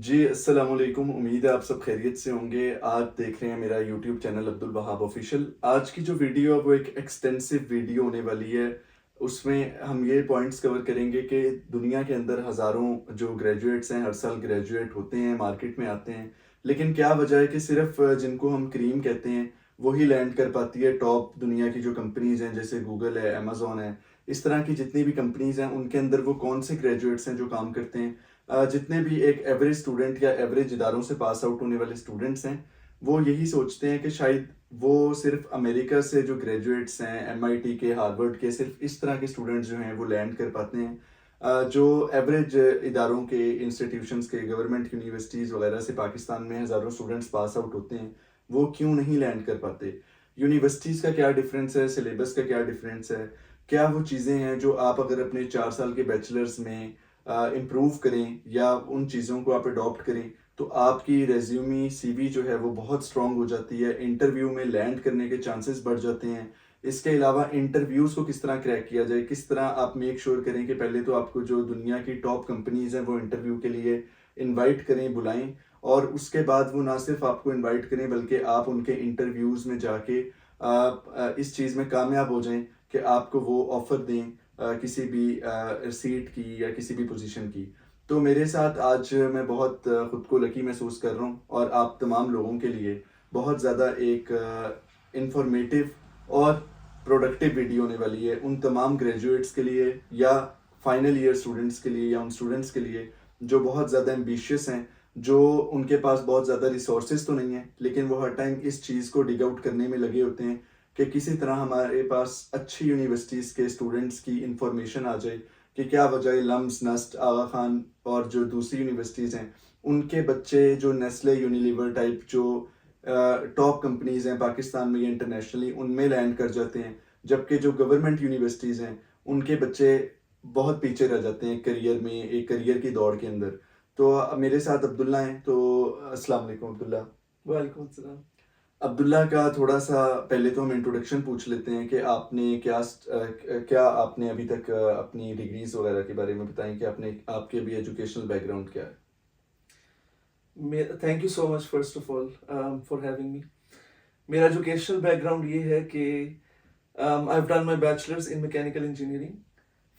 जी, अस्सलाम वालेकुम। उम्मीद है आप सब खैरियत से होंगे। आप देख रहे हैं मेरा YouTube channel Abdul Wahab official. आज की जो वीडियो है वो एक एक्सटेंसिव वीडियो होने वाली है। उसमें हम ये पॉइंट्स कवर करेंगे कि दुनिया के अंदर हज़ारों जो ग्रेजुएट्स हैं, हर साल ग्रेजुएट होते हैं, मार्केट में आते हैं। लेकिन क्या वजह है कि सिर्फ़ जिनको हम क्रीम कहते हैं, वही लैंड कर पाती है टॉप दुनिया की जो कंपनीज़ हैं, जैसे गूगल है, अमेज़न है। इस तरह की जितनी भी कंपनीज़ हैं, उनके अंदर वो कौन से ग्रेजुएट्स हैं जो काम करते हैं। जितने भी एक एवरेज स्टूडेंट या एवरेज इदारों से पास आउट होने वाले स्टूडेंट्स हैं, वो यही सोचते हैं कि शायद वो सिर्फ अमेरिका से जो ग्रेजुएट्स हैं, एमआईटी के, हार्वर्ड के, सिर्फ इस तरह के स्टूडेंट्स जो हैं वो लैंड कर पाते हैं। जो एवरेज इदारों के, इंस्टीट्यूशंस के, गवर्नमेंट यूनिवर्सिटीज़ वगैरह से पाकिस्तान में हज़ारों स्टूडेंट्स पास आउट होते हैं, वो क्यों नहीं लैंड कर पाते? यूनिवर्सिटीज़ का क्या डिफरेंस है, सिलेबस का क्या डिफरेंस है? क्या वो चीज़ें हैं जो आप अगर अपने 4 साल के बैचलर्स में इम्प्रूव करें या उन चीज़ों को आप अडॉप्ट करें, तो आपकी रेज़्यूमी, सीवी जो है वो बहुत स्ट्रॉन्ग हो जाती है, इंटरव्यू में लैंड करने के चांसेस बढ़ जाते हैं। इसके अलावा इंटरव्यूज़ को किस तरह क्रैक किया जाए, किस तरह आप मेक श्योर करें कि पहले तो आपको जो दुनिया की टॉप कंपनीज़ हैं, वो इंटरव्यू के लिए इनवाइट करें, बुलाएँ और उसके बाद वो ना सिर्फ़ आपको इनवाइट करें बल्कि आप उनके इंटरव्यूज़ में जाके इस चीज़ में कामयाब हो जाएँ कि आपको वो ऑफ़र दें किसी भी सीट की या किसी भी पोजीशन की। तो मेरे साथ आज मैं बहुत खुद को लकी महसूस कर रहा हूँ और आप तमाम लोगों के लिए बहुत ज़्यादा एक इन्फॉर्मेटिव और प्रोडक्टिव वीडियो होने वाली है। उन तमाम ग्रेजुएट्स के लिए या फाइनल ईयर स्टूडेंट्स के लिए या उन स्टूडेंट्स के लिए जो बहुत ज़्यादा एम्बिशियस हैं, जो उनके पास बहुत ज़्यादा रिसोर्सेज़ तो नहीं है, लेकिन वो हर टाइम इस चीज़ को डिग आउट करने में लगे होते हैं कि किसी तरह हमारे पास अच्छी यूनिवर्सिटीज़ के स्टूडेंट्स की इंफॉर्मेशन आ जाए कि क्या वजह है लम्स, नस्ट, आगा खान और जो दूसरी यूनिवर्सिटीज़ हैं, उनके बच्चे जो नेस्ले, यूनिलीवर टाइप जो टॉप कंपनीज़ हैं पाकिस्तान में या इंटरनेशनली, उनमें लैंड कर जाते हैं। जबकि जो गवर्नमेंट यूनिवर्सिटीज़ हैं, उनके बच्चे बहुत पीछे रह जाते हैं करियर में, एक करियर की दौड़ के अंदर। तो मेरे साथ अब्दुल्ला हैं, तो अस्सलाम वालेकुम अब्दुल्ला। वालेकुम अस्सलाम। अब्दुल्ला का थोड़ा-सा पहले तो हम इंट्रोडक्शन पूछ लेते हैं कि आपने क्या आपने अभी तक अपनी डिग्रीज़ वगैरह के बारे में बताएँ कि आपने आपके अभी एजुकेशनल बैकग्राउंड क्या है? Thank you so much first of all for having me. मेरा एजुकेशनल बैकग्राउंड ये है कि I have done my bachelors in mechanical engineering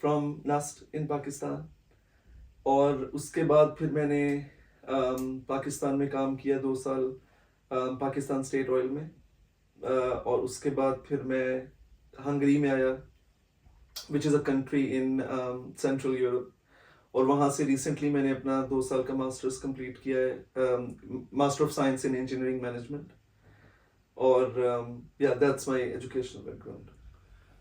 from NUST in Pakistan. और उसके बाद फिर मैंने पाकिस्तान में काम किया 2 साल पाकिस्तान स्टेट ऑयल में। और उसके बाद फिर मैं हंगरी में आया, which is a country in central Europe. और वहाँ से रिसेंटली मैंने अपना 2 साल का मास्टर्स कंप्लीट किया है, master of science in engineering management. और या that's my educational background.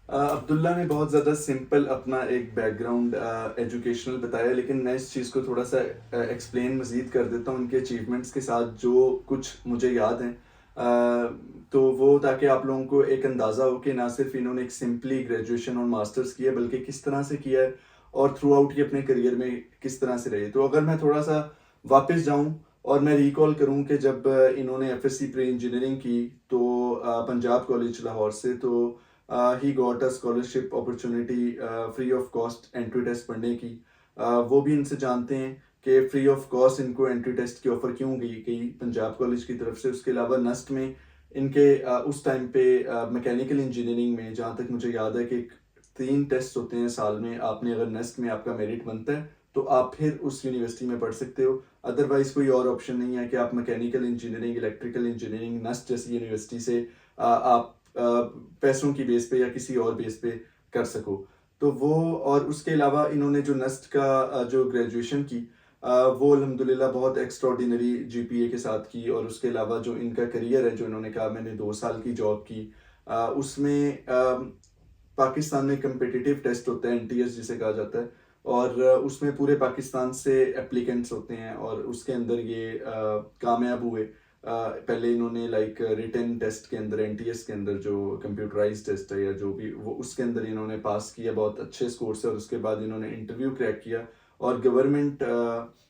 Abdullah ने बहुत ज़्यादा सिंपल अपना एक बैकग्राउंड एजुकेशनल बताया, लेकिन मैं इस चीज़ को थोड़ा-सा एक्सप्लेन मज़ीद कर देता हूँ उनके अचीवमेंट्स के साथ जो कुछ मुझे याद हैं। तो वो ताकि आप लोगों को एक अंदाज़ा हो कि ना सिर्फ़ इन्होंने एक सिंपली ग्रेजुएशन और मास्टर्स किया बल्कि किस तरह से किया है और थ्रू आउट ये अपने करियर में किस तरह से रहे। तो अगर मैं थोड़ा-सा वापस जाऊँ और मैं रिकॉल करूँ कि जब इन्होंने एफएससी प्री इंजीनियरिंग की तो पंजाब कॉलेज लाहौर से, तो he got a scholarship opportunity free of cost entry test पढ़ने की। वो भी इनसे जानते हैं कि फ्री ऑफ कॉस्ट इनको एंट्री टेस्ट की ऑफ़र क्यों गई पंजाब कॉलेज की तरफ से। उसके अलावा नस्ट में इनके उस टाइम पे मैकेनिकल इंजीनियरिंग में जहाँ तक मुझे याद है कि 3 टेस्ट होते हैं साल में। आपने अगर नस्ट में आपका मेरिट बनता है तो आप फिर उस यूनिवर्सिटी में पढ़ सकते हो। अदरवाइज़ कोई और ऑप्शन नहीं है कि आप mechanical engineering, electrical engineering NUST जैसी यूनिवर्सिटी से आप पैसों की बेस पे या किसी और बेस पे कर सको। तो वो और उसके अलावा इन्होंने जो नस्ट का जो ग्रेजुएशन की वो अल्हम्दुलिल्लाह बहुत एक्स्ट्राऑर्डिनरी जीपीए के साथ की। और उसके अलावा जो इनका करियर है, जो इन्होंने कहा मैंने 2 साल की जॉब की, उसमें पाकिस्तान में कम्पिटिटिव टेस्ट होता है, एनटीएस जिसे कहा जाता है, और उसमें पूरे पाकिस्तान से एप्लीकेंट्स होते हैं और उसके अंदर ये कामयाब हुए। पहले इन्होंने लाइक रिटन टेस्ट के अंदर, एनटीएस के अंदर जो कंप्यूटराइज्ड टेस्ट है या जो भी वो, उसके अंदर इन्होंने पास किया बहुत अच्छे स्कोर से। और उसके बाद इन्होंने इंटरव्यू क्रैक किया और गवर्नमेंट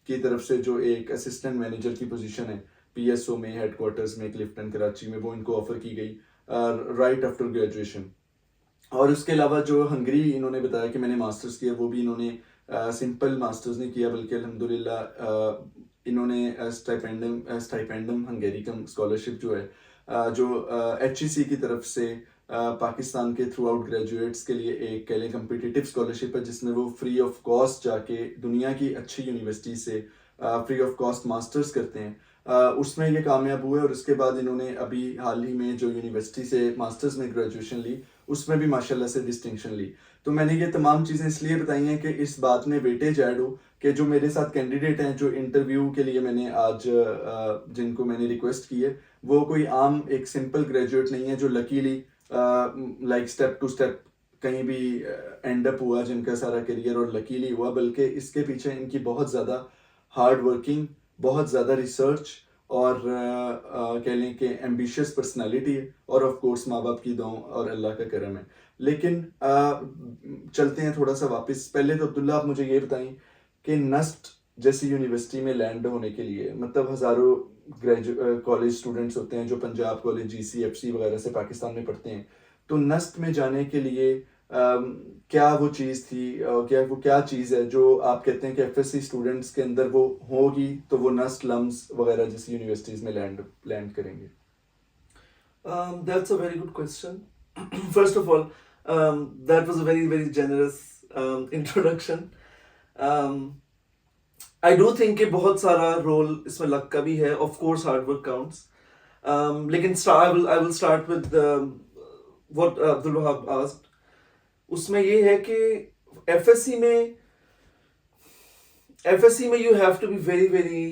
की तरफ से जो एक असिस्टेंट मैनेजर की पोजीशन है पीएसओ में, हेडक्वार्टर्स में क्लिफ्टन कराची में, वो इनको ऑफर की गई राइट आफ्टर ग्रेजुएशन। और उसके अलावा जो हंगरी इन्होंने बताया कि मैंने मास्टर्स किया, वो भी इन्होंने सिंपल मास्टर्स नहीं किया बल्कि अल्हम्दुलिल्लाह इन्होंने स्टाइपेंडम हंगेरिकम स्कॉलरशिप जो है जो HEC की तरफ से पाकिस्तान के थ्रू आउट ग्रेजुएट्स के लिए एक कह लें कम्पिटिटिव स्कॉलरशिप है, जिसमें वो फ्री ऑफ कॉस्ट जाके दुनिया की अच्छी यूनिवर्सिटी से फ्री ऑफ कॉस्ट मास्टर्स करते हैं। उसमें ये कामयाब हुए और उसके बाद इन्होंने अभी हाल ही में जो यूनिवर्सिटी से मास्टर्स में ग्रेजुएशन ली, उसमें भी माशाल्लाह से डिस्टिंक्शन ली। तो मैंने ये तमाम चीज़ें इसलिए बताई हैं कि इस बात में वेटेज ऐड हो कि जो मेरे साथ कैंडिडेट हैं, जो इंटरव्यू के लिए मैंने आज जिनको मैंने रिक्वेस्ट की है, वो कोई आम एक सिंपल ग्रेजुएट नहीं है जो luckily like step to step कहीं भी एंड अप हुआ जिनका सारा करियर और लकीली हुआ, बल्कि इसके पीछे इनकी बहुत ज़्यादा हार्ड वर्किंग, बहुत ज़्यादा रिसर्च और कह लें कि एम्बिशियस पर्सनालिटी है और ऑफ कोर्स माँ बाप की दुआओं और अल्लाह का करम है। लेकिन चलते हैं थोड़ा सा वापस। पहले तो अब्दुल्ला आप मुझे ये बताएं कि नस्ट जैसी यूनिवर्सिटी में लैंड होने के लिए मतलब हज़ारों कॉलेज स्टूडेंट्स होते हैं जो पंजाब कॉलेज, GCFC वगैरह से पाकिस्तान में पढ़ते हैं। तो नस्ट में जाने के लिए क्या वो चीज़ थी, क्या चीज़ है जो आप कहते हैं कि FSC स्टूडेंट्स के अंदर वो होगी तो वो नस्ट, लम्स वगैरह जैसी यूनिवर्सिटीज़ में लैंड करेंगे? That's a very good question. First of all, that was a very, very generous introduction. I do think कि बहुत सारा रोल इसमें लक का भी है. Of course, hard work counts. लेकिन I will start with what Abdul Wahab asked. उसमें ये है कि FSC में you have to be very, very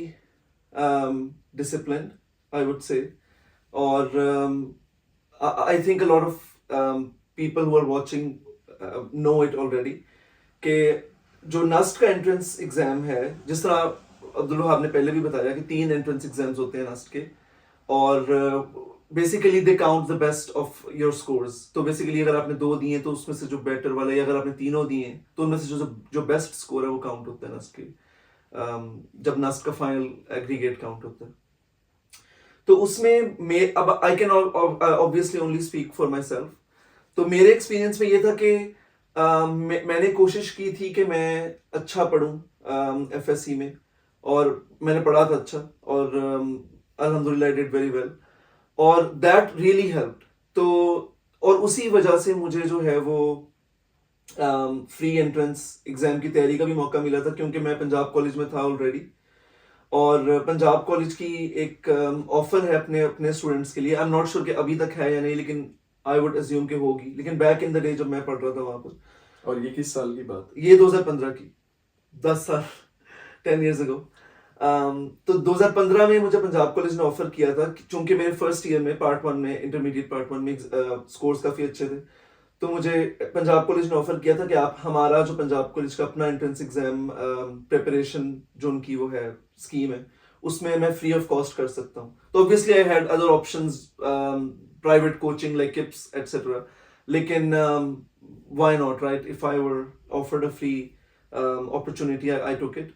disciplined, I would say. Or I think a lot of people who are watching know it already कि जो Nernst का entrance exam है, जिस तरह अब्दुल वहाब ने पहले भी बताया कि 3 एंट्रेंस एग्जाम्स होते हैं नस्ट के और basically they count the best of your scores. तो बेसिकली अगर आपने 2 दिए तो उसमें से जो बेटर वाला, या अगर आपने तीनों दिए तो उनमें से जो बेस्ट स्कोर है वो काउंट होता है नस्ट के, जब नस्ट का फाइनल एग्रीगेट काउंट होता है. तो उसमें अब I can obviously only speak for my self. तो मेरे एक्सपीरियंस में ये था कि मैंने कोशिश की थी कि मैं अच्छा पढूं FSC में, और मैंने पढ़ा था अच्छा और अल्हम्दुलिल्लाह आई डिड वेरी वेल और दैट रियली हेल्प्ड. तो और उसी वजह से मुझे जो है वो फ्री एंट्रेंस एग्जाम की तैयारी का भी मौका मिला था, क्योंकि मैं पंजाब कॉलेज में था ऑलरेडी और पंजाब कॉलेज की एक ऑफर है अपने स्टूडेंट्स के लिए. आई एम नॉट श्योर कि अभी तक है या नहीं, लेकिन आई वुड अज्यूम कि होगी. लेकिन बैक इन द डे जब मैं पढ़ रहा था वहां पर, और ये किस साल की बात? ये 2015 की, 10 साल 10 years ago. तो 2015 में मुझे पंजाब कॉलेज ने ऑफर किया था, चूंकि मेरे फर्स्ट ईयर में पार्ट 1 में, इंटरमीडिएट पार्ट 1 में स्कोर्स काफी अच्छे थे. तो मुझे पंजाब कॉलेज ने ऑफर किया था कि आप हमारा जो पंजाब कॉलेज का अपना एंट्रेंस एग्जाम प्रिपरेशन जो उनकी वो है स्कीम है, उसमें मैं फ्री ऑफ कॉस्ट कर सकता हूँ. तो obviously I had other options, private coaching like KIPS etcetera. लेकिन why not, right? If I were offered a free opportunity, I took it.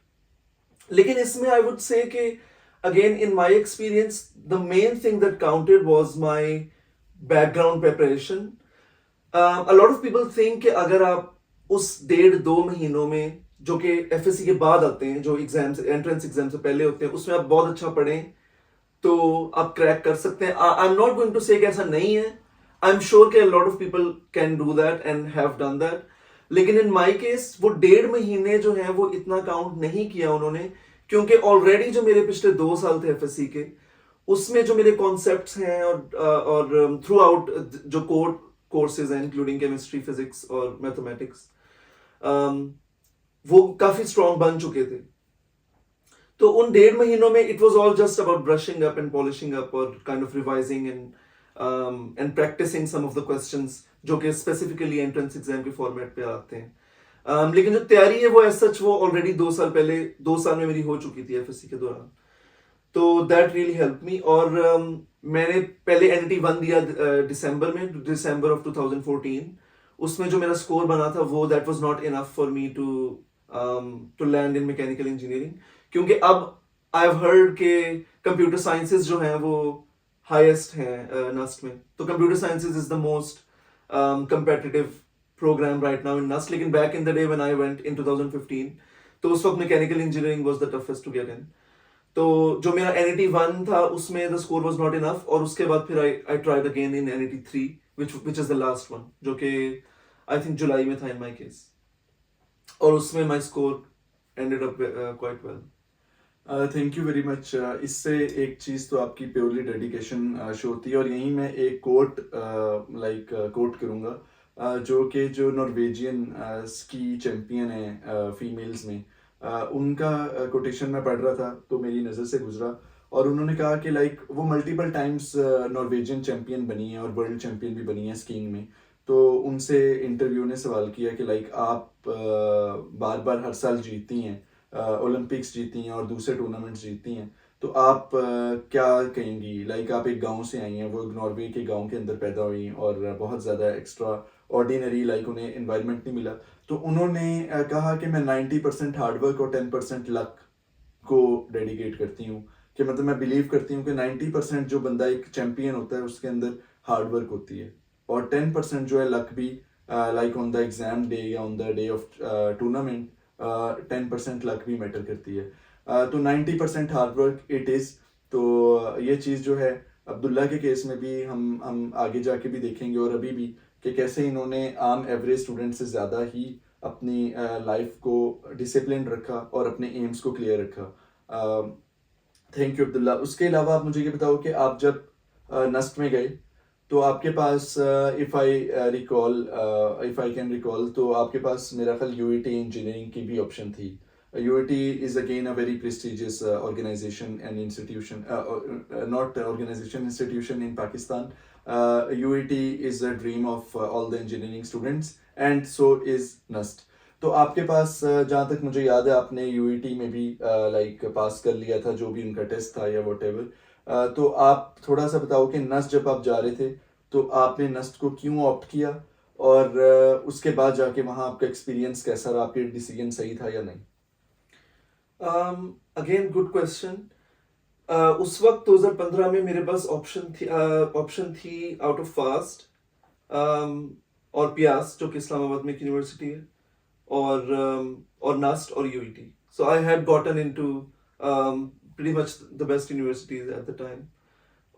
लेकिन इसमें I would say कि again in my experience the main thing that counted was my background preparation. A lot of people think कि अगर आप उस 1.5-2 महीनों में जो कि FSC के बाद आते हैं, जो एग्जाम्स एंट्रेंस एग्जाम से पहले होते हैं, उसमें आप बहुत अच्छा पढ़ें तो आप क्रैक कर सकते हैं. I am not going to say कि ऐसा नहीं है. आई एम श्योर कि a lot of people can do that and have done that. लेकिन in my case वो 1.5 महीने जो है वो इतना काउंट नहीं किया उन्होंने, क्योंकि ऑलरेडी जो मेरे पिछले 2 साल थे FSC के, उसमें जो मेरे कॉन्सेप्ट्स हैं और थ्रू आउट जो कोर्सेज हैं इंक्लूडिंग केमिस्ट्री, फिजिक्स और मैथमेटिक्स, वो काफी स्ट्रॉन्ग बन चुके थे. तो उन 1.5 महीनों में it was all just about brushing up and polishing up और kind of revising and practicing some of the questions जो कि स्पेसिफिकली एंट्रेंस एग्जाम के फॉर्मेट पे आते हैं. लेकिन जो तैयारी है वो एज सच वो ऑलरेडी 2 साल पहले 2 साल में मेरी हो चुकी थी FSC के दौरान. तो दैट रियली हेल्प मी. और मैंने पहले NET 1 दिया दिसंबर ऑफ 2014. उसमें जो मेरा स्कोर बना था वो that was not enough for me to land in mechanical engineering, क्योंकि अब आई हैव हर्ड के कंप्यूटर साइंसेज जो हैं वो हाईएस्ट हैं नस्ट में. तो computer sciences is the most competitive program right now in NUST. लेकिन back in the day when I went in 2015, तो उस वक्त mechanical engineering was the toughest to get in. तो जो मेरा NET 1 था उसमें the score was not enough, और उसके बाद फिर I tried again in NET 3 which is the last one, जो कि आई थिंक जुलाई में था इन माय केस, और उसमें my score ended up quite well. Thank you very much. इससे एक चीज़ तो आपकी प्योरली डेडिकेशन शो होती है, और यहीं मैं एक कोट कोट करूँगा, जो नॉर्वेजियन स्की चैम्पियन है फीमेल्स में, उनका कोटेशन मैं पढ़ रहा था तो मेरी नज़र से गुजरा, और उन्होंने कहा कि लाइक वो मल्टीपल टाइम्स नॉर्वेजियन चैम्पियन बनी है और वर्ल्ड चैम्पियन भी बनी है स्कीइंग में. तो उनसे इंटरव्यू ने सवाल किया कि लाइक आप बार बार हर साल जीतती हैं, ओलंपिक्स जीती हैं और दूसरे टूर्नामेंट्स जीतती हैं, तो आप क्या कहेंगी? लाइक आप एक गांव से आई हैं, वो नॉर्वे के गांव के अंदर पैदा हुई और बहुत ज़्यादा एक्स्ट्रा ऑर्डिनरी लाइक उन्हें इन्वायरमेंट नहीं मिला. तो उन्होंने कहा कि मैं 90% हार्डवर्क और 10% लक को डेडिकेट करती हूँ, कि मतलब मैं बिलीव करती हूँ कि 90% जो बंदा एक चैम्पियन होता है उसके अंदर हार्डवर्क होती है, और 10% जो है लक भी, like on the exam day या on the day of tournament 10% luck भी मैटर करती है. तो 90% हार्डवर्क इट इज़. तो ये चीज़ जो है अब्दुल्ला के केस में भी हम आगे जाके भी देखेंगे, और अभी भी, कि कैसे इन्होंने आम एवरेज स्टूडेंट से ज़्यादा ही अपनी लाइफ को डिसिप्लिन रखा और अपने एम्स को क्लियर रखा. Thank you Abdullah. उसके अलावा आप मुझे ये बताओ कि आप जब नस्ट में गए तो आपके पास, इफ़ आई कैन रिकॉल, तो आपके पास मेरा ख्याल UET इंजीनियरिंग की भी ऑप्शन थी. UET is again a very prestigious organisation and institution, not organisation, institution in Pakistan. UET is a dream of all the engineering students, and so is NUST. तो आपके पास, जहाँ तक मुझे याद है, आपने UET में भी लाइक पास कर लिया था जो भी उनका टेस्ट था या वट एवर. तो आप थोड़ा सा बताओ कि नस्ट जब आप जा रहे थे तो आपने नस्ट को क्यों ऑप्ट किया, और उसके बाद जाके वहाँ आपका एक्सपीरियंस कैसा रहा, आपके डिसीजन सही था या नहीं? Again good question. उस वक्त 2015 में मेरे पास ऑप्शन थी आउट ऑफ फास्ट और पियास, जो कि इस्लामाबाद में एक यूनिवर्सिटी है, और नस्ट और UET. So I had gotten into pretty much the best universities at the time.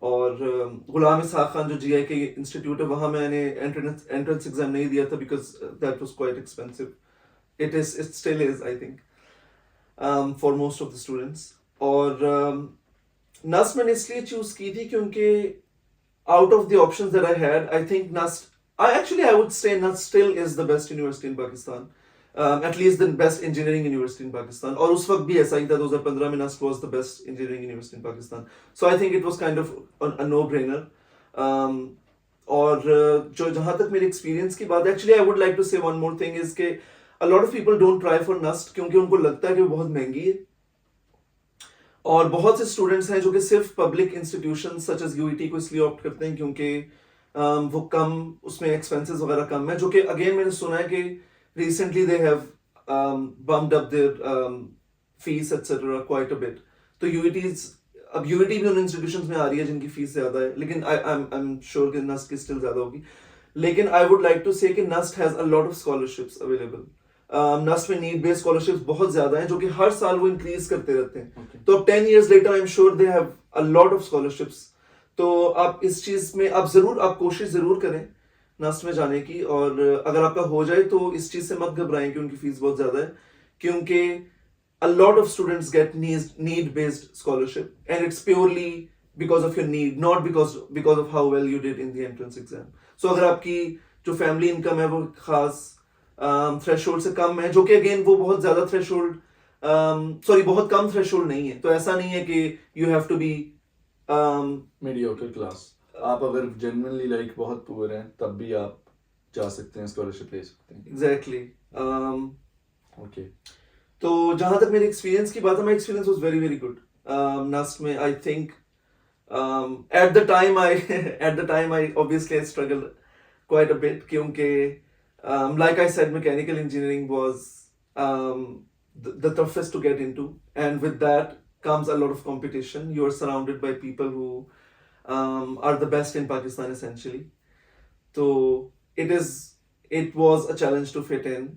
और गुलाम इसहाक खान जो GI के इंस्टीट्यूट है, वहाँ मैंने एंट्रेंस एग्जाम नहीं दिया था because that was quite expensive. It still is I think for most of the students. और नस्ट मैंने इसलिए चूज की थी क्योंकि out of the options that I had, I think NUST, I would say NUST still is the best university in Pakistan. At least the best engineering university in Pakistan. और उस वक्त भी ऐसा ही था, 2015 में NUST was the best engineering university in Pakistan. So I think it was kind of a no-brainer. और जो जहाँ तक मेरे एक्सपीरियंस की बात, actually I would like to say one more thing is कि a lot of people don't try for NUST क्योंकि उनको लगता है कि वो बहुत महंगी है. और बहुत से स्टूडेंट्स हैं जो कि सिर्फ public institution such as UET को इसलिए ऑप्ट करते हैं क्योंकि वो कम, उसमें एक्सपेंसेस वगैरह कम है, जो कि अगेन मैंने सुना है कि recently they have bumped up there fees etcetera quite a bit. तो अब UET भी उन इंस्टीट्यूशंस में आ रही है जिनकी फीस ज्यादा है, लेकिन आई एम श्योर कि नस्ट की स्टिल ज्यादा होगी. लेकिन I would like to say कि NUST has a lot of scholarships available. NUST में नीड बेस्ड स्कॉलरशिप्स बहुत ज्यादा हैं जो कि हर साल वो इंक्रीज करते रहते हैं. तो अब 10 years later I am sure they have a lot of scholarships. तो आप इस चीज में आप कोशिश जरूर करें नस्ट में जाने की, और अगर आपका हो जाए तो इस चीज से मत घबराएं कि उनकी फीस बहुत ज्यादा है, क्योंकि a lot of students get need based scholarship and it's purely because of your need, not because of how well you did in the entrance exam. So अगर आपकी जो फैमिली इनकम है वो खास थ्रेशोल्ड से कम है, जो कि अगेन वो बहुत ज्यादा थ्रेशोल्ड, बहुत कम थ्रेशोल्ड नहीं है, तो ऐसा नहीं है कि you have to be mediocre class. आप अगर जेन्युइनली लाइक बहुत पुअर हैं तब भी आप जा सकते हैं, स्कॉलरशिप ले सकते हैं. एग्जैक्टली. ओके. तो जहां तक मेरे एक्सपीरियंस की बात है, my experience was very very good NUST में. I think at the time I obviously I struggled quite a bit क्योंकि like I said, mechanical engineering was the toughest to get into, and with that comes a lot of competition. You are surrounded by people who are the best in Pakistan essentially. So it was a challenge to fit in.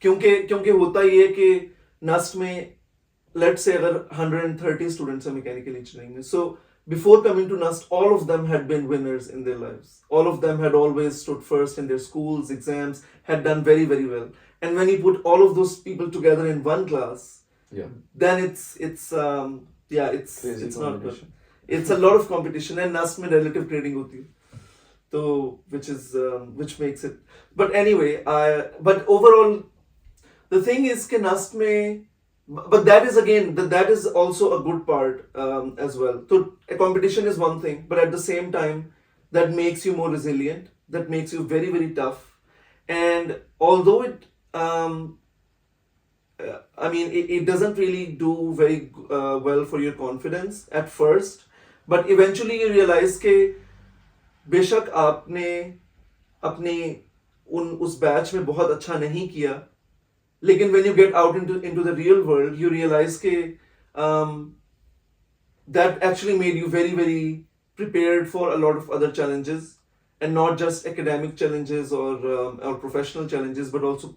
क्योंकि होता ही है कि Nernst में let's say अगर 130 students are mechanical engineering में, so before coming to NUST, all of them had been winners in their lives. All of them had always stood first in their schools, exams, had done very, very well. And when you put all of those people together in one class, Yeah. then it's Crazy it's not good. combination. It's a lot of competition, and NUST में relative grading होती है, so which makes it. But anyway, but overall, the thing is कि NUST में, but that is again that is also a good part as well. So a competition is one thing, but at the same time, that makes you more resilient. That makes you very, very tough. And although it I mean, it doesn't really do very well for your confidence at first, but eventually you realize कि बेशक आपने अपने उस batch में बहुत अच्छा नहीं किया, लेकिन when you get out into the real world, you realize कि that actually made you very, very prepared for a lot of other challenges, and not just academic challenges or professional challenges, but also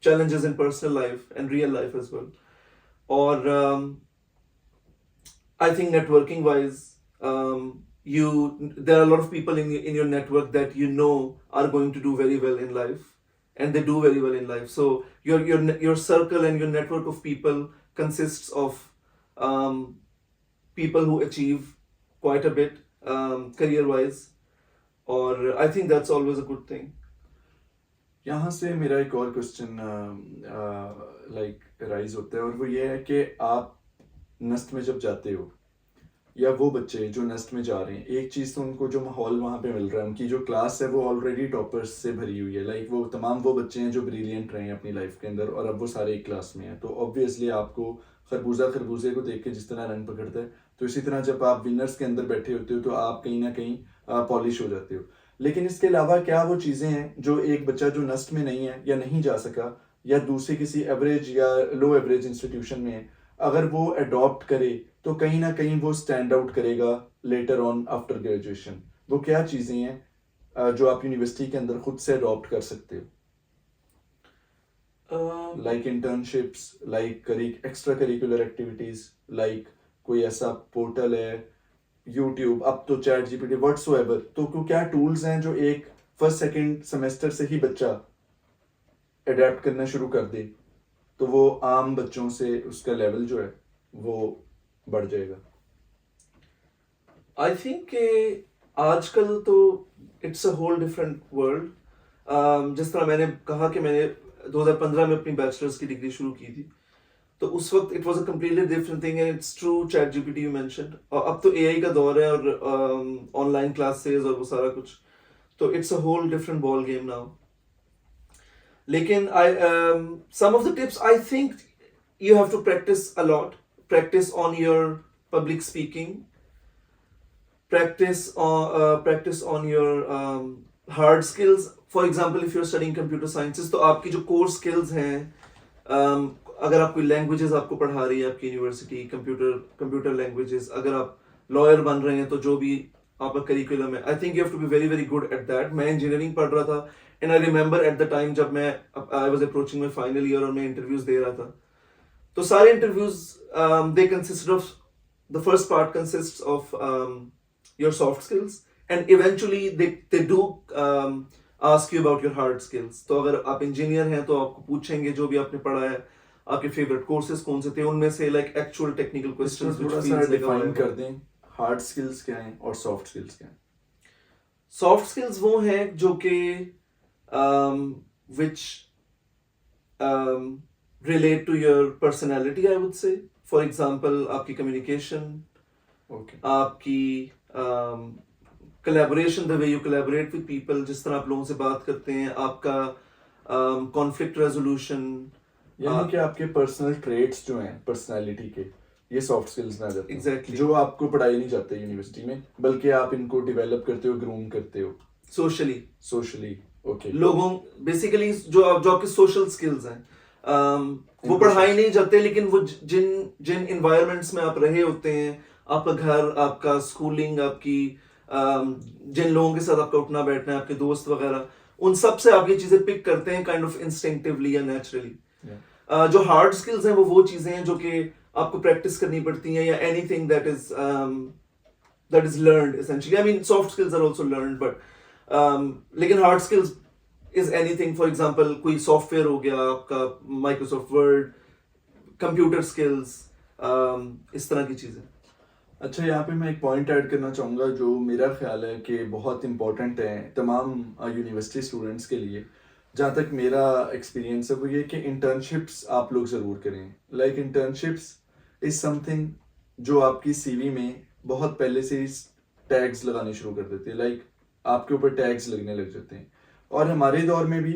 challenges in personal life and real life as well. Or I think networking wise, there are a lot of people in your network that you know are going to do very well in life, and they do very well in life. So your circle and your network of people consists of people who achieve quite a bit career wise, or I think that's always a good thing. यहाँ से मेरा एक और question like rise होता है, और वो ये है कि आप नस्ट में जब जाते हो, या वो बच्चे जो नस्ट में जा रहे हैं, एक चीज़ तो उनको जो माहौल वहाँ पे मिल रहा है, उनकी जो क्लास है वो ऑलरेडी टॉपर्स से भरी हुई है, लाइक वो तमाम वो बच्चे हैं जो ब्रिलियंट रहे हैं अपनी लाइफ के अंदर, और अब वो सारे एक क्लास में हैं। तो ऑब्वियसली आपको खरबूजे को देख के जिस तरह रंग पकड़ता है, तो इसी तरह जब आप विनर्स के अंदर बैठे होते हो तो आप कहीं ना कहीं पॉलिश हो जाते हो। लेकिन इसके अलावा क्या वो चीज़ें हैं जो एक बच्चा जो नस्ट में नहीं है या नहीं जा सका, या दूसरे किसी एवरेज या लो एवरेज इंस्टीट्यूशन में है, अगर वो अडॉप्ट करे तो कहीं ना कहीं वो स्टैंड आउट करेगा लेटर ऑन आफ्टर ग्रेजुएशन? वो क्या चीज़ें हैं जो आप यूनिवर्सिटी के अंदर खुद से अडॉप्ट कर सकते हो? Like internships, like extra curricular activities, like कोई ऐसा पोर्टल है, यूट्यूब, अब तो चैट जीपीटी, व्हाट्सोएवर, तो क्या टूल्स हैं जो एक फर्स्ट सेकंड सेमेस्टर से ही बच्चा अडेप्ट करना शुरू कर दे तो वो आम बच्चों से उसका लेवल जो है वो बढ़ जाएगा? आई थिंक आजकल तो it's a whole different world. जिस तरह मैंने कहा कि मैंने 2015 में अपनी बैचलर्स की डिग्री शुरू की थी, तो उस वक्त it was a completely different thing, and it's true, chat GPT you mentioned, और अब तो एआई का दौर है और ऑनलाइन क्लासेस और वो सारा कुछ, तो it's a whole different ball game now. लेकिन some of the tips, I think you have to practice a lot. Practice on your public speaking. Practice on your hard skills. For example, if you're studying computer sciences, तो आपकी जो core skills हैं, अगर आप कोई languages आपको पढ़ा रही है आपकी यूनिवर्सिटी, computer languages, अगर आप lawyer बन रहे हैं तो जो भी आपका करिकुलम है, I think you have to be very very good at that. मैं engineering पढ़ रहा था, and I remember at the time जब I was approaching my final year और मैं interviews दे रहा था, तो सारे interviews they consisted of, the first part consists of your soft skills, and eventually they do ask you about your hard skills. तो अगर आप इंजीनियर हैं तो आपको पूछेंगे जो भी आपने पढ़ा है, आपके फेवरेट कोर्सेज कौन से थे, उनमें से लाइक एक्चुअल टेक्निकल क्वेश्चंस थोड़ा सा डिफाइन कर दें, हार्ड स्किल्स क्या हैं और सॉफ्ट स्किल्स क्या हैं? सॉफ्ट स्किल्स वो हैं जो कि which relate to your personality, I would say. For example, आपकी communication, Okay. आपकी collaboration, the way you collaborate with people, जिस तरह आप लोगों से बात करते हैं, आपका conflict resolution, यानी कि आपके पर्सनल ट्रेट्स जो हैं पर्सनालिटी के, ये सॉफ्ट स्किल्स में आ जाते हैं। Exactly. जो आपको पढ़ाई नहीं जाते यूनिवर्सिटी में, बल्कि आप इनको डेवलप करते हो, ग्रूम करते हो socially. ओके। लोगों बेसिकली जो आपके सोशल स्किल्स हैं, वो पढ़ाई नहीं जाते, लेकिन वो जिन इन्वायरमेंट्स में आप रहे होते हैं, आपका घर, आपका स्कूलिंग, आपकी जिन लोगों के साथ आपका उठना बैठना है, आपके दोस्त वगैरह, उन सब से आप ये चीजें पिक करते हैं काइंड ऑफ इंस्टिंक्टिवली या नेचुरली। जो हार्ड स्किल्स हैं वो चीजें हैं जो कि आपको प्रैक्टिस करनी पड़ती हैं, या anything that is learned essentially? I mean soft skills are also learned, but लेकिन hard skills is anything, for example कोई सॉफ्टवेयर हो गया आपका, माइक्रोसॉफ्ट वर्ड, कंप्यूटर स्किल्स, इस तरह की चीजें। अच्छा, यहाँ पे मैं एक पॉइंट ऐड करना चाहूँगा जो मेरा ख्याल है कि बहुत इम्पोर्टेंट है तमाम यूनिवर्सिटी स्टूडेंट्स के लिए। जहाँ तक मेरा एक्सपीरियंस है वो ये कि इंटर्नशिप्स आप लोग ज़रूर करें। लाइक इंटर्नशिप्स इज़ समथिंग जो आपकी सीवी में बहुत पहले से ही टैग्स लगाने शुरू कर देते हैं। लाइक आपके ऊपर टैग्स लगने लग जाते हैं। और हमारे दौर में भी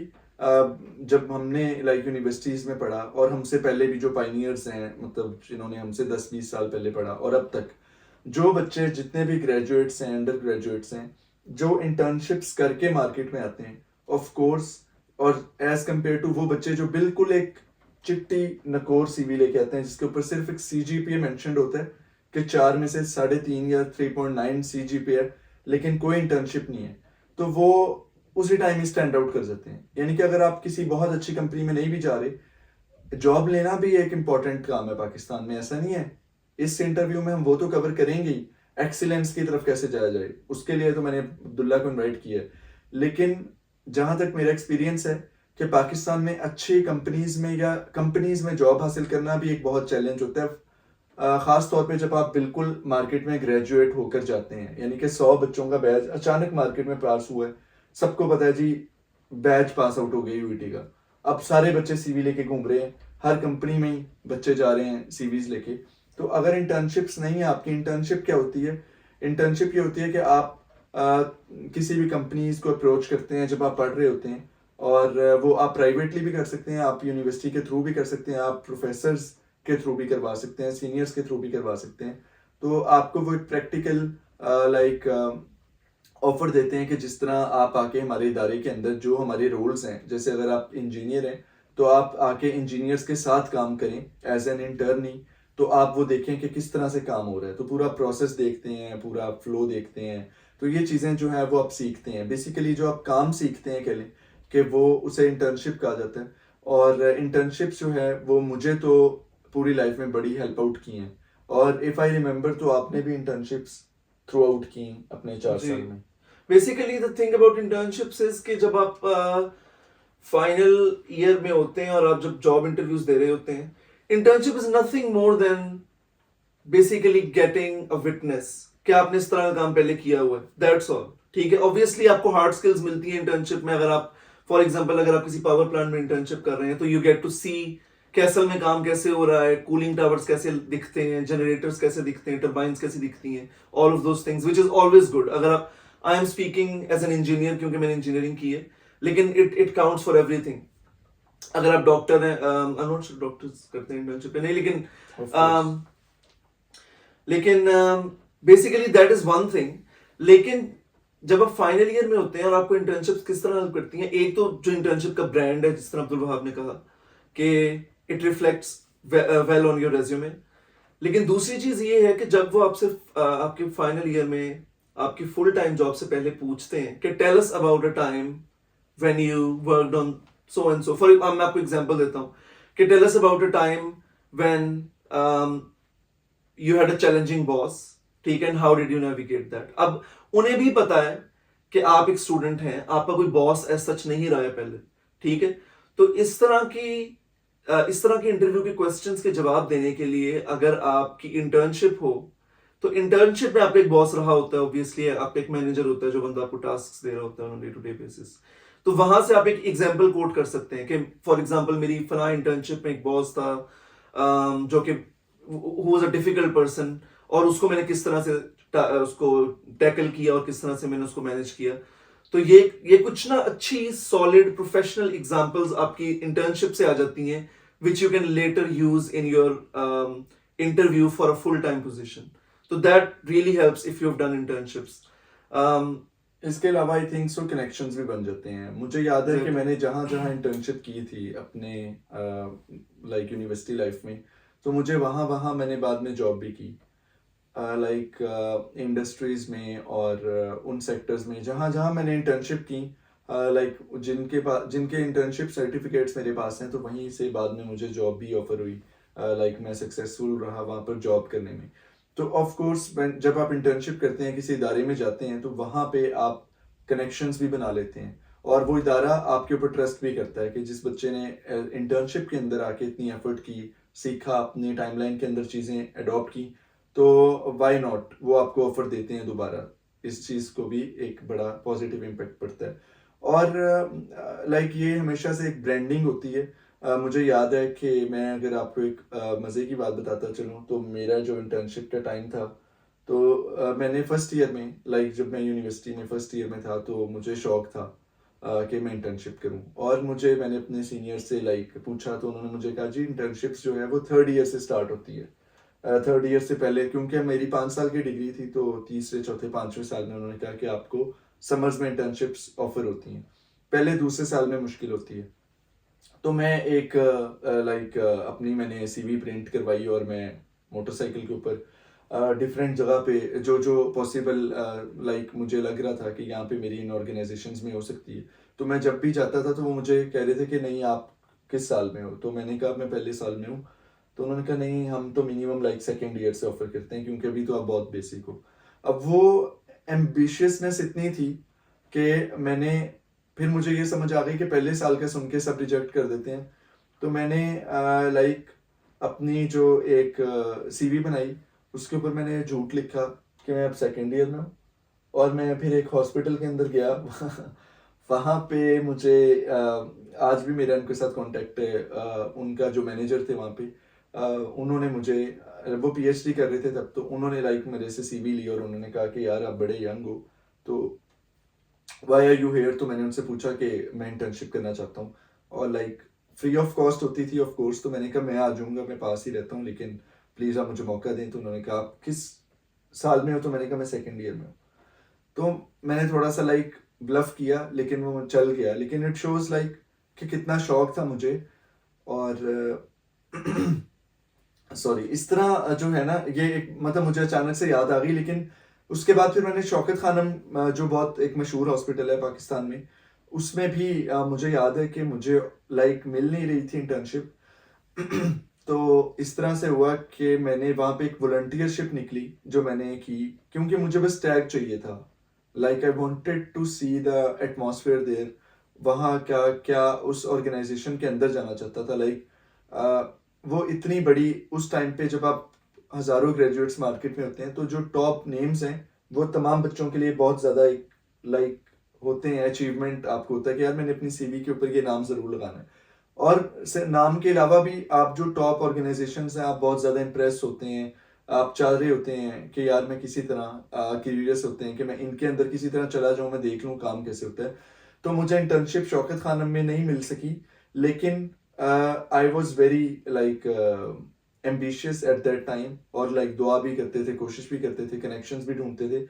जब हमने लाइक यूनिवर्सिटीज़ में पढ़ा, और हमसे पहले भी जो पाइनियर्स हैं, मतलब जिन्होंने हमसे 10-20 साल पहले पढ़ा और अब तक जो बच्चे जितने भी ग्रेजुएट्स हैं, अंडर ग्रेजुएट्स हैं, जो इंटर्नशिप्स करके मार्केट में आते हैं, ऑफ कोर्स, और एज कंपेयर टू वो बच्चे जो बिल्कुल एक चिट्टी नकोर सीवी लेके आते हैं जिसके ऊपर सिर्फ एक सीजीपीए मेंशन्ड होता है कि 4 में से 3.5 या 3.9 सीजीपीए है, लेकिन कोई इंटर्नशिप नहीं है, तो वो उसी टाइम ही स्टैंड आउट कर जाते हैं। यानी कि अगर आप किसी बहुत अच्छी कंपनी में नहीं भी जा रहे, जॉब लेना भी एक इम्पॉर्टेंट काम है पाकिस्तान में, ऐसा नहीं है। इस इंटरव्यू में हम वो तो कवर करेंगे ही, एक्सीलेंस की तरफ कैसे जाया जाए, उसके लिए तो मैंने अब्दुल्ला को इनवाइट किया है। लेकिन जहाँ तक मेरा एक्सपीरियंस है कि पाकिस्तान में अच्छी कंपनीज में या कंपनीज में जॉब हासिल करना भी एक बहुत चैलेंज होता है, ख़ास तौर पे जब आप बिल्कुल मार्केट में ग्रेजुएट होकर जाते हैं। यानी कि 100 बच्चों का बैच अचानक मार्केट में पास हुआ है, सबको पता है जी बैच पास आउट हो गया यूईटी का, अब सारे बच्चे सीवी लेके घूम रहे हैं, हर कंपनी में ही बच्चे जा रहे हैं सीवीज लेके। तो अगर इंटर्नशिप्स नहीं है आपकी, इंटर्नशिप क्या होती है? इंटर्नशिप ये होती है कि आप किसी भी कंपनीज को अप्रोच करते हैं जब आप पढ़ रहे होते हैं, और वो आप प्राइवेटली भी कर सकते हैं, आप यूनिवर्सिटी के थ्रू भी कर सकते हैं, आप प्रोफेसर्स के थ्रू भी करवा सकते हैं, सीनियर्स के थ्रू भी करवा सकते हैं। तो आपको वो एक प्रैक्टिकल लाइक ऑफर देते हैं कि जिस तरह आप आके हमारे इदारे के अंदर जो हमारे रोल्स हैं, जैसे अगर आप इंजीनियर हैं तो आप आके इंजीनियर्स के साथ काम करें एज एन इंटर्नी, तो आप वो देखें कि किस तरह से काम हो रहा है, तो पूरा प्रोसेस देखते हैं, पूरा फ्लो देखते हैं। तो ये चीज़ें जो है वो आप सीखते हैं। बेसिकली जो आप काम सीखते हैं कह लें कि वो उसे इंटर्नशिप कहा जाता है। और इंटर्नशिप्स जो है वो मुझे तो पूरी लाइफ में बड़ी हेल्प आउट की हैं। और इफ़ आई रिमेंबर तो आपने भी इंटर्नशिप्स थ्रू आउट की अपने 4 जी, साल में। Basically the thing about internships is कि जब आप फाइनल ईयर में होते हैं और आप जब जॉब इंटरव्यूज दे रहे होते हैं, internship is nothing more than basically getting a witness कि आपने इस तरह का काम पहले किया हुआ है, दैट्स ऑल। ठीक है, ऑब्वियसली आपको हार्ड स्किल्स मिलती हैं इंटर्नशिप में। अगर आप फॉर एग्जांपल अगर आप किसी पावर प्लांट में इंटर्नशिप कर रहे हैं तो यू गेट टू सी कि असल में काम कैसे हो रहा है, कूलिंग टावर्स कैसे दिखते हैं, जनरेटर्स कैसे दिखते हैं, टर्बाइंस कैसे दिखती हैं, all of those things which is always good. अगर आप, I am speaking as an engineer क्योंकि मैंने इंजीनियरिंग की है, लेकिन इट काउंट्स फॉर एवरीथिंग। अगर आप डॉक्टर हैं, आई नॉट श्योर डॉक्टर्स करते हैं इंटर्नशिप नहीं, लेकिन basically that is one thing. लेकिन जब आप फाइनल ईयर में होते हैं और आपको इंटर्नशिप किस तरह हेल्प करती हैं, एक तो जो इंटर्नशिप का ब्रांड है, जिस तरह अब्दुल वहाब ने कहा कि it reflects well on your resume. लेकिन दूसरी चीज ये है कि जब वो आपसे आपके फाइनल ईयर में आपकी फुल टाइम जॉब से पहले पूछते हैं कि tell us about a time when you worked on so and so, for मैं आपको एग्जांपल देता हूं कि tell us about a time when you had a challenging boss, ठीक है, and how did you navigate that. अब उन्हें भी पता है कि आप एक स्टूडेंट हैं, आपका कोई बॉस एज सच नहीं रहा है पहले, ठीक है। तो इस तरह के इंटरव्यू के क्वेश्चंस के जवाब देने के लिए अगर आपकी इंटर्नशिप हो, तो इंटर्नशिप में आपका एक बॉस रहा होता है, ऑब्वियसली आपका एक मैनेजर होता है जो बंदा आपको टास्क दे रहा होता है on day to day basis. तो वहां से आप एक एग्जाम्पल कोट कर सकते हैं कि फॉर एग्जाम्पल मेरी फला इंटर्नशिप में एक बॉस था जो कि who was a difficult person, और उसको मैंने किस तरह से उसको टैकल किया और किस तरह से मैंने उसको मैनेज किया। तो ये कुछ ना अच्छी सॉलिड प्रोफेशनल एग्जांपल्स आपकी इंटर्नशिप से आ जाती हैं which you can later use in your interview for a full time position. So that really helps if you've done internships. इसके अलावा आई थिंक सो कनेक्शंस भी बन जाते हैं। मुझे याद है कि मैंने जहाँ जहाँ इंटर्नशिप की थी अपने लाइक यूनिवर्सिटी लाइफ में, तो मुझे वहाँ वहाँ मैंने बाद में जॉब भी की, लाइक इंडस्ट्रीज में और उन सेक्टर्स में जहाँ जहाँ मैंने इंटर्नशिप की, लाइक जिनके इंटर्नशिप सर्टिफिकेट्स मेरे पास हैं, तो वहीं से बाद में मुझे जॉब भी ऑफर हुई। लाइक मैं सक्सेसफुल रहा वहाँ पर जॉब करने में। तो ऑफ कोर्स जब आप इंटर्नशिप करते हैं, किसी इदारे में जाते हैं, तो वहाँ पे आप कनेक्शंस भी बना लेते हैं और वो इदारा आपके ऊपर ट्रस्ट भी करता है कि जिस बच्चे ने इंटर्नशिप के अंदर आके इतनी एफर्ट की, सीखा, अपनी टाइमलाइन के अंदर चीज़ें अडॉप्ट की, तो वाई नॉट वो आपको ऑफर देते हैं दोबारा। इस चीज़ को भी एक बड़ा पॉजिटिव इम्पैक्ट पड़ता है। और लाइक ये हमेशा से एक ब्रांडिंग होती है। मुझे याद है कि मैं अगर आपको एक मज़े की बात बताता चलूँ, तो मेरा जो इंटर्नशिप का टाइम था, तो मैंने फर्स्ट ईयर में, लाइक जब मैं यूनिवर्सिटी में फर्स्ट ईयर में था, तो मुझे शौक था कि मैं इंटर्नशिप करूं। और मैंने अपने सीनियर से लाइक पूछा, तो उन्होंने मुझे कहा जी इंटर्नशिप्स जो है वो थर्ड ईयर से स्टार्ट होती है। थर्ड ईयर से पहले, क्योंकि मेरी 5 साल की डिग्री थी, तो तीसरे चौथे पाँचवें साल में उन्होंने कहा कि आपको समर्स में इंटर्नशिप्स ऑफर होती हैं, पहले दूसरे साल में मुश्किल होती है। तो मैं एक लाइक अपनी मैंने सीवी प्रिंट करवाई और मैं मोटरसाइकिल के ऊपर डिफरेंट जगह पे जो जो पॉसिबल लाइक मुझे लग रहा था कि यहाँ पे मेरी इन ऑर्गेनाइजेशंस में हो सकती है, तो मैं जब भी जाता था तो वो मुझे कह रहे थे कि नहीं आप किस साल में हो, तो मैंने कहा मैं पहले साल में हूँ। तो उन्होंने कहा नहीं, हम तो मिनिमम लाइक सेकेंड ईयर से ऑफर करते हैं, क्योंकि अभी तो आप बहुत बेसिक हो। अब वो एम्बिशियसनेस इतनी थी कि मैंने, फिर मुझे ये समझ आ गई कि पहले साल का सुन के सब रिजेक्ट कर देते हैं। तो मैंने लाइक अपनी जो एक सीवी बनाई, उसके ऊपर मैंने झूठ लिखा कि मैं अब सेकेंड ईयर में हूँ। और मैं फिर एक हॉस्पिटल के अंदर गया वहाँ पे मुझे आज भी मेरा उनके साथ कांटेक्ट है। उनका जो मैनेजर थे वहाँ पे, उन्होंने मुझे, वो पीएचडी कर रहे थे तब, तो उन्होंने लाइक मेरे से सीवी ली और उन्होंने कहा कि यार आप बड़े यंग हो, तो वाई आर यू हेयर। तो मैंने उनसे पूछा कि मैं इंटर्नशिप करना चाहता हूँ, और लाइक फ्री ऑफ कॉस्ट होती थी ऑफ कोर्स। तो मैंने कहा मैं आ जाऊँगा, मैं पास ही रहता हूँ, लेकिन प्लीज़ आप मुझे मौका दें। तो उन्होंने कहा आप किस साल में हो, तो मैंने कहा मैं सेकेंड ईयर में हूँ। तो मैंने थोड़ा सा लाइक ब्लफ किया, लेकिन वो चल गया। लेकिन इट शोज लाइक कि कितना शौक था मुझे। और सॉरी, इस तरह जो है ना, ये एक मतलब मुझे अचानक से याद आ गई। लेकिन उसके बाद फिर मैंने शौकत खानम, जो बहुत एक मशहूर हॉस्पिटल है पाकिस्तान में, उसमें भी मुझे याद है कि मुझे लाइक मिल नहीं रही थी इंटर्नशिप। तो इस तरह से हुआ कि मैंने वहाँ पे एक वॉलंटियरशिप निकली जो मैंने की, क्योंकि मुझे बस टैग चाहिए था। Like I wanted to see the atmosphere there, वहाँ क्या क्या उस ऑर्गेनाइजेशन के अंदर जाना चाहता था। लाइक वो इतनी बड़ी, उस टाइम पे जब आप हज़ारों ग्रेजुएट्स मार्केट में होते हैं, तो जो टॉप नेम्स हैं वो तमाम बच्चों के लिए बहुत ज़्यादा एक लाइक होते हैं, अचीवमेंट आपको होता है कि यार मैंने अपनी सीवी के ऊपर ये नाम ज़रूर लगाना है। और से नाम के अलावा भी आप जो टॉप ऑर्गेनाइजेशंस हैं, आप बहुत ज़्यादा इंप्रेस होते हैं, आप चाह रहे होते हैं कि यार मैं किसी तरह क्यूरियस होते हैं कि मैं इनके अंदर किसी तरह चला जाऊँ, मैं देख लूँ काम कैसे होता है। तो मुझे इंटर्नशिप शौकत खानम में नहीं मिल सकी, लेकिन I was very like ambitious at that time, और लाइक दुआ भी करते थे, कोशिश भी करते थे, कनेक्शंस भी ढूंढते थे।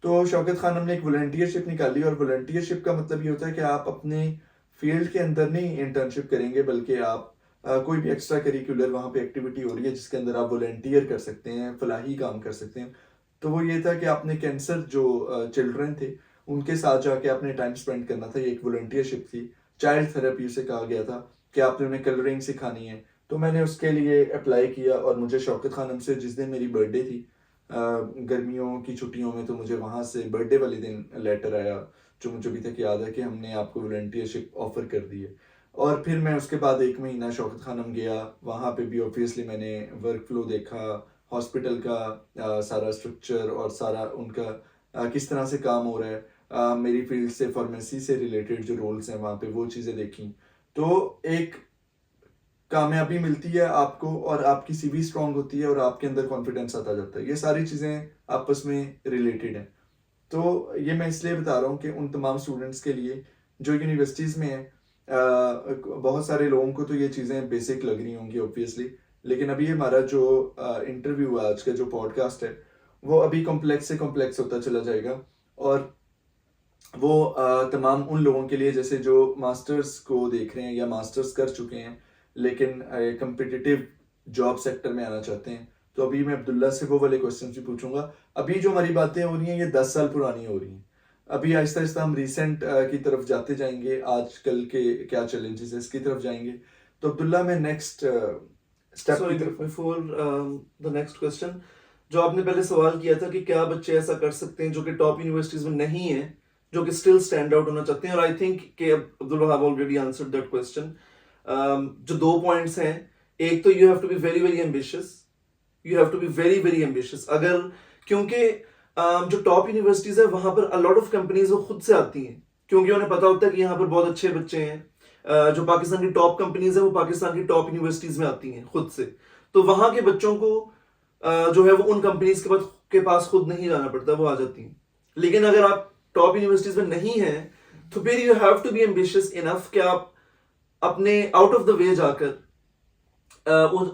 तो शौकत खानम ने एक वॉलंटियरशिप निकाली, और वॉलंटियरशिप का मतलब ये होता है कि आप अपने फील्ड के अंदर नहीं इंटर्नशिप करेंगे, बल्कि आप कोई भी एक्स्ट्रा करिकुलर वहाँ पे एक्टिविटी हो रही है जिसके अंदर आप वॉलंटियर कर सकते हैं, फलाही काम कर सकते हैं। तो वो ये था कि आपने कैंसर जो चिल्ड्रन थे उनके साथ जाके आपने टाइम स्पेंड करना था। ये एक वॉलंटियरशिप थी, चाइल्ड थेरेपी उसे कहा गया था, कि आपने उन्हें कलरिंग सिखानी है। तो मैंने उसके लिए अप्लाई किया, और मुझे शौकत खानम से जिस दिन मेरी बर्थडे थी, गर्मियों की छुट्टियों में, तो मुझे वहाँ से बर्थडे वाले दिन लेटर आया, जो मुझे अभी तक याद है कि हमने आपको वॉलंटियरशिप ऑफर कर दी है। और फिर मैं उसके बाद 1 महीना शौकत खानम गया, वहाँ पे भी ऑब्वियसली मैंने वर्क फ्लो देखा, हॉस्पिटल का सारा स्ट्रक्चर और सारा उनका किस तरह से काम हो रहा है। मेरी फील्ड से, फार्मेसी से रिलेटेड जो रोल्स हैं वहाँ पे, वो चीज़ें देखी। तो एक कामयाबी मिलती है आपको, और आपकी सीवी स्ट्रांग होती है, और आपके अंदर कॉन्फिडेंस आता जाता है। ये सारी चीज़ें आपस में रिलेटेड हैं। तो ये मैं इसलिए बता रहा हूँ कि उन तमाम स्टूडेंट्स के लिए जो यूनिवर्सिटीज़ में हैं, बहुत सारे लोगों को तो ये चीज़ें बेसिक लग रही होंगी ऑब्वियसली, लेकिन अभी हमारा जो इंटरव्यू है, आज का जो पॉडकास्ट है, वो अभी कॉम्प्लेक्स से कॉम्प्लेक्स होता चला जाएगा। और वो तमाम उन लोगों के लिए, जैसे जो मास्टर्स को देख रहे हैं या मास्टर्स कर चुके हैं, लेकिन कम्पिटिटिव जॉब सेक्टर में आना चाहते हैं। तो अभी मैं अब्दुल्ला से वो वाले क्वेश्चन भी पूछूंगा। अभी जो हमारी बातें हो रही हैं, ये 10 साल पुरानी हो रही हैं। अभी आहिस्ता आहिस्ता हम रिसेंट की तरफ जाते जाएंगे, आजकल के क्या चैलेंजेस है इसकी तरफ जाएंगे। तो अब्दुल्ला, मैं नेक्स्ट स्टेप Sorry, की तरफ है। before the next question, जो आपने पहले सवाल किया था कि क्या बच्चे ऐसा कर सकते हैं जो कि टॉप यूनिवर्सिटीज में नहीं है, जो कि स्टिल स्टैंड आउट होना चाहते हैं, और आई थिंक कि Abdul Wahab already answered that question. जो 2 पॉइंट्स हैं, एक तो you have to be very very ambitious, you have to be very very ambitious. अगर क्योंकि जो टॉप यूनिवर्सिटीज है वहां पर अ लॉट ऑफ कंपनीज वो खुद से आती हैं, क्योंकि उन्हें पता होता है कि यहाँ पर बहुत अच्छे बच्चे हैं। जो पाकिस्तान की टॉप कंपनीज है वो पाकिस्तान की टॉप यूनिवर्सिटीज में आती हैं खुद से, तो वहां के बच्चों को जो है वो उन कंपनीज के पास खुद नहीं जाना पड़ता, वो आ जाती हैं। लेकिन अगर आप टॉप यूनिवर्सिटीज में नहीं हैं तो फिर you have to be ambitious enough कि आप अपने आउट ऑफ द वे जाकर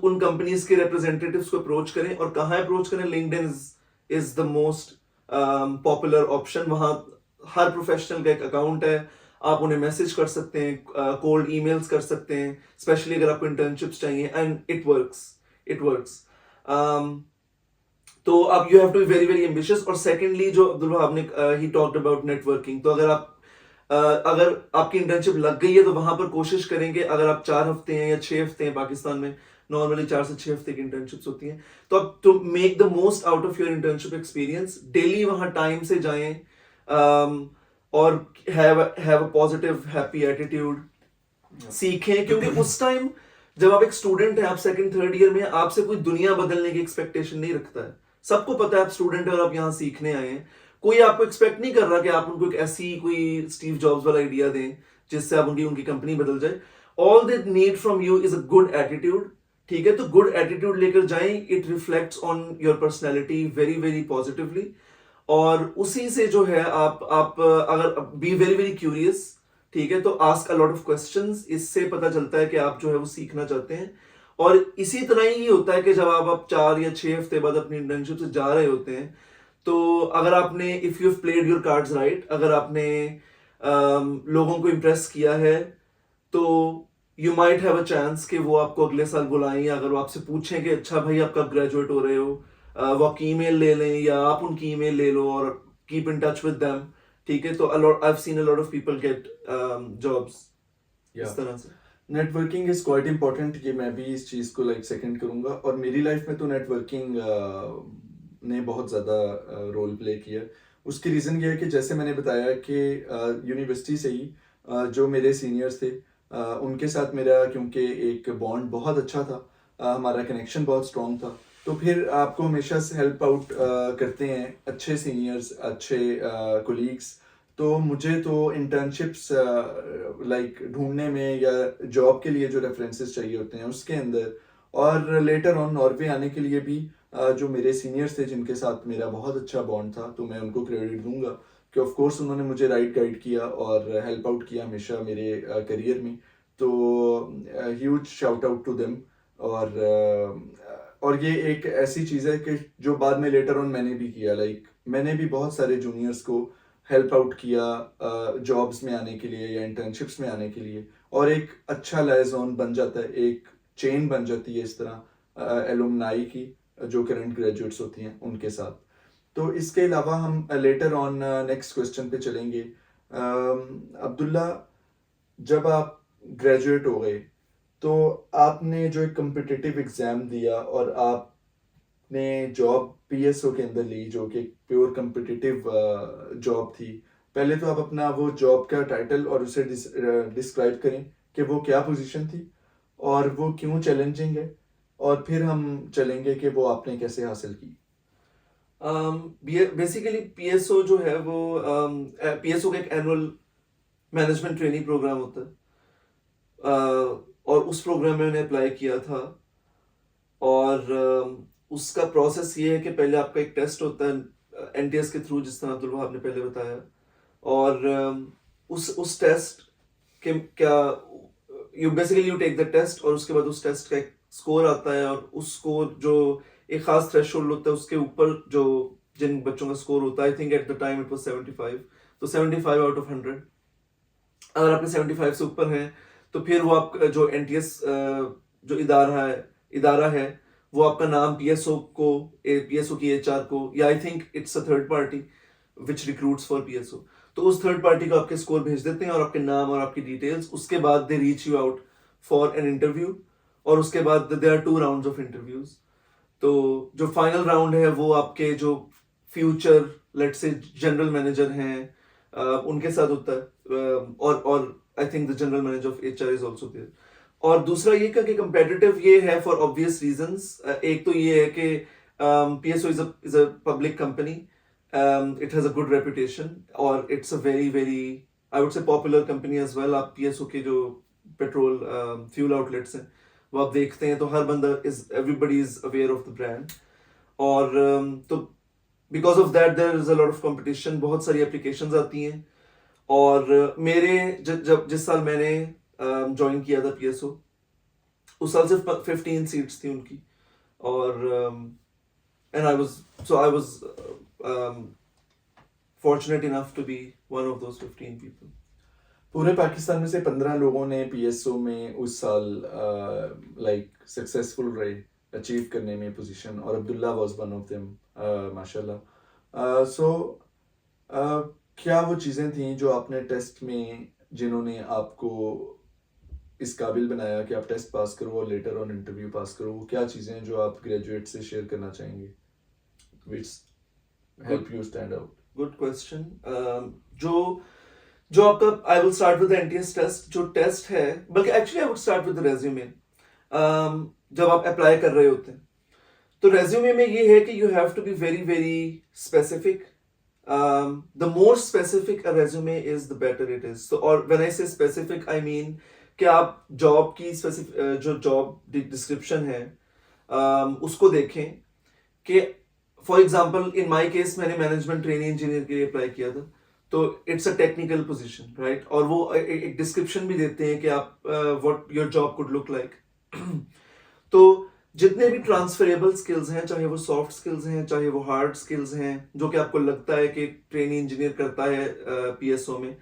उन कंपनीज के रिप्रेजेंटेटिव्स को अप्रोच करें। और कहाँ अप्रोच करें? LinkedIn is the most popular option. वहां हर प्रोफेशनल का एक अकाउंट है, आप उन्हें मैसेज कर सकते हैं, कोल्ड ईमेल्स कर सकते हैं, स्पेशली अगर आपको इंटर्नशिप्स चाहिए, एंड इट वर्क्स। तो अब you have to be very very ambitious. और सेकेंडली जो अब्दुल वहाब ने ही टॉक्ड अबाउट नेटवर्किंग, तो अगर आपकी इंटर्नशिप लग गई है तो वहां पर कोशिश करेंगे, अगर आप 4 हफ्ते हैं या 6 हफ्ते हैं, पाकिस्तान में नॉर्मली 4 से 6 हफ्ते की इंटर्नशिप्स होती हैं, तो आप to make the most out of your internship experience, daily वहां टाइम से जाएं, और have a positive happy attitude, सीखें। क्योंकि उस टाइम जब आप एक स्टूडेंट हैं, आप सेकंड थर्ड ईयर में, आपसे कोई दुनिया बदलने की एक्सपेक्टेशन नहीं रखता है। सबको पता है आप स्टूडेंट हैं और आप यहाँ सीखने आए हैं। कोई आपको एक्सपेक्ट नहीं कर रहा कि आप उनको एक ऐसी कोई स्टीव जॉब्स वाला आइडिया दें जिससे आप उनकी कंपनी बदल जाए। All they need from you is a good attitude. ठीक है, तो गुड एटीट्यूड लेकर जाएं, it reflects on your personality very very positively. और उसी से जो है आप अगर बी वेरी वेरी क्यूरियस, ठीक है, तो ask a lot of questions, इससे पता चलता है कि आप जो है वो सीखना चाहते हैं। और इसी तरह ही होता है कि जब आप 4 या 6 हफ्ते बाद अपनी इंटर्नशिप से जा रहे होते हैं, तो अगर आपने if you played your cards right, अगर आपने लोगों को इम्प्रेस किया है, तो you might have a chance कि वो आपको अगले साल बुलाएं, या अगर वो आपसे पूछें कि अच्छा भाई आप कब ग्रेजुएट हो रहे हो, वो आपकी ईमेल ले लें या आप उनकी ईमेल ले लो और keep in touch with them. ठीक है, तो I have seen a lot of people get jobs इस तरह से। नेटवर्किंग इज क्वाइट इंपॉर्टेंट, ये मैं भी इस चीज़ को लाइक सेकंड करूंगा। और मेरी लाइफ में तो नेटवर्किंग ने बहुत ज़्यादा रोल प्ले किया। उसकी रीज़न ये है कि जैसे मैंने बताया कि यूनिवर्सिटी से ही जो मेरे सीनियर्स थे उनके साथ मेरा क्योंकि एक बॉन्ड बहुत अच्छा था, हमारा कनेक्शन बहुत स्ट्रॉन्ग था, तो फिर आपको हमेशा से हेल्प आउट करते हैं अच्छे सीनियर्स, अच्छे कोलीग्स। तो मुझे तो इंटर्नशिप्स लाइक ढूंढने में या जॉब के लिए जो रेफरेंसेस चाहिए होते हैं उसके अंदर, और लेटर ऑन नॉर्वे आने के लिए भी जो मेरे सीनियर्स थे जिनके साथ मेरा बहुत अच्छा बॉन्ड था, तो मैं उनको क्रेडिट दूंगा कि ऑफ कोर्स उन्होंने मुझे राइट गाइड किया और हेल्प आउट किया हमेशा मेरे करियर में। तो huge shout out to them. और ये एक ऐसी चीज़ है कि जो बाद में लेटर ऑन मैंने भी किया, लाइक मैंने भी बहुत सारे जूनियर्स को हेल्प आउट किया जॉब्स में आने के लिए या इंटर्नशिप्स में आने के लिए, और एक अच्छा लाइजॉन बन जाता है, एक चेन बन जाती है इस तरह एलुमनाई की जो करंट ग्रेजुएट्स होती हैं उनके साथ। तो इसके अलावा हम लेटर ऑन नेक्स्ट क्वेश्चन पे चलेंगे। अब्दुल्ला, जब आप ग्रेजुएट हो गए तो आपने जो एक कम्पिटिटिव एग्ज़ाम दिया और आपने जॉब पीएसओ के अंदर ली जो कि प्योर कम्पिटिटिव जॉब थी। पहले तो आप अपना वो जॉब का टाइटल और उसे डिस्क्राइब करें कि वो क्या पोजीशन थी और वो क्यों चैलेंजिंग है, और फिर हम चलेंगे कि वो आपने कैसे हासिल की। बेसिकली पीएसओ जो है वो पीएसओ का एक एनुअल मैनेजमेंट ट्रेनिंग प्रोग्राम होता है, और उस प्रोग्राम में मैंने अप्लाई किया था। और उसका प्रोसेस ये है कि पहले आपका एक टेस्ट होता है एनटीएस के थ्रू, जिस तरह अब्दुल वहाब ने पहले बताया। और उस टेस्ट के क्या, यू टेक द टेस्ट, और उसके बाद उस टेस्ट का एक स्कोर आता है, और उस स्कोर जो एक खास थ्रेशोल्ड होता है उसके ऊपर जो जिन बच्चों का स्कोर होता है, आई think at the time it was 75, तो 75 आउट ऑफ 100। अगर आपके 75 से ऊपर हैं तो फिर वो आप जो एनटीएस जो इदारा है वो आपका नाम पीएसओ की एचआर को, या I think it's a third party which recruits for PSO, तो उस थर्ड पार्टी को आपके स्कोर भेज देते हैं और आपके नाम और आपकी डिटेल्स। उसके बाद they reach you out for an interview, और उसके बाद there are 2 rounds of interviews. तो जो फाइनल राउंड है वो आपके जो future let's say general manager हैं उनके साथ होता है, और I think the general manager of HR is also there. और दूसरा ये कि कंपेटिटिव ये है फॉर ऑब्वियस रीजंस। एक तो ये है कि PSO is a public company, it has a good reputation और it's a very very I would say popular company as well. आप पीएसओ के जो पेट्रोल फ्यूल आउटलेट्स हैं वो आप देखते हैं तो हर बंदा everybody is aware of the brand. और तो because of that there is a lot of competition, बहुत सारी एप्लीकेशंस आती हैं। और मेरे जब जिस साल मैंने ज्वाइन किया था पीएसओ उस साल सिर्फ 15 सीट्स थी उनकी। और and I was fortunate enough to be one of those 15 people. पूरे पाकिस्तान में से 15 लोगों ने पीएसओ में उस साल लाइक सक्सेसफुल रहे अचीव करने में पोजीशन, और Abdullah was one of them माशाल्लाह। सो क्या वो चीज़ें थी जो आपने टेस्ट में जिन्होंने आपको इस काबिल बनाया कि आप टेस्ट पास करो और लेटर ऑन इंटरव्यू पास करो, वो क्या चीज़ें हैं जो आप ग्रेजुएट से शेयर करना चाहेंगे which help you stand out? Good question. जो आपका I will start with NTS test. जो टेस्ट है, बल्कि actually I would start with resume. जब आप अप्लाई कर रहे होते हैं तो रेज्यूमे में ये है कि you have to be very very specific. The more specific a resume is the better it is. तो और व्हेन आई से स्पेसिफिक आई मीन कि आप जॉब की जो जॉब डिस्क्रिप्शन है उसको देखें कि for example in my case मैंने मैनेजमेंट ट्रेनिंग इंजीनियर के लिए अप्लाई किया था, तो it's a technical position right. और वो एक डिस्क्रिप्शन भी देते हैं कि आप what your job could look like. तो जितने भी ट्रांसफरेबल स्किल्स हैं, चाहे वो सॉफ्ट स्किल्स हैं चाहे वो हार्ड स्किल्स हैं, जो कि आपको लगता है कि ट्रेनिंग इंजीनियर करता है पीएसओ में।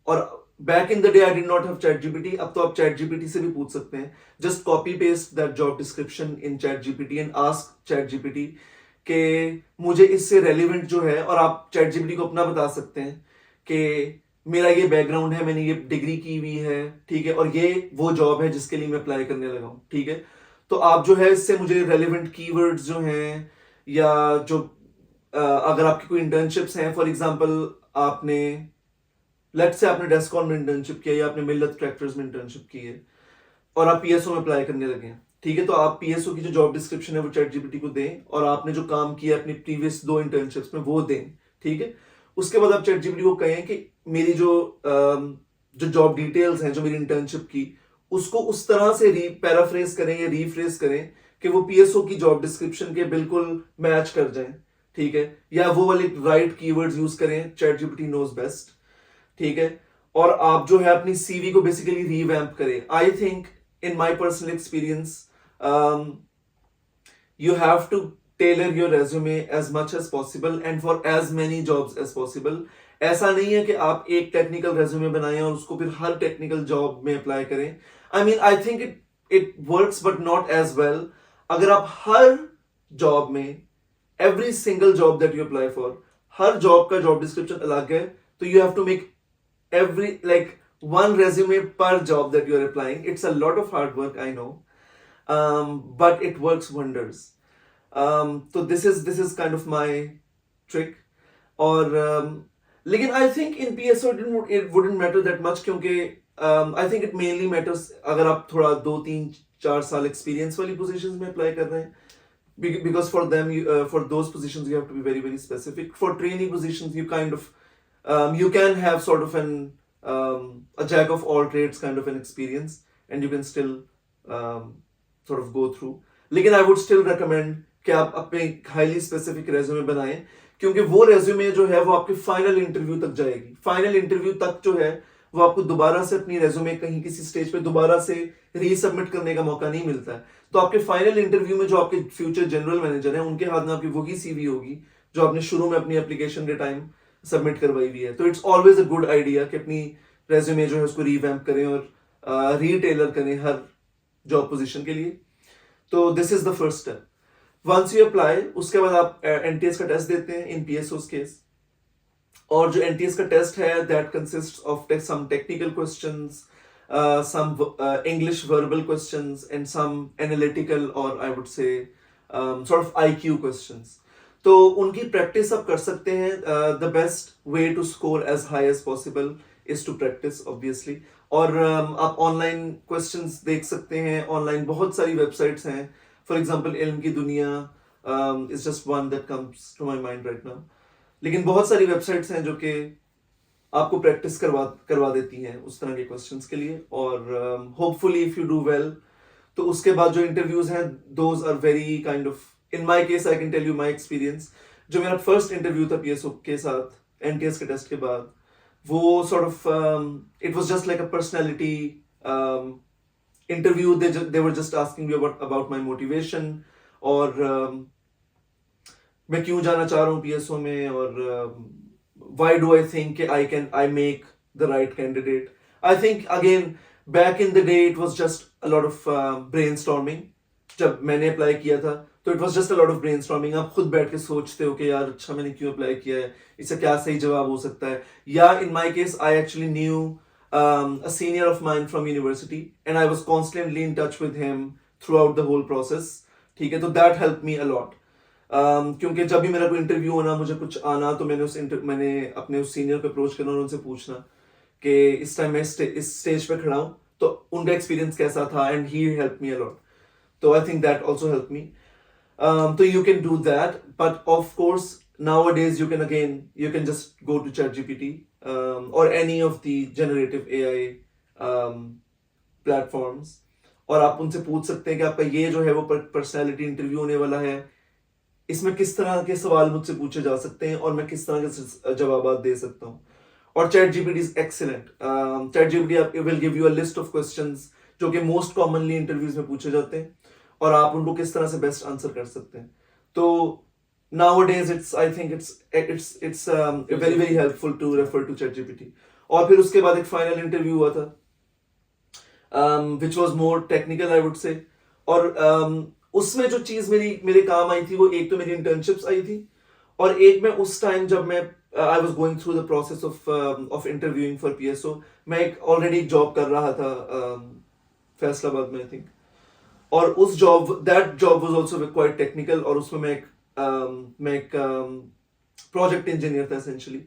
और back in the day I did not have chat GPT, अब तो आप चैट जीपीटी से भी पूछ सकते हैं। Just copy paste that job description in chat GPT and ask chat GPT कि मुझे इससे रेलिवेंट जो है, और आप चैट जीपीटी को अपना बता सकते हैं कि मेरा ये बैकग्राउंड है, मैंने ये डिग्री की हुई है, ठीक है, और ये वो जॉब है जिसके लिए मैं अप्लाई करने लगा हूँ, ठीक है। तो आप जो है इससे मुझे रेलिवेंट कीवर्ड्स जो हैं, या जो अगर आपकी कोई इंटर्नशिप्स हैं, फॉर एग्जांपल आपने लेट्स से आपने डेस्कॉन में इंटर्नशिप किया या आपने मिल्लत ट्रैक्टर्स में इंटर्नशिप की है और आप पीएसओ में अप्लाई करने लगे हैं, ठीक है। तो आप पीएसओ की जो जॉब डिस्क्रिप्शन है वो चैट जीपीटी को दें, और आपने जो काम किया अपनी प्रीवियस 2 इंटर्नशिप्स में वो दें, ठीक है। उसके बाद आप चैट जीपीटी को कहें कि मेरी जो जॉब डिटेल्स हैं, जो मेरी इंटर्नशिप की, उसको उस तरह से पैराफ्रेज करें या रीफ्रेज करें कि वो पीएसओ की जॉब डिस्क्रिप्शन के बिल्कुल मैच कर जाएं, ठीक है। या वो वाले राइट कीवर्ड्स यूज करें, चैट जीपीटी नोज बेस्ट, ठीक है। और आप जो है अपनी सीवी को बेसिकली रीवैम्प करें। I think in my personal experience you have to tailor your resume as much as possible and for as many jobs as possible. ऐसा नहीं है कि आप एक टेक्निकल रेज्यूमे बनाएं और उसको फिर हर टेक्निकल जॉब में अप्लाई करें। I mean I think it works but not as well. अगर आप हर जॉब में every single job that you apply for, हर जॉब का जॉब डिस्क्रिप्शन अलग है, तो you have to make every like one resume per job that you are applying. It's a lot of hard work, I know, but it works wonders. So this is kind of my trick. और लेकिन I think in PSO it wouldn't matter that much, क्योंकि I think it mainly matters अगर आप थोड़ा 2-3-4 साल experience वाली positions में apply कर रहे हैं, because for them for those positions you have to be very very specific. For trainee positions you kind of you can have sort of a jack of all trades kind of an experience and you can still sort of go through. लेकिन I would still recommend कि आप अपने highly specific resume बनाएं, क्योंकि वो resume जो है वो आपके final interview तक जाएगी। final interview तक जो है वो आपको दोबारा से अपनी resume कहीं किसी स्टेज पे दोबारा से रीसबमिट करने का मौका नहीं मिलता है। तो आपके फाइनल इंटरव्यू में जो आपके फ्यूचर जनरल मैनेजर हैं उनके हाथ में आपकी वही सीवी होगी जो आपने शुरू में अपनी एप्लीकेशन के टाइम सबमिट करवाई हुई है। तो it's always a good idea कि अपनी रेज्यूमे जो है उसको रीवैम्प करें और रीटेलर करें हर जॉब पोजीशन के लिए। तो this is the first step. Once you apply, उसके बाद आप एनटीएस का टेस्ट देते हैं इन पीएसओ's केस। और जो एनटीएस का टेस्ट है that consist of some technical questions, some English verbal questions and some analytical or I would say sort of IQ questions. तो उनकी प्रैक्टिस आप कर सकते हैं. The best way to score as high as possible is to practice obviously. और आप online questions देख सकते हैं. ऑनलाइन बहुत सारी वेबसाइट्स हैं. फॉर एग्जांपल इल्म की दुनिया is just one that comes to my mind right now. लेकिन बहुत सारी वेबसाइट्स हैं जो कि आपको प्रैक्टिस करवा देती हैं उस तरह के क्वेश्चंस के लिए. और hopefully if you do well तो उसके बाद जो इंटरव्यूज हैं those are very kind of, in my case I can tell you my experience. जो मेरा फर्स्ट इंटरव्यू था पीएसओ के साथ एनटीएस के टेस्ट के बाद, वो sort of it was just like a personality interview. They were just asking me about my motivation और मैं क्यों जाना चाह रहा हूँ पीएसओ में और why do I think I make the right candidate. I think again back in the day it was just a lot of brainstorming. जब मैंने अप्लाई किया था तो it was just a lot of brainstorming. आप खुद बैठ के सोचते हो कि यार अच्छा मैंने क्यों अप्लाई किया है, इसका क्या सही जवाब हो सकता है. या in my case I actually knew a senior of mine from university and I was constantly in touch with him throughout the whole process. ठीक है, तो that helped me a lot. क्योंकि जब भी मेरा कोई इंटरव्यू होना, मुझे कुछ आना, तो मैंने अपने उस सीनियर को अप्रोच करना और उनसे पूछना कि इस टाइम मैं इस स्टेज पे खड़ा हूँ तो उनका एक्सपीरियंस कैसा था and he help me a lot. तो I think that also help me. तो you can do that, but of course nowadays you can just go to ChatGPT or any of the generative AI platforms और आप उनसे पूछ सकते हैं कि आपका ये जो है वो पर्सनैलिटी इंटरव्यू होने वाला है, इसमें किस तरह के सवाल मुझसे पूछे जा सकते हैं और मैं किस तरह के जवाब दे सकता हूँ. और chat GPT is excellent. Chat GPT will give you a list of questions जो कि मोस्ट कॉमनली इंटरव्यूज में पूछे जाते हैं और आप उनको किस तरह से बेस्ट आंसर कर सकते हैं. तो nowadays I think it's very very helpful to refer to ChatGPT. और फिर उसके बाद एक फाइनल इंटरव्यू हुआ था which was more technical I would say. और उसमें जो चीज मेरे काम आई थी वो एक तो मेरी इंटर्नशिप्स आई थी और एक मैं उस टाइम जब मैं I was going through the process of interviewing for PSO, मैं एक ऑलरेडी जॉब कर रहा था फैसलाबाद में आई थिंक. और उस that job was also quite technical और उसमें मैं एक प्रोजेक्ट इंजीनियर था एसेंशियली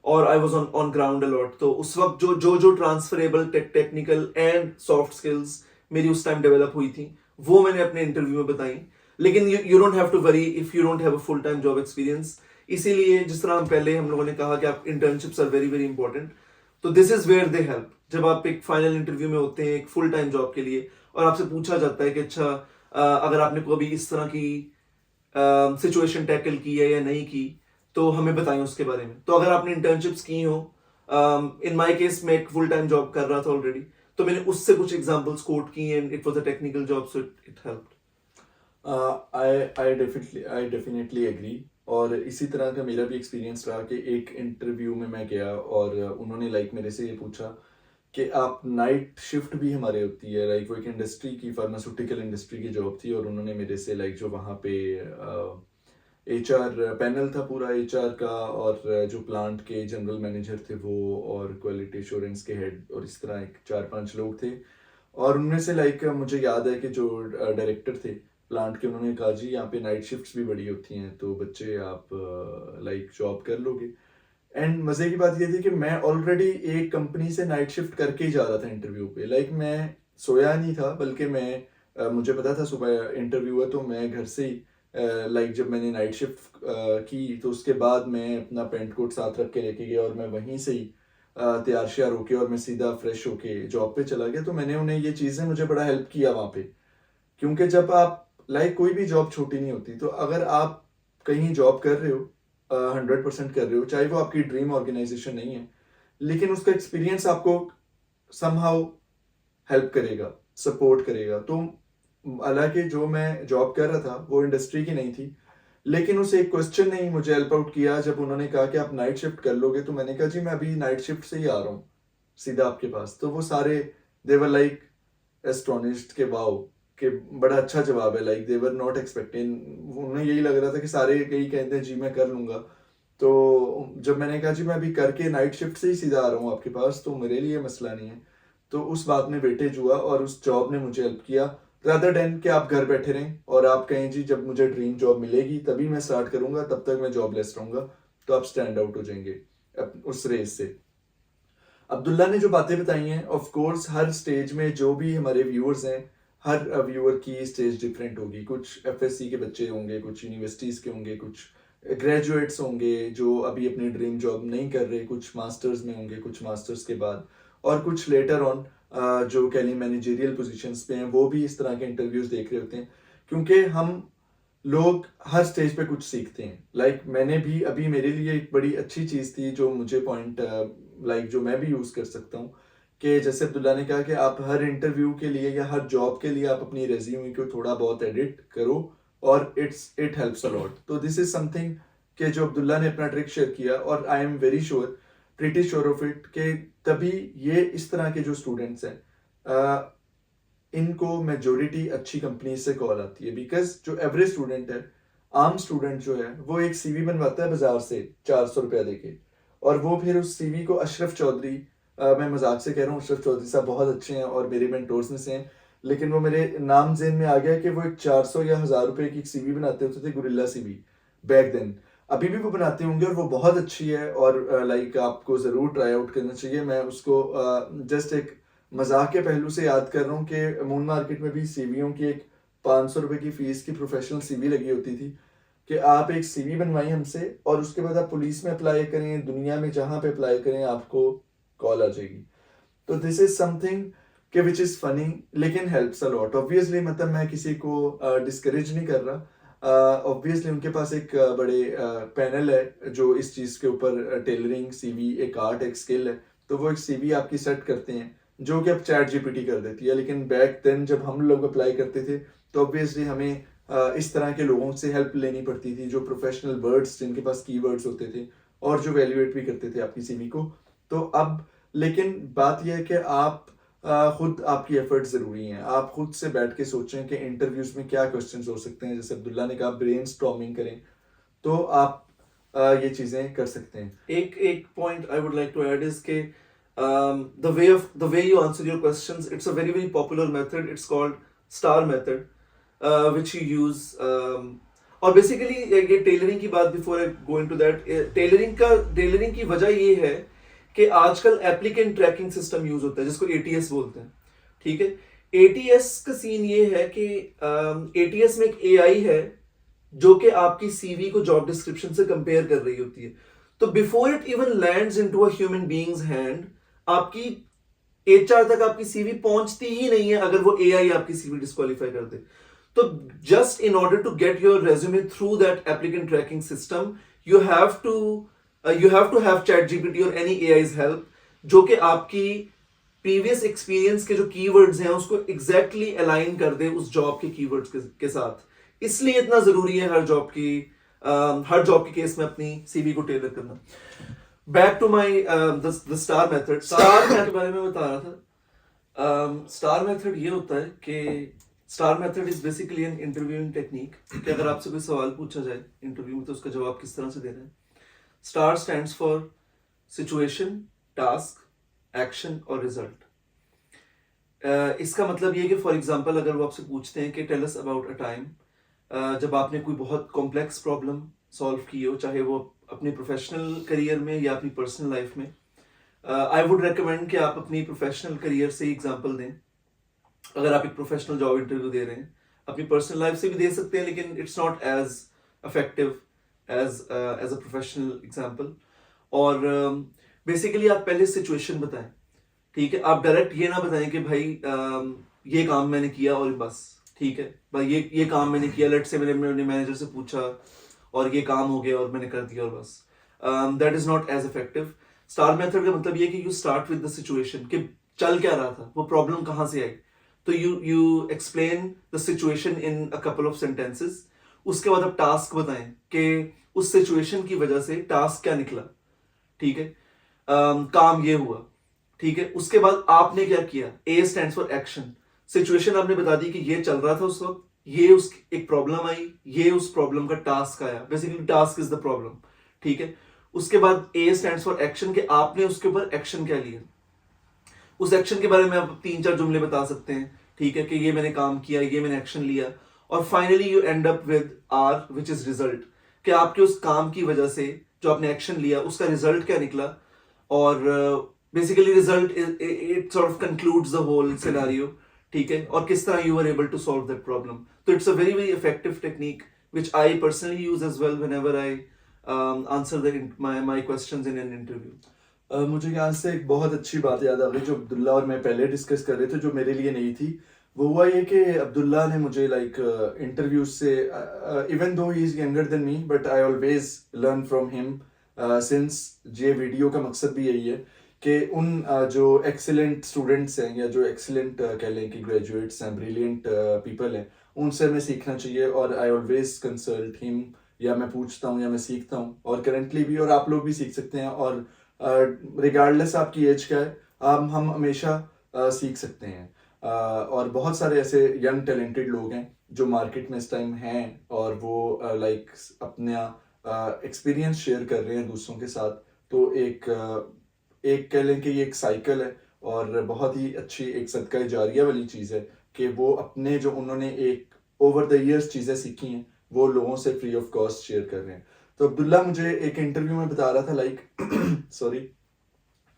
और I was on ground a lot. तो उस वक्त जो transferable technical and soft skills मेरी उस टाइम डेवलप हुई थी वो मैंने अपने इंटरव्यू में बताई. लेकिन you don't have to worry if you don't have a full time job experience. इसीलिए जिस तरह हम लोगों ने कहा कि आप internships are very very important, तो this is where they help. जब आप एक फाइनल इंटरव्यू में होते हैं एक फुल टाइम जॉब के लिए और आपसे पूछा जाता है कि अच्छा अगर आपने कभी इस तरह की सिचुएशन टैकल की है या नहीं की तो हमें बताएं उसके बारे में. तो अगर आपने इंटर्नशिप्स की हो, इन माय केस मैं एक फुल टाइम जॉब कर रहा था ऑलरेडी, तो मैंने उससे कुछ एग्जांपल्स कोट की and it was a technical job so it helped. I definitely agree. और इसी तरह का मेरा भी एक्सपीरियंस रहा कि एक इंटरव्यू में मैं गया और उन्होंने मेरे से ये पूछा कि आप नाइट शिफ्ट भी हमारे होती है, वो एक इंडस्ट्री की फार्मास्यूटिकल इंडस्ट्री की जॉब थी और उन्होंने मेरे से जो वहाँ पे एचआर पैनल था पूरा एचआर का और जो प्लांट के जनरल मैनेजर थे वो और क्वालिटी एश्योरेंस के हेड और इस तरह एक 4-5 लोग थे. और उनमें से मुझे याद है कि जो डायरेक्टर थे प्लांट के, उन्होंने कहा जी यहाँ पे नाइट शिफ्ट्स भी बड़ी होती हैं तो बच्चे आप जॉब कर लोगे. एंड मज़े की बात ये थी कि मैं ऑलरेडी एक कंपनी से नाइट शिफ्ट करके ही जा रहा था इंटरव्यू पे. मैं सोया नहीं था बल्कि मैं मुझे पता था सुबह इंटरव्यू है तो मैं घर से ही जब मैंने नाइट शिफ्ट की तो उसके बाद मैं अपना पेंट कोट साथ रख के लेके गया और मैं वहीं से ही तैयार श्यार होके और मैं सीधा फ्रेश होके जॉब पे चला गया. तो मैंने उन्हें ये चीज़ें मुझे बड़ा हेल्प किया वहाँ पे, क्योंकि जब आप कोई भी जॉब छोटी नहीं होती. तो अगर आप कहीं जॉब कर रहे हो 100% कर रहे हो, चाहे वो आपकी ड्रीम ऑर्गेनाइजेशन नहीं है, लेकिन उसका एक्सपीरियंस आपको समहाउ हेल्प करेगा, सपोर्ट करेगा. तो हालांकि जो मैं जॉब कर रहा था वो इंडस्ट्री की नहीं थी, लेकिन उस एक क्वेश्चन ने ही मुझे हेल्प आउट किया. जब उन्होंने कहा कि आप नाइट शिफ्ट कर लोगे तो मैंने कहा जी मैं अभी नाइट शिफ्ट से ही आ रहा हूँ सीधा आपके पास. तो वो सारे दे वर एस्टोनिश्ड के वाओ कि बड़ा अच्छा जवाब है. दे वर नॉट एक्सपेक्टिंग, उन्हें यही लग रहा था कि सारे यही कहते हैं जी मैं कर लूँगा. तो जब मैंने कहा जी मैं अभी करके नाइट शिफ्ट से ही सीधा आ रहा हूँ आपके पास तो मेरे लिए मसला नहीं है, तो उस बात में वेटेज हुआ और उस जॉब ने मुझे हेल्प किया, रादर देन कि आप घर बैठे रहें और आप कहें जी जब मुझे ड्रीम जॉब मिलेगी तभी मैं स्टार्ट करूंगा, तब तक मैं जॉबलेस रहूंगा, तो आप स्टैंड आउट हो जाएंगे उस रेस से। अब्दुल्ला ने जो बातें बताई हैं, ऑफ कोर्स हर स्टेज में जो भी हमारे व्यूअर्स हैं, हर व्यूअर की स्टेज डिफरेंट होगी। कुछ एफएससी के बच्चे होंगे, कुछ यूनिवर्सिटीज़ के होंगे, कुछ ग्रेजुएट्स होंगे जो अभी अपनी ड्रीम जॉब नहीं कर रहे, कुछ मास्टर्स में होंगे, कुछ मास्टर्स के बाद, और कुछ लेटर ऑन जो कह लें मैनेजरियल पोजीशंस पे हैं, वो भी इस तरह के इंटरव्यूज देख रहे होते हैं। क्योंकि हम लोग हर स्टेज पे कुछ सीखते हैं। मैंने भी अभी, मेरे लिए एक बड़ी अच्छी चीज़ थी जो मुझे पॉइंट जो मैं भी यूज़ कर सकता हूँ, कि जैसे अब्दुल्ला ने कहा कि आप हर इंटरव्यू के लिए या हर जॉब के लिए आप अपनी रेज्यूमे को थोड़ा बहुत एडिट करो और इट हेल्प्स अ लॉट। तो दिस इज समथिंग कि जो अब्दुल्ला ने अपना ट्रिक शेयर किया, और I am very sure, pretty sure of it, कि तभी ये इस तरह के जो स्टूडेंट्स हैं इनको मेजोरिटी अच्छी कंपनी से कॉल आती है। बिकॉज जो एवरेज स्टूडेंट है, आम स्टूडेंट जो है, वो एक सीवी बनवाता है बाजार से 400 रुपया देके, और वो फिर उस सीवी को अशरफ चौधरी, मैं मजाक से कह रहा हूँ, अशरफ चौधरी साहब बहुत अच्छे हैं और मेरे मेंटोर्स में से हैं, लेकिन वो मेरे नाम जेन में आ गया कि वो एक 400 या 1000 रुपए की एक सीवी बनाते होते थे, गुरिल्ला सीवी बैक देन। अभी भी वो बनाते होंगे और वो बहुत अच्छी है, और आपको ज़रूर ट्राई आउट करना चाहिए। मैं उसको जस्ट एक मजाक के पहलू से याद कर रहा हूँ कि मून मार्केट में भी सीवीओं की एक 500 रुपए की फीस की प्रोफेशनल सीवी लगी होती थी, कि आप एक सीवी बनवाई हमसे और उसके बाद आप पुलिस में अप्लाई करें, दुनिया में जहाँ पे अप्लाई करें आपको कॉल आ जाएगी। तो दिस इज समथिंग कि विच इज़ फनी लेकिन हेल्प्स अ लॉट। ऑब्वियसली मतलब मैं किसी को डिस्करेज नहीं कर रहा, ऑब्वियसली उनके पास एक बड़े पैनल है जो इस चीज़ के ऊपर, टेलरिंग सीवी एक आर्ट, एक स्किल है, तो वो एक सीवी आपकी सेट करते हैं जो कि अब चैट जीपीटी कर देती है। लेकिन बैक देन जब हम लोग अप्लाई करते थे तो ऑब्वियसली हमें इस तरह के लोगों से हेल्प लेनी पड़ती थी, जो प्रोफेशनल वर्ड्स, जिनके पास कीवर्ड्स होते थे और जो वैल्यूएट भी करते थे आपकी सीवी को। तो अब लेकिन बात यह है कि आप खुद, आपकी एफर्ट ज़रूरी हैं। आप खुद से बैठ के सोचें कि इंटरव्यूज में क्या क्वेश्चंस हो सकते हैं। जैसे अब्दुल्ला ने कहा ब्रेनस्टॉर्मिंग करें, तो आप ये चीज़ें कर सकते हैं। एक point I would like to add is के the way you answer your questions, it's a very popular method. It's called STAR method, which you use. और बेसिकली ये टेलरिंग की बात, before I go into that, tailoring की वजह ये है कि आजकल एप्लीकेंट ट्रैकिंग सिस्टम यूज होता है जिसको एटीएस बोलते हैं। ठीक है, एटीएस का सीन ये है कि एटीएस में एक एआई है जो कि आपकी सीवी को जॉब डिस्क्रिप्शन से कंपेयर कर रही होती है। तो before it even lands into a human beings hand, आपकी एचआर तक आपकी सीवी पहुंचती ही नहीं है अगर वो एआई आपकी सीवी डिस्क्वालीफाई कर दे। तो just in order to get your resume through that applicant tracking system, you have to have chat GPT और एनी एआईज हेल्प, जो कि आपकी प्रीवियस एक्सपीरियंस के जो कीवर्ड्स हैं उसको एग्जैक्टली अलाइन कर दे उस जॉब के कीवर्ड्स के साथ। इसलिए इतना जरूरी है हर जॉब के केस में अपनी सीवी को टेलर करना। Back to my the star method. Star method के बारे में बता रहा था। स्टार मेथड ये होता है कि star method is basically an interviewing technique, कि अगर आपसे कोई सवाल पूछा जाए इंटरव्यू में तो उसका जवाब किस तरह से देना है। Star stands for situation, task, action और रिजल्ट। इसका मतलब ये कि फॉर एग्जांपल अगर वो आपसे पूछते हैं कि tell us about a time जब आपने कोई बहुत कॉम्प्लेक्स प्रॉब्लम सॉल्व की हो, चाहे वो अपने प्रोफेशनल करियर में या अपनी पर्सनल लाइफ में, आई वुड रेकमेंड कि आप अपनी प्रोफेशनल करियर से एग्जांपल दें। अगर आप एक प्रोफेशनल जॉब इंटरव्यू दे रहे हैं, अपनी पर्सनल लाइफ से भी दे सकते हैं, लेकिन it's not as effective as a professional example. और बेसिकली आप पहले सिचुएशन बताएं। ठीक है, आप डायरेक्ट ये ना बताएं कि भाई ये काम मैंने किया और बस, ठीक है भाई ये काम मैंने किया, लेट से मैंने अपने मैनेजर से पूछा और ये काम हो गया और मैंने कर दिया और बस, that is not as effective. Star method का मतलब ये कि you start with the situation, कि चल क्या रहा था, वो प्रॉब्लम कहाँ से आई। तो you explain the situation in a couple of sentences. उसके बाद आप टास्क बताएं कि उस सिचुएशन की वजह से टास्क क्या निकला। ठीक है, काम ये हुआ। ठीक है, उसके बाद आपने क्या किया। ए स्टैंड्स फॉर एक्शन। सिचुएशन आपने बता दी कि ये चल रहा था उस वक्त, ये उस एक प्रॉब्लम आई, ये उस प्रॉब्लम का टास्क आया। Basically task is the problem. ठीक है, उसके बाद ए स्टैंड्स फॉर एक्शन, कि आपने उसके ऊपर एक्शन क्या लिया। उस एक्शन के बारे में आप 3-4 जुमले बता सकते हैं, ठीक है, कि ये मैंने काम किया, ये मैंने एक्शन लिया, और finally you end up with R which is result, कि आपके उस काम की वजह से जो आपने एक्शन लिया उसका रिजल्ट क्या निकला, और basically result it sort of concludes the whole scenario, ठीक है, और किस तरह you are able to solve that problem. तो it's a very very effective technique which I personally use as well whenever I answer my questions in an interview. मुझे यहाँ से एक बहुत अच्छी बात याद आ गई जो अब्दुल्ला और मैं पहले डिस्कस कर रहे थे, जो मेरे लिए नहीं थी. वो हुआ ये कि अब्दुल्ला ने मुझे लाइक इंटरव्यूज से, even though he is younger than me, but I always learn from him since. ये वीडियो का मकसद भी यही है कि उन जो एक्सीलेंट स्टूडेंट्स हैं या जो एक्सीलेंट कह लें कि ग्रेजुएट्स हैं, ब्रिलियंट पीपल हैं, उनसे हमें सीखना चाहिए. और आई ऑलवेज कंसल्ट हिम, या मैं पूछता हूँ या मैं सीखता हूँ, और करंटली भी, और आप लोग भी सीख सकते हैं. और रिगार्डलेस आपकी एज क्या है, हम हमेशा सीख सकते हैं. और बहुत सारे ऐसे यंग टैलेंटेड लोग हैं जो मार्केट में इस टाइम हैं, और वो लाइक अपना एक्सपीरियंस शेयर कर रहे हैं दूसरों के साथ. तो एक कह लें कि ये एक साइकिल है, और बहुत ही अच्छी एक सदका जारिया वाली चीज़ है कि वो अपने जो उन्होंने एक ओवर द ईयर्स चीज़ें सीखी हैं वो लोगों से फ्री ऑफ कॉस्ट शेयर कर रहे हैं. तो अब्दुल्ला मुझे एक इंटरव्यू में बता रहा था लाइक सॉरी,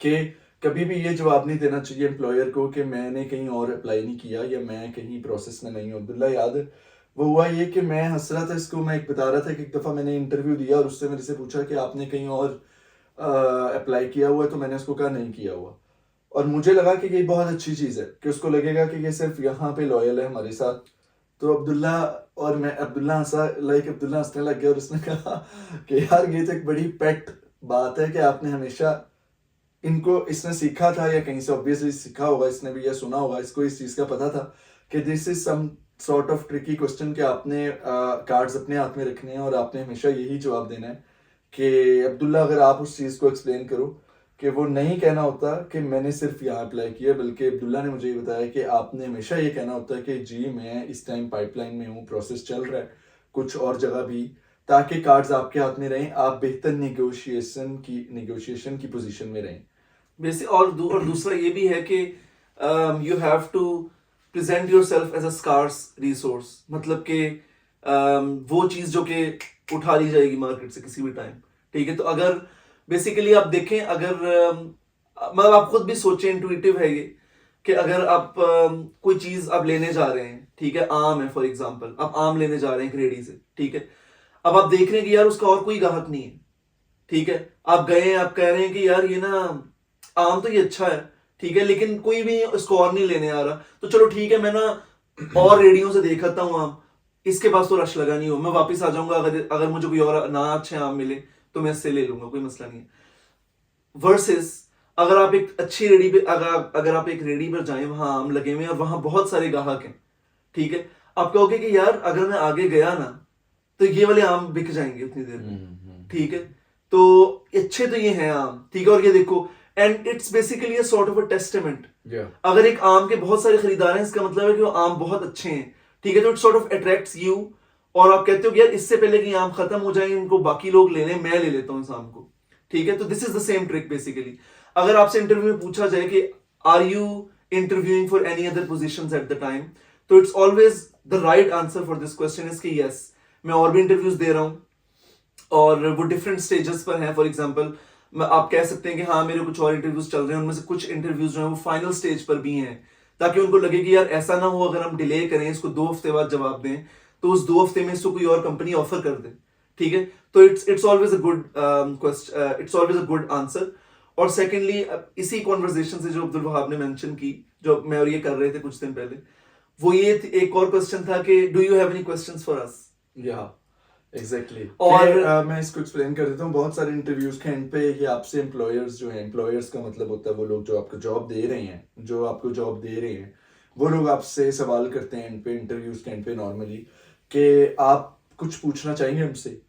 कि कभी भी ये जवाब नहीं देना चाहिए एम्प्लॉयर को कि मैंने कहीं और अप्लाई नहीं किया या मैं कहीं प्रोसेस में नहीं हूँ. अब्दुल्ला याद है वो हुआ ये कि मैं हंस रहा था इसको, मैं एक बता रहा था कि एक दफ़ा मैंने इंटरव्यू दिया और उससे मेरे से पूछा कि आपने कहीं और अप्लाई किया हुआ है, तो मैंने उसको कहा नहीं किया हुआ. और मुझे लगा कि ये बहुत अच्छी चीज़ है कि उसको लगेगा कि ये सिर्फ यहाँ पे लॉयल है हमारे साथ. तो अब्दुल्ला और मैं, अब्दुल्ला हंसा, लाइक अब्दुल्ला हंसने लग गया और उसने कहा कि यार ये तो एक बड़ी पेट बात है कि आपने हमेशा इनको, इसने सीखा था या कहीं से ऑब्वियसली सीखा होगा इसने भी, या सुना होगा, इसको इस चीज़ का पता था कि this is some sort of tricky question, कि आपने कार्ड्स अपने हाथ में रखने हैं और आपने हमेशा यही जवाब देना है. कि अब्दुल्ला अगर आप उस चीज़ को एक्सप्लेन करो कि वो नहीं कहना होता कि मैंने सिर्फ यहाँ अप्लाई किया, बल्कि अब्दुल्ला ने मुझे ये बताया कि आपने हमेशा ये कहना होता है कि जी मैं इस टाइम पाइपलाइन में हूँ, प्रोसेस चल रहा है कुछ और जगह भी, ताकि कार्ड्स आपके हाथ में रहें, आप बेहतर नेगोशिएशन की पोजीशन में रहें. बेसिक और दूसरा ये भी है कि you have to present yourself as a scarce resource, मतलब कि वो चीज़ जो कि उठा ली जाएगी मार्केट से किसी भी टाइम, ठीक है. तो अगर बेसिकली आप देखें, अगर मतलब आप खुद भी सोचें, इंट्यूटिव है ये कि अगर आप कोई चीज़ आप लेने जा रहे हैं, ठीक है, आम है फॉर एग्जांपल, आप आम लेने जा रहे हैं रेडी से, ठीक है. अब आप देख रहे हैं कि यार उसका और कोई ग्राहक नहीं है, ठीक है, आप गए हैं, आप कह रहे हैं कि यार ये ना आम तो ये अच्छा है, ठीक है, लेकिन कोई भी इसको और नहीं लेने आ रहा, तो चलो ठीक है, मैं ना और रेडियो से देख आता हूँ आम, इसके पास तो रश लगा नहीं हो, मैं वापस आ जाऊंगा, अगर मुझे कोई और ना अच्छे आम मिले तो मैं इससे ले लूंगा, कोई मसला नहीं है. वर्सेस अगर आप एक अच्छी रेडी पे, अगर आप एक रेडी पर जाएं, वहां आम लगे हुए हैं और वहां बहुत सारे ग्राहक हैं, ठीक है, आप कहोगे कि यार अगर मैं आगे गया ना तो ये वाले आम बिक जाएंगे उतनी देर में, ठीक है, तो अच्छे तो ये हैं आम, ठीक है, और ये देखो, and it's basically a sort of a testament. अगर एक आम के बहुत सारे खरीदार हैं, इसका मतलब है कि वो आम बहुत अच्छे हैं, ठीक है, तो it sort of attracts you, और आप कहते हो कि यार इससे पहले कि आम खत्म हो जाए, इनको बाकी लोग ले लें, मैं ले लेता हूँ इस आम को, ठीक है. तो this is the same trick basically. अगर आपसे इंटरव्यू में पूछा जाए कि are you interviewing for any other positions at the time, तो it's always the right answer for this question is कि यस, मैं और भी इंटरव्यूज दे रहा हूँ और वो डिफरेंट स्टेजेस पर हैं. फॉर एग्जांपल आप कह सकते हैं कि हाँ मेरे कुछ और इंटरव्यूज चल रहे हैं, उनमें से कुछ इंटरव्यूज जो हैं वो फाइनल स्टेज पर भी हैं, ताकि उनको लगे कि यार ऐसा ना हो अगर हम डिले करें, इसको 2 हफ्ते बाद जवाब दें, तो उस 2 हफ्ते में इसको कोई और कंपनी ऑफर कर दे, ठीक है. तो it's always a good question, it's always a good answer. और सेकेंडली, इसी कॉन्वर्जेशन से जो अब्दुल वहाब ने मेंशन की, जो मैं और ये कर रहे थे कुछ दिन पहले, वो ये एक और क्वेश्चन था कि do you have any questions for अस. या एग्जैक्टली. और मैं इसको एक्सप्लेन कर देता हूँ. बहुत सारे इंटरव्यूज के एंड पे ये आपसे एम्प्लॉयर्स जो हैं, एम्प्लॉयर्स का मतलब होता है वो लोग जो आपको जॉब दे रहे हैं, वो लोग आपसे सवाल करते हैं एंड पे, इंटरव्यूज के एंड पे नॉर्मली, कि आप कुछ पूछना चाहेंगे हमसे.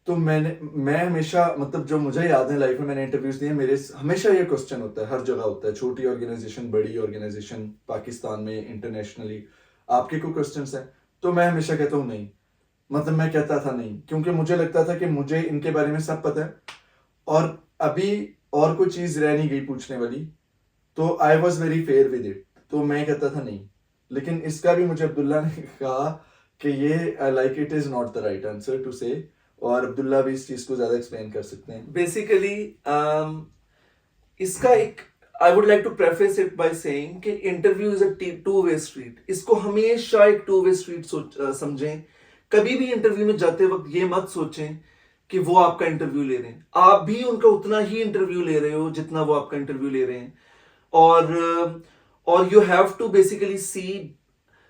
तो मैं हमेशा, मतलब जो मुझे याद है लाइफ में मैंने इंटरव्यूज दिए, मेरे हमेशा ये क्वेश्चन होता है, हर जगह होता है, छोटी ऑर्गेनाइजेशन, बड़ी ऑर्गेनाइजेशन, पाकिस्तान में, इंटरनेशनली, आपके कोई क्वेश्चंस हैं? तो मैं हमेशा कहता हूँ नहीं. मतलब मैं कहता था नहीं, क्योंकि मुझे लगता था कि मुझे इनके बारे में सब पता है और अभी और कोई चीज़ रह नहीं गई पूछने वाली. तो I was very fair with it, तो मैं कहता था नहीं, लेकिन इसका भी मुझे अब्दुल्ला ने कहा कि ये like it is not the right answer to say, और अब्दुल्ला भी इस चीज को ज्यादा एक्सप्लेन कर सकते हैं. बेसिकली इसका एक I would like to preface it by saying कि interview is a two way street. इसको हमेशा एक टू वे स्ट्रीट समझें. कभी भी इंटरव्यू में जाते वक्त ये मत सोचें कि वो आपका इंटरव्यू ले रहे हैं. आप भी उनका उतना ही इंटरव्यू ले रहे हो जितना वो आपका इंटरव्यू ले रहे हैं. और यू हैव टू बेसिकली सी.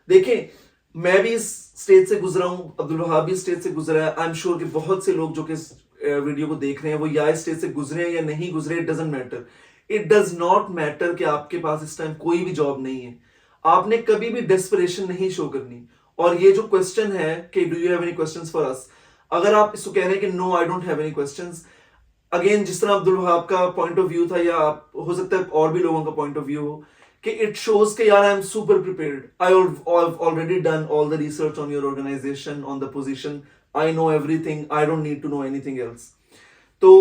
देखें, मैं भी इस स्टेज से गुजरा हूं, अब्दुल वहाब भी इस स्टेज से गुजरा है. आई एम श्योर कि बहुत से लोग जो कि इस वीडियो को देख रहे हैं वो या इस स्टेज से गुजरे हैं या नहीं गुजरे. It doesn't matter. It does not matter कि आपके पास इस टाइम कोई भी जॉब नहीं है. आपने कभी भी डेस्परेशन नहीं शो करनी. और ये जो क्वेश्चन है कि do you have any questions for us, अगर आप इसको कह रहे हैं कि no I don't have any questions, again जिस तरह अब्दुल वहाब का पॉइंट ऑफ व्यू था, या हो सकता है और भी लोगों का पॉइंट ऑफ व्यू हो, कि इट शोज कि यार I am super prepared, I already done all the research on your organization, on the position, I know everything, I don't need to know anything else. तो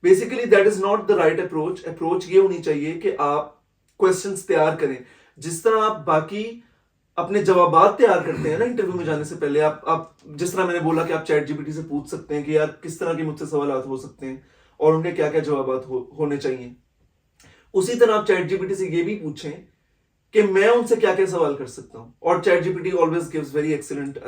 basically that is not the right approach. Approach ये होनी चाहिए कि आप questions तैयार करें जिस तरह आप बाकी अपने जवाबात तैयार करते हैं ना इंटरव्यू में जाने से पहले. आप जिस तरह मैंने बोला कि आप चैट जीपीटी से पूछ सकते हैं कि यार किस तरह के मुझसे सवाल हो सकते हैं और उनके क्या क्या जवाब होने चाहिए. उसी तरह आप चैट जीपीटी से ये भी पूछें कि मैं उनसे क्या क्या सवाल कर सकता हूं. और chat GPT always gives very excellent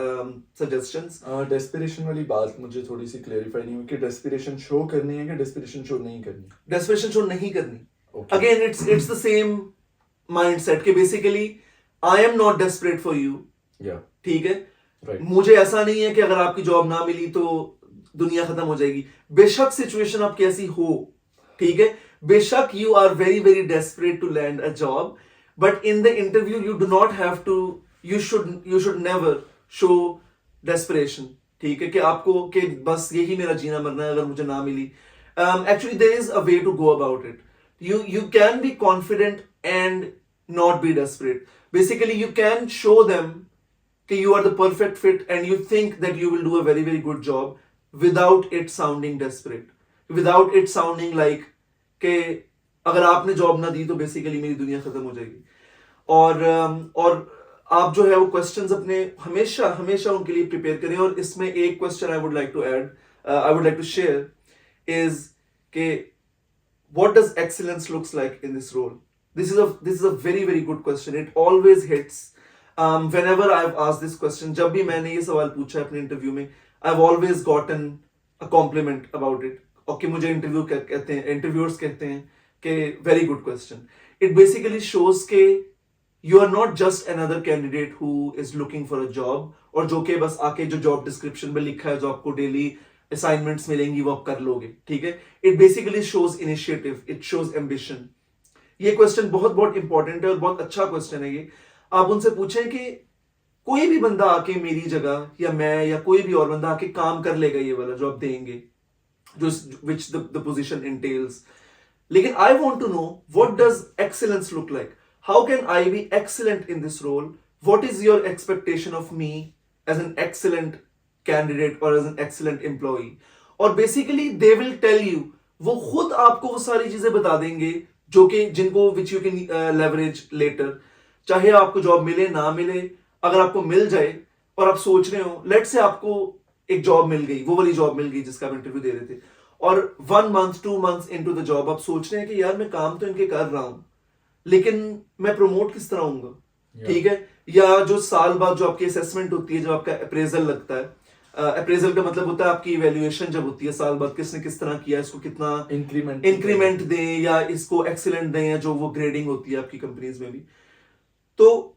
suggestions. Desperation वाली बात मुझे थोड़ी सी क्लेरिफाई नहीं हुई कि डेस्पिरेशन शो करनी है कि डेस्पिरेशन शो नहीं करनी. डेस्परेशन शो नहीं करनी. Okay. Again it's the same mindset कि basically I am not desperate for you. Yeah. ठीक है. Right. मुझे ऐसा नहीं है कि अगर आपकी जॉब ना मिली तो दुनिया खत्म हो जाएगी. बेशक सिचुएशन आप कैसी हो, ठीक है, बेशक you are very very desperate to land a job, but in the interview you do not have to, you should never show desperation. ठीक है, कि आपको कि बस यही मेरा जीना मरना है अगर मुझे ना मिली. Actually there is a way to go about it. You can be confident and not be desperate. Basically, you can show them that you are the perfect fit and you think that you will do a very very good job without it sounding desperate, without it sounding like कि अगर आपने job ना दी तो basically मेरी दुनिया खत्म हो जाएगी. और आप जो है वो क्वेश्चंस अपने हमेशा हमेशा उनके लिए प्रिपेयर करें. और इसमें एक question I would like to add, I would like to share is के what does excellence looks like in this role? This is a very very good question. It always hits. Whenever I've asked this question, जब भी मैंने ये सवाल पूछा अपने interview में, I've always gotten a compliment about it. और कि मुझे इंटरव्यू कहते हैं, इंटरव्यूअर्स कहते हैं कि very good question. It basically shows कि you are not just another candidate who is looking for a job, और जो कि बस आके जो जॉब डिस्क्रिप्शन में लिखा है जो आपको डेली असाइनमेंट्स मिलेंगी वो आप कर लोगे. ठीक है. It basically shows initiative, it shows ambition. ये क्वेश्चन बहुत बहुत इंपॉर्टेंट है और बहुत अच्छा क्वेश्चन है ये. आप उनसे पूछें कि कोई भी बंदा आके मेरी जगह या मैं या कोई भी और बंदा आके काम कर लेगा ये वाला जो आप देंगे, जो विच द पोजीशन इंटेल्स. लेकिन I want to know what does excellence look like. How can I be excellent in this role? What is your expectation of me as an excellent candidate और as an excellent employee? और basically they will tell you, वो खुद आपको वो सारी चीजें बता देंगे जो कि जिनको which you can leverage later. चाहे आपको जॉब मिले ना मिले, अगर आपको मिल जाए और आप सोच रहे हो, लेट से आपको एक जॉब मिल गई, वो वाली जॉब मिल गई जिसका आप इंटरव्यू दे रहे थे, और 1 month 2 months into the job आप सोच रहे हैं कि यार मैं काम तो इनके कर रहा हूं लेकिन मैं प्रमोट किस तरह होऊंगा. ठीक है. या जो साल बाद जो आपकी असेसमेंट होती है, जब आपका अप्रेजल लगता है, अप्रेजल का मतलब होता है आपकी इवैल्यूएशन जब होती है साल बाद, किसने किस तरह किया, इसको कितना इंक्रीमेंट दें या इसको एक्सीलेंट दें, या जो वो ग्रेडिंग होती है आपकी कंपनीज में भी. तो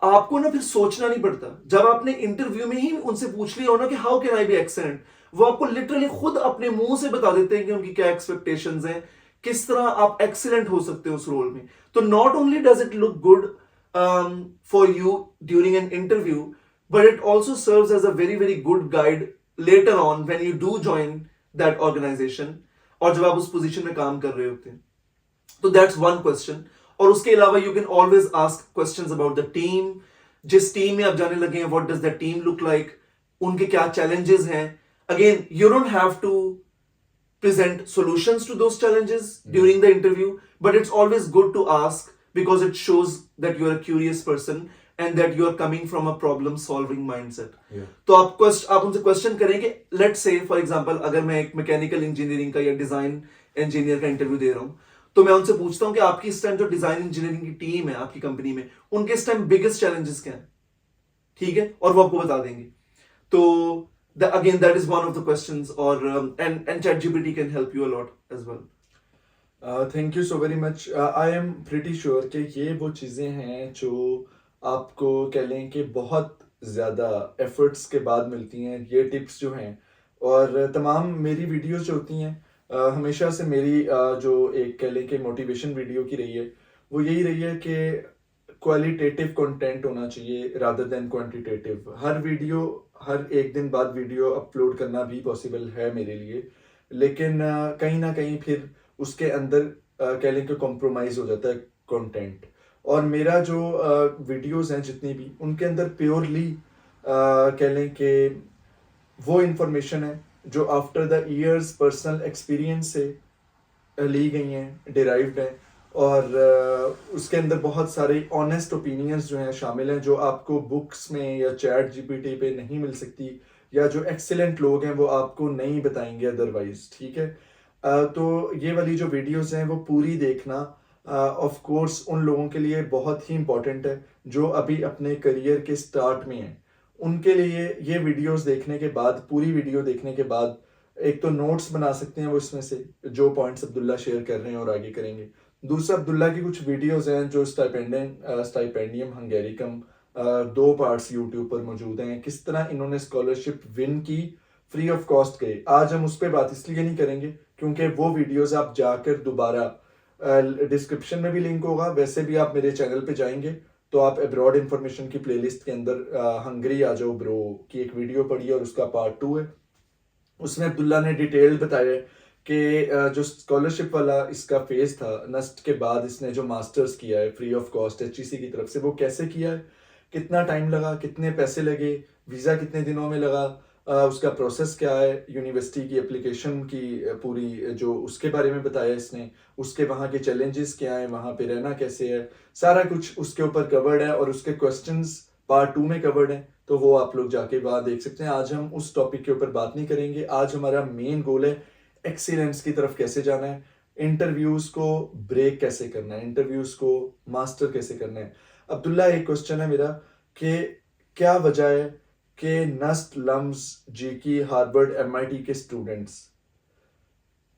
आपको ना फिर सोचना नहीं पड़ता. जब आपने इंटरव्यू में ही उनसे पूछ लिया हो ना कि how can I be excellent, वो आपको लिटरली खुद अपने मुंह से बता देते हैं कि उनकी क्या एक्सपेक्टेशंस हैं, किस तरह आप एक्सीलेंट हो सकते हो उस रोल में. तो not only does it look good for you during an interview, but it also serves as a very very good guide later on when you do join that organization और जब आप उस पोजीशन में काम कर रहे होते हैं. तो that's one question. और उसके अलावा you can always ask questions about the team. जिस टीम में आप जाने लगे हैं, what does that team look like, उनके क्या challenges हैं. Again, you don't have to present solutions to those challenges during the interview, but it's always good to ask because it shows that you're a curious person and that you're coming from a problem solving mindset. Yeah. तो आप उनसे question करें कि let's say for example अगर मैं एक mechanical engineering का या डिजाइन इंजीनियर का इंटरव्यू दे रहा हूं, तो मैं उनसे पूछता हूं कि आपकी इस टाइम जो डिजाइन इंजीनियरिंग की टीम है आपकी कंपनी में, उनके इस टाइम बिगेस्ट चैलेंजेस क्या है, ठीक है, और वो आपको बता देंगे. तो again that is one of the questions, or and ChatGPT can help you a lot as well. Thank you so very much. I am pretty sure कि ये वो चीज़ें हैं जो आपको कह लें कि बहुत ज़्यादा एफर्ट्स के बाद मिलती हैं. ये टिप्स जो हैं और तमाम मेरी वीडियोस जो होती हैं, हमेशा से मेरी जो एक कह लें कि मोटिवेशन वीडियो की रही है, वो यही रही है कि क्वालिटेटिव कंटेंट होना चाहिए रादर देन क्वांटिटेटिव. हर एक दिन बाद वीडियो अपलोड करना भी पॉसिबल है मेरे लिए, लेकिन कहीं ना कहीं फिर उसके अंदर कह लें कि कॉम्प्रोमाइज़ हो जाता है कंटेंट. और मेरा जो वीडियोस हैं जितनी भी, उनके अंदर प्योरली कह लें कि वो इंफॉर्मेशन है जो after the years personal experience से ली गई हैं, डिराइव्ड हैं, और उसके अंदर बहुत सारे ऑनेस्ट ओपिनियंस जो हैं शामिल हैं, जो आपको बुक्स में या चैट जीपीटी पे नहीं मिल सकती, या जो एक्सीलेंट लोग हैं वो आपको नहीं बताएंगे अदरवाइज. ठीक है, तो ये वाली जो वीडियोस हैं वो पूरी देखना ऑफ कोर्स उन लोगों के लिए बहुत ही इम्पोर्टेंट है जो अभी अपने करियर के स्टार्ट में हैं. उनके लिए ये वीडियोस देखने के बाद, पूरी वीडियो देखने के बाद, एक तो नोट्स बना सकते हैं वो इसमें से जो पॉइंट्स अब्दुल्ला शेयर कर रहे हैं और आगे करेंगे. दूसरा, अब्दुल्ला की कुछ वीडियोस हैं जो स्टाइपेंडियम हंगेरिकम 2 पार्ट्स यूट्यूब पर मौजूद हैं, किस तरह इन्होंने स्कॉलरशिप विन की फ्री ऑफ कॉस्ट गए. आज हम उस पर बात इसलिए नहीं करेंगे क्योंकि वो वीडियोस आप जाकर दोबारा, डिस्क्रिप्शन में भी लिंक होगा, वैसे भी आप मेरे चैनल पे जाएंगे तो आप अब्रॉड इंफॉर्मेशन की प्लेलिस्ट के अंदर हंगरी आ जाओ ब्रो की एक वीडियो पढ़िए और उसका पार्ट 2 है. उसमें अब्दुल्ला ने डिटेल बताया कि जो स्कॉलरशिप वाला इसका फेज था, नस्ट के बाद इसने जो मास्टर्स किया है फ्री ऑफ कॉस्ट HEC की तरफ से, वो कैसे किया है, कितना टाइम लगा, कितने पैसे लगे, वीज़ा कितने दिनों में लगा, उसका प्रोसेस क्या है, यूनिवर्सिटी की एप्लीकेशन की पूरी जो उसके बारे में बताया इसने, उसके वहाँ के चैलेंजेस क्या हैं, वहाँ पे रहना कैसे है, सारा कुछ उसके ऊपर कवर्ड है, और उसके क्वेश्चंस पार्ट 2 में कवर्ड है, तो वो आप लोग जाके वहाँ देख सकते हैं. आज हम उस टॉपिक के ऊपर बात नहीं करेंगे. आज हमारा मेन गोल है एक्सीलेंस की तरफ कैसे जाना है, इंटरव्यूज को ब्रेक कैसे करना है, इंटरव्यूज को मास्टर कैसे करना है. अब्दुल्ला, एक क्वेश्चन है मेरा कि क्या वजह है कि नस्ट, लम्स, जीकी, हार्वर्ड, MIT के स्टूडेंट्स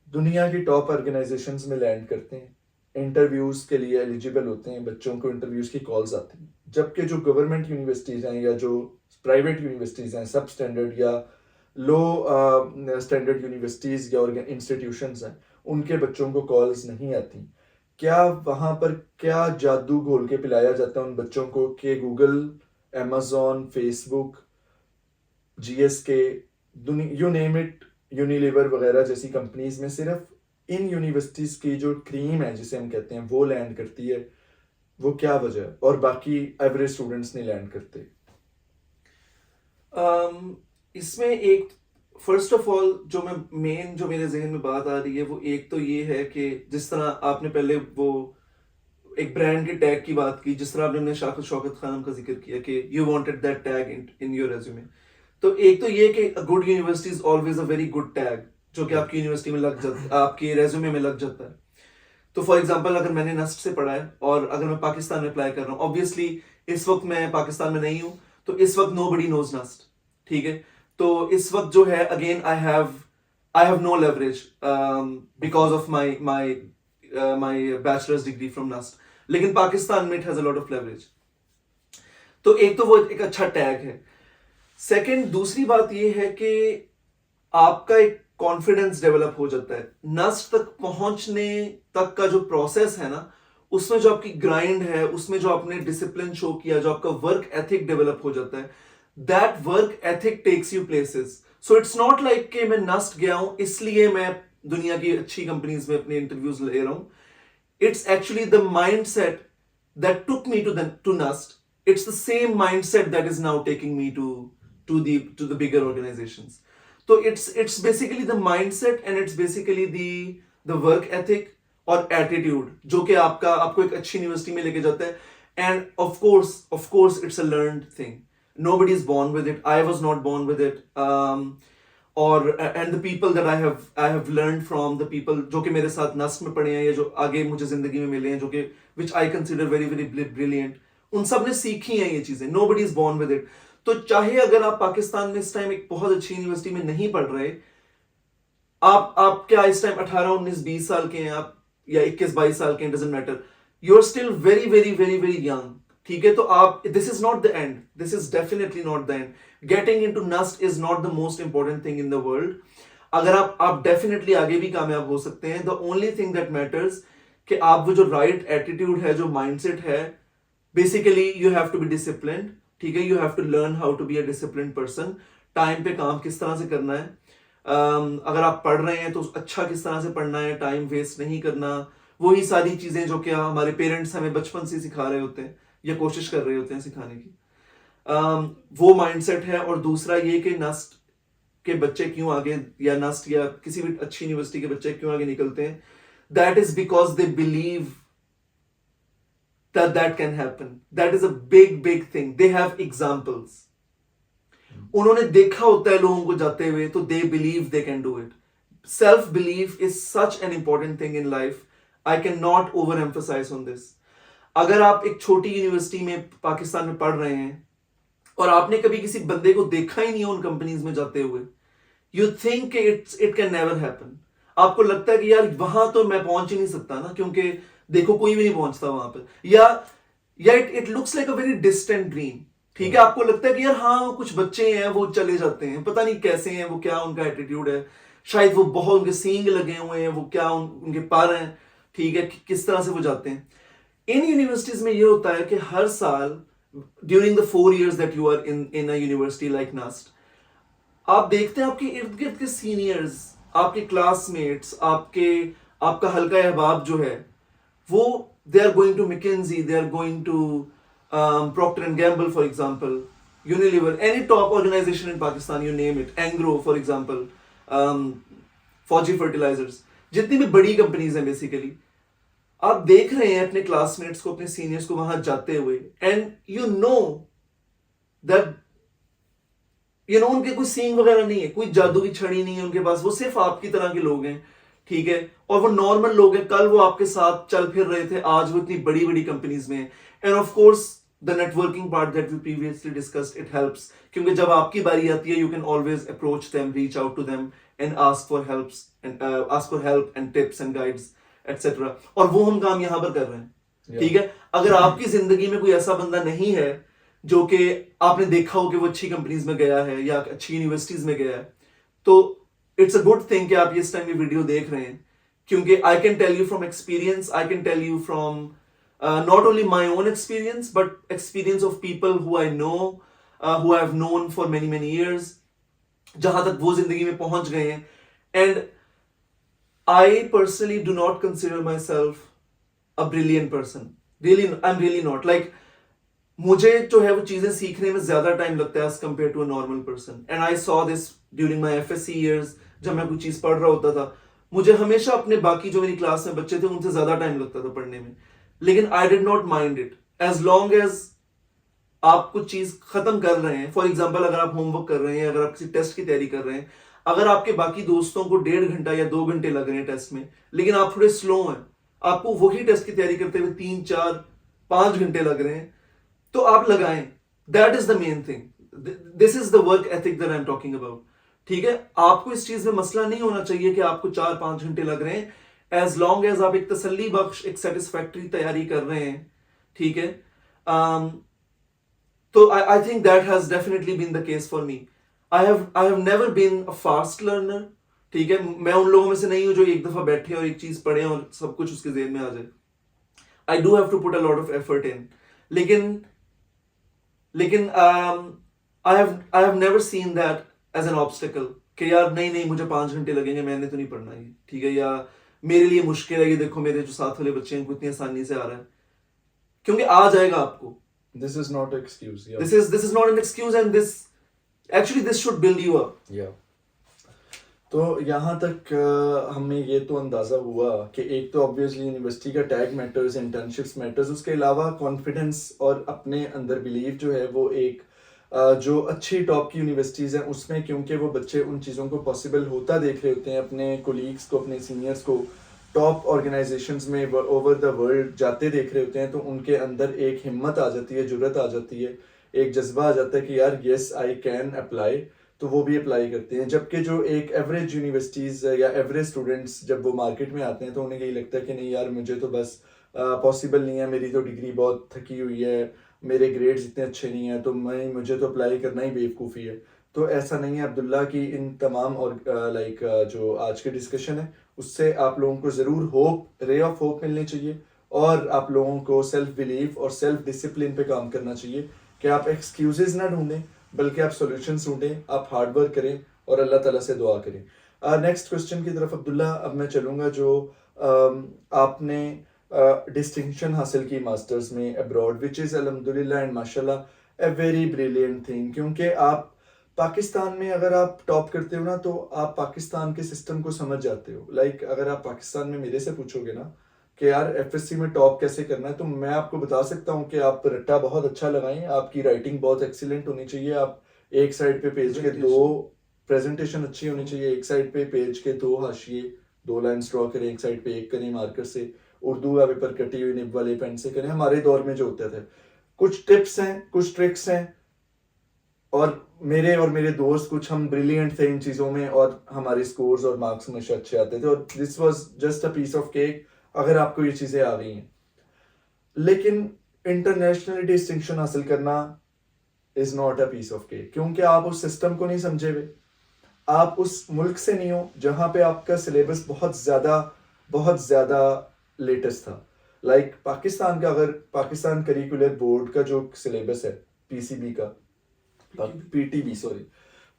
दुनिया की टॉप ऑर्गेनाइजेशंस में लैंड करते हैं, इंटरव्यूज के लिए एलिजिबल होते हैं, बच्चों को इंटरव्यूज की कॉल्स आती हैं, जबकि जो गवर्नमेंट यूनिवर्सिटीज़ हैं या जो प्राइवेट यूनिवर्सिटीज़ हैं, सब स्टैंडर्ड या लो स्टैंडर्ड यूनिवर्सिटीज़ या इंस्टीट्यूशंस हैं, उनके बच्चों को कॉल्स नहीं आती. क्या वहाँ पर क्या जादू घोल के पिलाया जाता है उन बच्चों को कि Google, Amazon, Facebook, GSK, you name it, Unilever वगैरह जैसी कंपनीज में सिर्फ इन यूनिवर्सिटीज़ की जो क्रीम है जिसे हम कहते हैं वो लैंड करती है? वो क्या वजह है और बाकी एवरेज स्टूडेंट्स नहीं लैंड करते? इसमें एक फर्स्ट ऑफ ऑल जो मेरे जहन में बात आ रही है वो एक तो ये है कि जिस तरह आपने पहले वो एक ब्रांड के टैग की बात की, जिस तरह आपने शौकत खानम का जिक्र किया कि you wanted that tag in your resume, तो एक तो ये कि good university is always a very good tag जो कि आपकी यूनिवर्सिटी में लग जाता है, आपके रेज्यूमे में लग जाता है. तो फॉर एग्जांपल अगर मैंने नस्ट से पढ़ा है और अगर मैं पाकिस्तान में अप्लाई कर रहा हूँ, ऑब्वियसली इस वक्त मैं पाकिस्तान में नहीं हूँ, तो इस वक्त नोबडी नोज नस्ट, ठीक है. तो इस वक्त जो है again I have no leverage because of my bachelors degree from NUST, लेकिन पाकिस्तान में it has a lot of leverage. तो एक तो वो एक अच्छा टैग है. सेकंड, दूसरी बात ये है कि आपका एक कॉन्फिडेंस डेवलप हो जाता है. नस्ट तक पहुंचने तक का जो प्रोसेस है ना, उसमें जो आपकी ग्राइंड है, उसमें जो आपने डिसिप्लिन शो किया, जो आपका वर्क एथिक डेवलप हो जाता है, that work ethic takes you places. So it's not like कि मैं नस्ट गया हूं इसलिए मैं दुनिया की अच्छी कंपनीज में अपने इंटरव्यूज ले रहा हूं. It's actually the mindset that took me to Nust. It's the same mindset that is now taking me to the bigger organizations. तो it's basically the mindset and it's basically the work ethic और attitude जो कि आपको एक अच्छी university में लेके जाता है. And of course it's a learned thing. Nobody is born with it. I was not born with it. And the people that I have learned from, the people जो कि मेरे साथ नस्ट में पढ़े हैं या जो आगे मुझे जिंदगी में मिले हैं, जो कि which I consider very very brilliant, उन सब ने सीखी हैं ये चीजें. Nobody is born with it. तो चाहे अगर आप पाकिस्तान में इस टाइम एक बहुत अच्छी यूनिवर्सिटी में नहीं पढ़ रहे, आप क्या इस टाइम 18, 19, 20 साल के हैं आप या 21, 22 साल के हैं, doesn't matter. You are still very very very very young. ठीक है, तो आप, this is not the end. This is definitely not the end. Getting into NUST is not the most important thing in the world. अगर आप definitely आगे भी कामयाब हो सकते हैं. The only thing that matters कि आप वो जो राइट एटीट्यूड है, जो माइंडसेट है, basically you have to be disciplined. ठीक है, you have to learn how to be a disciplined person. Time पे काम किस तरह से करना है. अगर आप पढ़ रहे हैं तो अच्छा किस तरह से पढ़ना है, टाइम वेस्ट नहीं करना. वही सारी चीजें जो कि हमारे पेरेंट्स हमें बचपन से सिखा रहे होते हैं या कोशिश कर रहे होते हैं सिखाने की, वो माइंडसेट है. और दूसरा ये कि नस्ट के बच्चे क्यों आगे, या नस्ट या किसी भी अच्छी यूनिवर्सिटी के बच्चे क्यों आगे निकलते हैं, that is because they believe that can happen. That is a big thing. They have examples. उन्होंने देखा होता है लोगों को जाते हुए, तो they believe they can do it. Self belief is such an important thing in life. I cannot overemphasize on this. अगर आप एक छोटी यूनिवर्सिटी में पाकिस्तान में पढ़ रहे हैं और आपने कभी किसी बंदे को देखा ही नहीं उन कंपनीज में जाते हुए, you think it can never happen. आपको लगता है कि यार वहां तो मैं पहुंच ही नहीं सकता ना, क्योंकि देखो कोई भी नहीं पहुंचता वहां पर, या it looks like a very distant dream. ठीक है, आपको लगता है कि यार हाँ कुछ बच्चे हैं वो चले जाते हैं, पता नहीं कैसे हैं वो, क्या उनका एटीट्यूड है, शायद वो बहुत उनके सींग लगे हुए हैं, वो क्या उनके पर हैं. ठीक है, किस तरह से वो जाते हैं. इन यूनिवर्सिटीज में ये होता है कि हर साल during the 4 years that you are in a university like NUST, आप देखते हैं आपके इर्द गिर्द के सीनियर्स, आपके क्लासमेट्स, आपका हल्का अहबाब जो है, वो they are going to McKinsey, they are going to Procter and Gamble, for example, Unilever, any top organization in Pakistan, you name it, Angro, for example, Fauji Fertilizers, जितनी भी बड़ी कंपनीज हैं बेसिकली, आप देख रहे हैं अपने क्लासमेट्स को, अपने सीनियर्स को वहां जाते हुए, एंड यू नो दैट उनके कोई सींग वगैरह नहीं है, कोई जादू की छड़ी नहीं है उनके पास, वो सिर्फ आपकी तरह के लोग हैं. ठीक है, और वो नॉर्मल लोग हैं, कल वो आपके साथ चल फिर रहे थे, आज वो इतनी बड़ी बड़ी कंपनीज में. And of course the networking part that we previously discussed, it helps, क्योंकि जब आपकी बारी आती है, you can always approach them, reach out to them and ask for help and tips and guides etcetera. और वो हम काम यहां पर कर रहे हैं. ठीक है, अगर आपकी जिंदगी में कोई ऐसा बंदा नहीं है जो कि आपने देखा हो कि वो अच्छी कंपनीज में गया है या अच्छी यूनिवर्सिटीज में गया है, तो इट्स अ गुड थिंग कि आप इस टाइम ये वीडियो देख रहे हैं, क्योंकि I can tell you from experience, I can tell you from not only my own experience but experience of people who I know, who I have known for many years, जहां तक वो जिंदगी में पहुंच गए हैं. And I personally do not consider my self a brilliant person. Really, I am really not. Like मुझे जो है वो चीजें सीखने में ज्यादा टाइम लगता है as compared to a normal person. And I saw this during my FSC years. जब मैं कुछ चीज पढ़ रहा होता था, मुझे हमेशा अपने बाकी जो मेरी क्लास में बच्चे थे उनसे ज्यादा टाइम लगता था पढ़ने में, लेकिन I did not mind it as long as आप कुछ चीज खत्म कर रहे हैं. फॉर एग्जाम्पल, अगर आप होमवर्क कर रहे हैं, अगर आप किसी टेस्ट की तैयारी कर रहे हैं, अगर आपके बाकी दोस्तों को 1.5 घंटा या 2 घंटे लग रहे हैं टेस्ट में, लेकिन आप थोड़े स्लो हैं, आपको वही टेस्ट की तैयारी करते हुए 3, 4, 5 घंटे लग रहे हैं, तो आप लगाएं. That is the main thing. This is the work ethic that I am talking about. ठीक है, आपको इस चीज में मसला नहीं होना चाहिए कि आपको 4-5 घंटे लग रहे हैं, एज लॉन्ग एज आप एक तसल्ली बख्श, एक सेटिस्फैक्टरी तैयारी कर रहे हैं. ठीक है, तो I think that has definitely been the case for me. I have never been a fast learner. ठीक है, मैं उन लोगों में से नहीं हूं जो एक दफा बैठे और एक चीज पढ़े और सब कुछ उसके जेहन में आ जाए. I do have to put a lot of effort in. लेकिन I have never seen that as an obstacle कि यार नहीं मुझे 5 घंटे लगेंगे, मैंने तो नहीं पढ़ना ये. ठीक है, या मेरे लिए मुश्किल है, ये देखो मेरे जो साथ वाले बच्चे हैं इनको इतनी आसानी से आ रहा है, क्योंकि आ जाएगा आपको. This is not an excuse. Yeah. This is not an excuse, and this should build you up. Yeah. तो यहाँ तक हमें ये तो अंदाज़ा हुआ कि एक तो ऑब्वियसली यूनिवर्सिटी का टैग मैटर्स, इंटर्नशिप्स मैटर्स, उसके अलावा कॉन्फिडेंस और अपने अंदर बिलीव जो है वो एक जो अच्छी टॉप की यूनिवर्सिटीज़ हैं उसमें, क्योंकि वो बच्चे उन चीज़ों को पॉसिबल होता देख रहे होते हैं, अपने कोलीग्स को, अपने सीनियर्स को टॉप ऑर्गेनाइजेशंस में ओवर द वर्ल्ड जाते देख रहे होते हैं, तो उनके अंदर एक हिम्मत आ जाती है, जुर्रत आ जाती है, एक जज्बा आ जाता है कि यार येस आई कैन अप्लाई, तो वो भी अप्लाई करते हैं। जबकि जो एक एवरेज यूनिवर्सिटीज़ या एवरेज स्टूडेंट्स जब वो मार्केट में आते हैं तो उन्हें यही लगता है कि नहीं यार मुझे तो बस पॉसिबल नहीं है, मेरी तो डिग्री बहुत थकी हुई है, मेरे ग्रेड्स इतने अच्छे नहीं हैं, तो मुझे तो अप्लाई करना ही बेवकूफ़ी है। तो ऐसा नहीं है अब्दुल्ला की इन तमाम और जो आज के डिस्कशन है उससे आप लोगों को ज़रूर होप, रे ऑफ होप मिलनी चाहिए, और आप लोगों को सेल्फ बिलीव और सेल्फ डिसिप्लिन पे काम करना चाहिए कि आप एक्सक्यूजेज ना ढूंढें बल्कि आप सॉल्यूशंस ढूंढें, आप हार्ड वर्क करें और अल्लाह ताला से दुआ करें। नेक्स्ट क्वेश्चन की तरफ अब्दुल्ला अब मैं चलूँगा। जो आपने डिस्टिंक्शन हासिल की मास्टर्स में अब्रॉड, विच इज़ अल्हम्दुलिल्लाह एंड माशाल्लाह ए वेरी ब्रिलियंट थिंग, क्योंकि आप पाकिस्तान में अगर आप टॉप करते हो ना तो आप पाकिस्तान के सिस्टम को समझ जाते हो। लाइक अगर आप पाकिस्तान में मेरे से पूछोगे ना कि यार एफएससी में टॉप कैसे करना है, तो मैं आपको बता सकता हूँ कि आप रट्टा बहुत अच्छा लगाएं, आपकी राइटिंग बहुत एक्सीलेंट होनी चाहिए, आप एक साइड पे पेज के दो प्रेजेंटेशन अच्छी होनी चाहिए, एक साइड पे पेज के दो हाशिए, दो लाइन ड्रॉ करें, एक साइड पे एक करें मार्कर से, उर्दू का पेपर कटी हुई निब वाले पेन से करें, हमारे दौर में जो होते थे। कुछ टिप्स हैं, कुछ ट्रिक्स हैं, और मेरे दोस्त कुछ हम ब्रिलियंट थे इन चीज़ों में और हमारे स्कोर्स और मार्क्स हमेशा अच्छे आते थे, और this was just a piece of cake अगर आपको ये चीज़ें आ गई हैं। लेकिन इंटरनेशनल डिस्टिंक्शन हासिल करना is not a piece of cake, क्योंकि आप उस सिस्टम को नहीं समझे हुए, आप उस मुल्क से नहीं हो जहाँ पे आपका सिलेबस बहुत ज़्यादा लेटेस्ट था। लाइक पाकिस्तान का, अगर पाकिस्तान करिकुलर बोर्ड का जो सिलेबस है पीसीबी का, PTB sorry,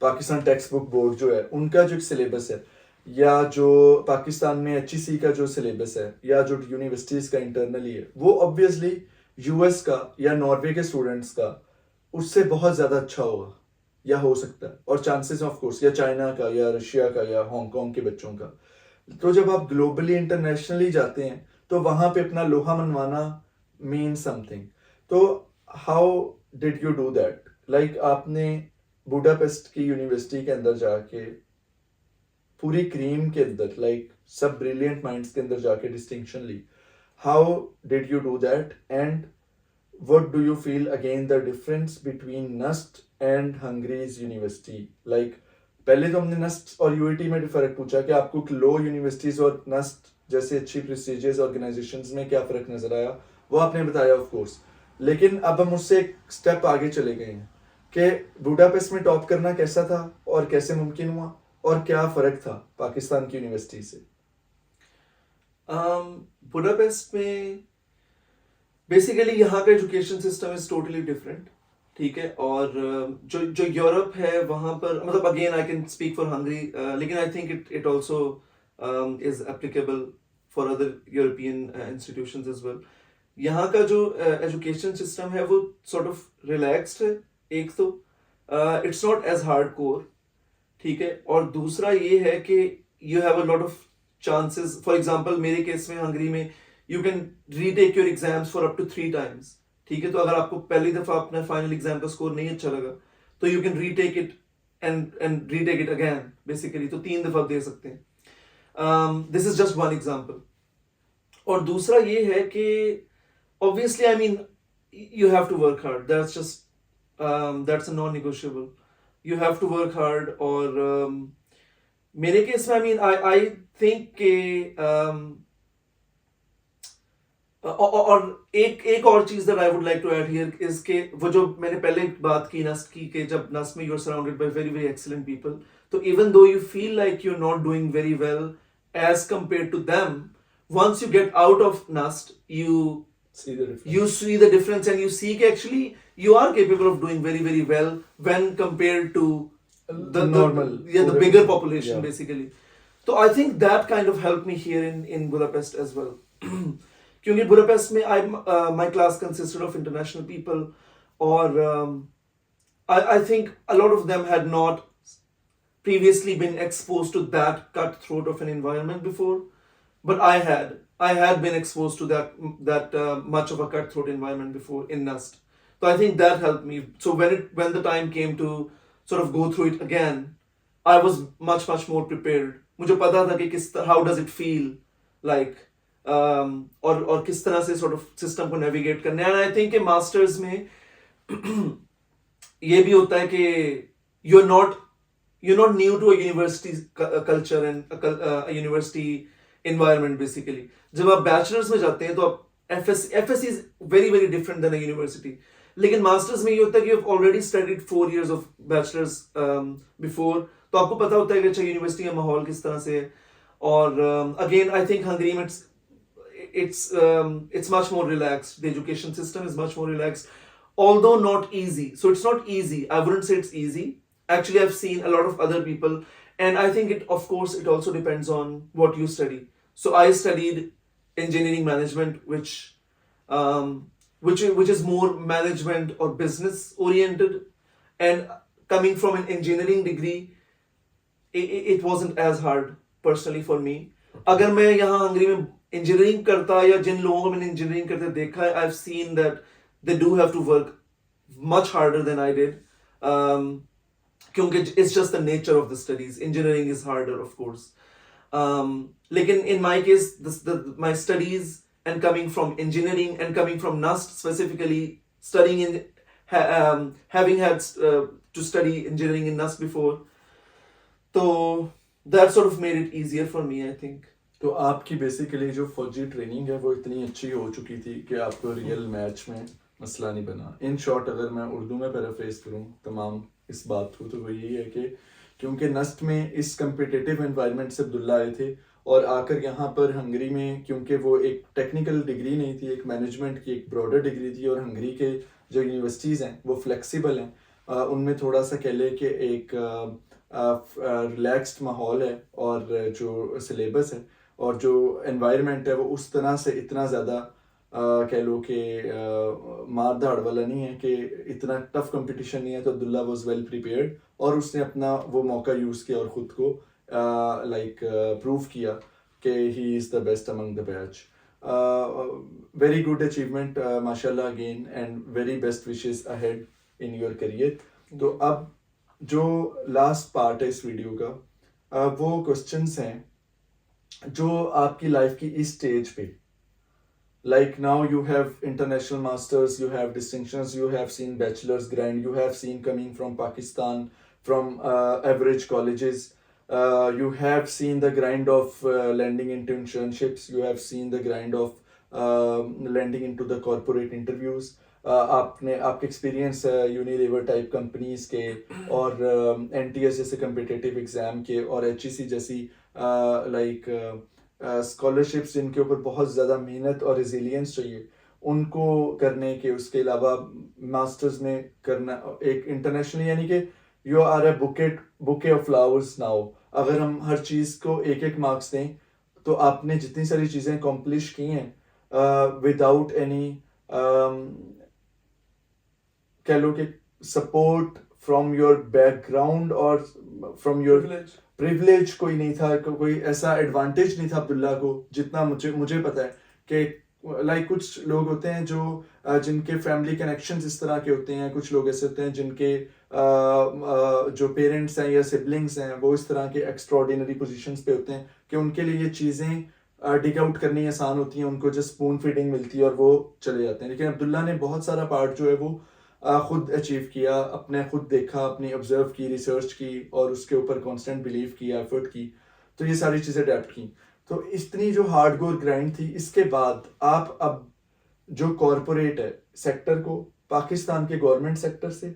Pakistan text book board जो है उनका जो सिलेबस है, या जो पाकिस्तान में एचईसी का जो सिलेबस है, या जो यूनिवर्सिटीज़ का इंटरनली है, वो ऑब्वियसली यूएस का या नॉर्वे के स्टूडेंट्स का उससे बहुत ज़्यादा अच्छा होगा या हो सकता है, और चांसेस ऑफ कोर्स, या चाइना का या रशिया का या हांगकांग के बच्चों का। तो जब आप ग्लोबली इंटरनेशनली जाते हैं तो वहाँ पे अपना लोहा मनवाना मीन समथिंग। तो how did you do that? Like आपने बुडापेस्ट की यूनिवर्सिटी के अंदर जाके पूरी क्रीम के अंदर, लाइक सब ब्रिलियंट माइंड्स के अंदर जाके डिस्टिंक्शन ली। How did you do that, and what do you feel again the difference between NUST and Hungary's university? Like पहले तो हमने NUST और UAT में फर्क पूछा कि आपको लो यूनिवर्सिटीज और NUST जैसे अच्छी प्रेस्टिजियस ऑर्गेनाइजेशंस में क्या फर्क नजर आया, वो आपने बताया ऑफ कोर्स। लेकिन अब हम उससे एक स्टेप आगे चले गए हैं कि बुडापेस्ट में टॉप करना कैसा था और कैसे मुमकिन हुआ, और क्या फर्क था पाकिस्तान की यूनिवर्सिटी से। बुडापेस्ट में बेसिकली यहाँ का education system is totally different, ठीक है। और जो यूरोप है वहाँ पर, मतलब again I can speak for Hungary, लेकिन I think it also is applicable for other European institutions as well. यहाँ का जो एजुकेशन सिस्टम है वो सॉर्ट ऑफ रिलैक्स्ड है, एक तो it's not as hard core, ठीक है। और दूसरा ये है कि you have a lot of chances. For example मेरे केस में हंगरी में you can retake your exams for up to 3 times, ठीक है। तो अगर आपको पहली दफा अपना फाइनल एग्जाम का स्कोर नहीं अच्छा लगा तो you can retake it and retake it again, basically तो 3 दफा दे सकते हैं। This is just one example. और दूसरा ये है कि obviously I mean you have to work hard, that's just that's a non negotiable, you have to work hard. और मेरे केस में आई मीन आई थिंक के और एक और चीज that I would like to add here is के वो जो मैंने पहले बात की नस्ट की कि जब नस्ट में you are surrounded by very very excellent people, तो even though you feel like you are not doing very well as compared to them, once you get out of NUST you see the difference and you see that actually you are capable of doing very very well when compared to the normal, the bigger population, basically. So I think that kind of helped me here in Budapest as well. क्योंकि Budapest में my class consisted of international people, or I think a lot of them had not previously been exposed to that cutthroat of an environment before, but I had been exposed to that much of a cutthroat environment before in Nust. So I think that helped me. So when the time came to sort of go through it again, I was much more prepared. मुझे पता था कि how does it feel like, और किस तरह से sort of system को navigate करना है. And I think कि masters में ये भी होता है कि you're not new to a university culture and a university environment basically. जब आप bachelors में जाते हैं तो आप FSC is very different than a university. लेकिन मास्टर्स में ये होता है कि you've already studied 4 years of bachelors before, तो आपको पता होता है कि अच्छा यूनिवर्सिटी का माहौल किस तरह से है. और अगेन आई थिंक हंगरी में it's much more relaxed. The education system is much more relaxed, although not easy. So it's not easy. I wouldn't say it's easy. Actually, I've seen a lot of other people, and I think it also depends on what you study. So I studied engineering management, which is more management or business oriented, and coming from an engineering degree, it wasn't as hard personally for me. अगर मैं यहाँ Hungary में engineering करता या जिन लोगों को मैंने engineering करते देखा है, I've seen that they do have to work much harder than I did, क्योंकि it's just the nature of the studies. Engineering is harder, of course. लेकिन in my case, my studies and coming from engineering and coming from NUST specifically, studying in having had to study engineering in NUST before, so that sort of made it easier for me, I think. तो आपकी basically जो फौजी training है वो इतनी अच्छी हो चुकी थी कि आपको रियल मैच में मसला नहीं बना. इन शॉर्ट अगर मैं उर्दू में पैराफ्रेज करूँ तमाम इस बात को, तो वो यही है कि क्योंकि नस्ट में इस कम्पिटिटिव एनवायरनमेंट से अब्दुल्ला आए थे और आकर यहाँ पर हंगरी में, क्योंकि वो एक टेक्निकल डिग्री नहीं थी, एक मैनेजमेंट की एक ब्रॉडर डिग्री थी, और हंगरी के जो यूनिवर्सिटीज़ हैं वो फ्लेक्सिबल हैं, उनमें थोड़ा सा कह ले कि एक रिलैक्स्ड माहौल है, और जो सिलेबस है और जो एनवायरनमेंट है वो उस तरह से इतना ज़्यादा कह लो कि मार धाड़ वाला नहीं है, कि इतना टफ कंपटीशन नहीं है. तो अब्दुल्ला वाज वेल प्रिपेयर्ड और उसने अपना वो मौका यूज़ किया और ख़ुद को प्रूव किया कि he is the best among the batch. Very good achievement माशाल्लाह again, and very best wishes ahead in your career. तो अब जो लास्ट पार्ट है इस वीडियो का, वो क्वेश्चंस हैं जो आपकी लाइफ की इस स्टेज पे, like now you have international masters, you have distinctions, you have seen bachelor's grind, you have seen coming from Pakistan, from average colleges, you have seen the grind of landing into internships, you have seen the grind of landing into the corporate interviews. आपने आपके experience Unilever type companies के और NTS जैसे competitive exam के और HEC जैसी like scholarships जिनके ऊपर बहुत ज़्यादा मेहनत और रिजिलियंस चाहिए, उनको करने के, उसके अलावा मास्टर्स में करना एक इंटरनेशनल, यानी कि you are a bouquet of flowers now. अगर हम हर चीज़ को एक मार्क्स दें तो आपने जितनी सारी चीज़ें अकम्प्लिश की हैं विदाउट एनी कह लो कि सपोर्ट फ्रॉम योर बैकग्राउंड और फ्रॉम योर प्रिविलेज, कोई नहीं था, कोई ऐसा एडवांटेज नहीं था अब्दुल्ला को जितना मुझे पता है कि लाइक कुछ लोग होते हैं जो जिनके फैमिली कनेक्शंस इस तरह के होते हैं, कुछ लोग ऐसे होते हैं जिनके जो पेरेंट्स हैं या सिबलिंग्स हैं वो इस तरह के एक्स्ट्राऑर्डिनरी पोजीशंस पे होते हैं कि उनके लिए ये चीज़ें डिग आउट करनी आसान होती हैं, उनको जस्ट स्पून फीडिंग मिलती है और वो चले जाते हैं. लेकिन अब्दुल्ला ने बहुत सारा पार्ट जो है वो खुद अचीव किया, अपने खुद देखा, अपनी ऑब्जर्व की, रिसर्च की और उसके ऊपर कांस्टेंट बिलीव किया, एफर्ट की, तो ये सारी चीज़ें अडेप्ट की. तो इतनी जो हार्डकोर ग्राइंड थी, इसके बाद आप अब जो कॉरपोरेट है सेक्टर को, पाकिस्तान के गवर्नमेंट सेक्टर से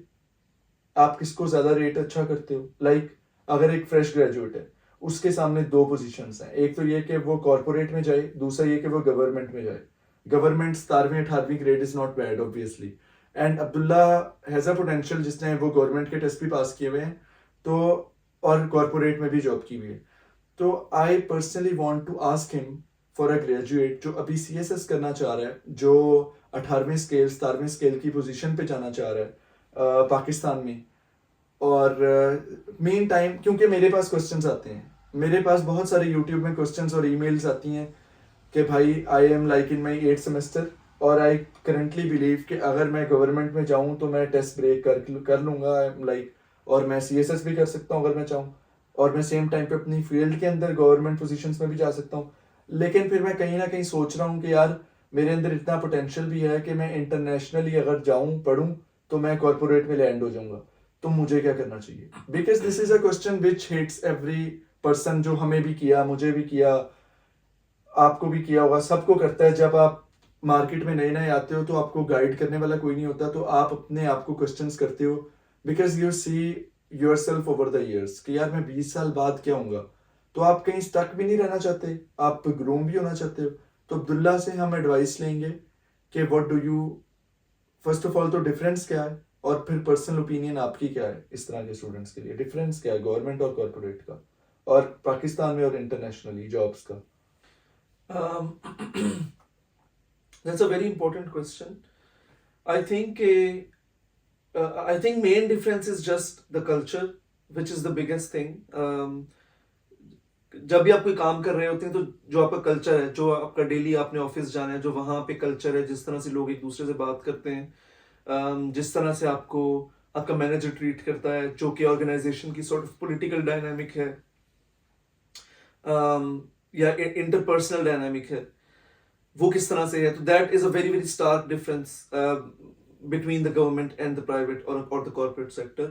आप किसको ज़्यादा रेट अच्छा करते हो? लाइक अगर एक फ्रेश ग्रेजुएट है, उसके सामने 2 पोजीशंस हैं. एक तो ये कि वो कॉरपोरेट में जाए, दूसरा ये कि वो गवर्नमेंट में जाए. गवर्नमेंट 17वीं 18वीं grade is not bad obviously, and Abdullah has a potential, जिसने वो गवर्नमेंट के टेस्ट भी पास किए हुए हैं तो, और कॉरपोरेट में भी जॉब की हुई है. तो I personally want to ask him for a graduate जो अभी CSS करना चाह रहा है, जो 18वें स्केल 17वें स्केल की पोजीशन पे जाना चाह रहा है पाकिस्तान में, और मेन टाइम, क्योंकि मेरे पास क्वेश्चंस आते हैं, मेरे पास बहुत सारे यूट्यूब में क्वेश्चंस और ईमेल्स आती हैं कि भाई I am like in my 8th semester और आई करेंटली बिलीव कि अगर मैं गवर्नमेंट में जाऊं तो मैं टेस्ट ब्रेक कर लूँगा, आई एम लाइक, और मैं CSS भी कर सकता हूं अगर मैं चाहूँ, और मैं सेम टाइम पे अपनी फील्ड के अंदर गवर्नमेंट पोजीशंस में भी जा सकता हूँ। लेकिन फिर मैं कहीं ना कहीं सोच रहा हूँ कि यार मेरे अंदर इतना पोटेंशियल भी है कि मैं इंटरनेशनली अगर जाऊँ पढ़ूँ तो मैं कॉर्पोरेट में लैंड हो जाऊंगा। तो मुझे क्या करना चाहिए? Because this is a question which hits every person, जो हमें भी किया, मुझे भी किया, आपको भी किया होगा, सबको करता है। जब आप मार्केट में नए नए आते हो तो आपको गाइड करने वाला कोई नहीं होता, तो आप अपने आप को क्वेश्चंस करते हो because you see your self over the years कि यार मैं 20 साल बाद क्या होऊंगा। तो आप कहीं स्टक भी नहीं रहना चाहते, आप ग्रूम भी होना चाहते हो। तो अब्दुल्ला से हम एडवाइस लेंगे कि what do you, first of all तो डिफरेंस क्या है, और फिर पर्सनल ओपिनियन आपकी क्या है इस तरह के स्टूडेंट्स के लिए, डिफरेंस क्या है गवर्नमेंट और कॉर्पोरेट का, और पाकिस्तान में और इंटरनेशनली जॉब्स का। Um, that's a very important question. I think main difference is just the culture, which is the biggest thing. जब भी आप कोई काम कर रहे होते हैं तो जो आपका कल्चर है, जो आपका डेली आपने ऑफिस जाना है, जो वहाँ पे कल्चर है, जिस तरह से लोग एक दूसरे से बात करते हैं, जिस तरह से आपको आपका मैनेजर ट्रीट करता है, जो कि ऑर्गेनाइजेशन की सॉर्ट ऑफ पॉलिटिकल डायनामिक है, या इंटरपर्सनल डायनामिक है, वो किस तरह से है, तो that is a very very stark difference between the government and the private or the corporate sector.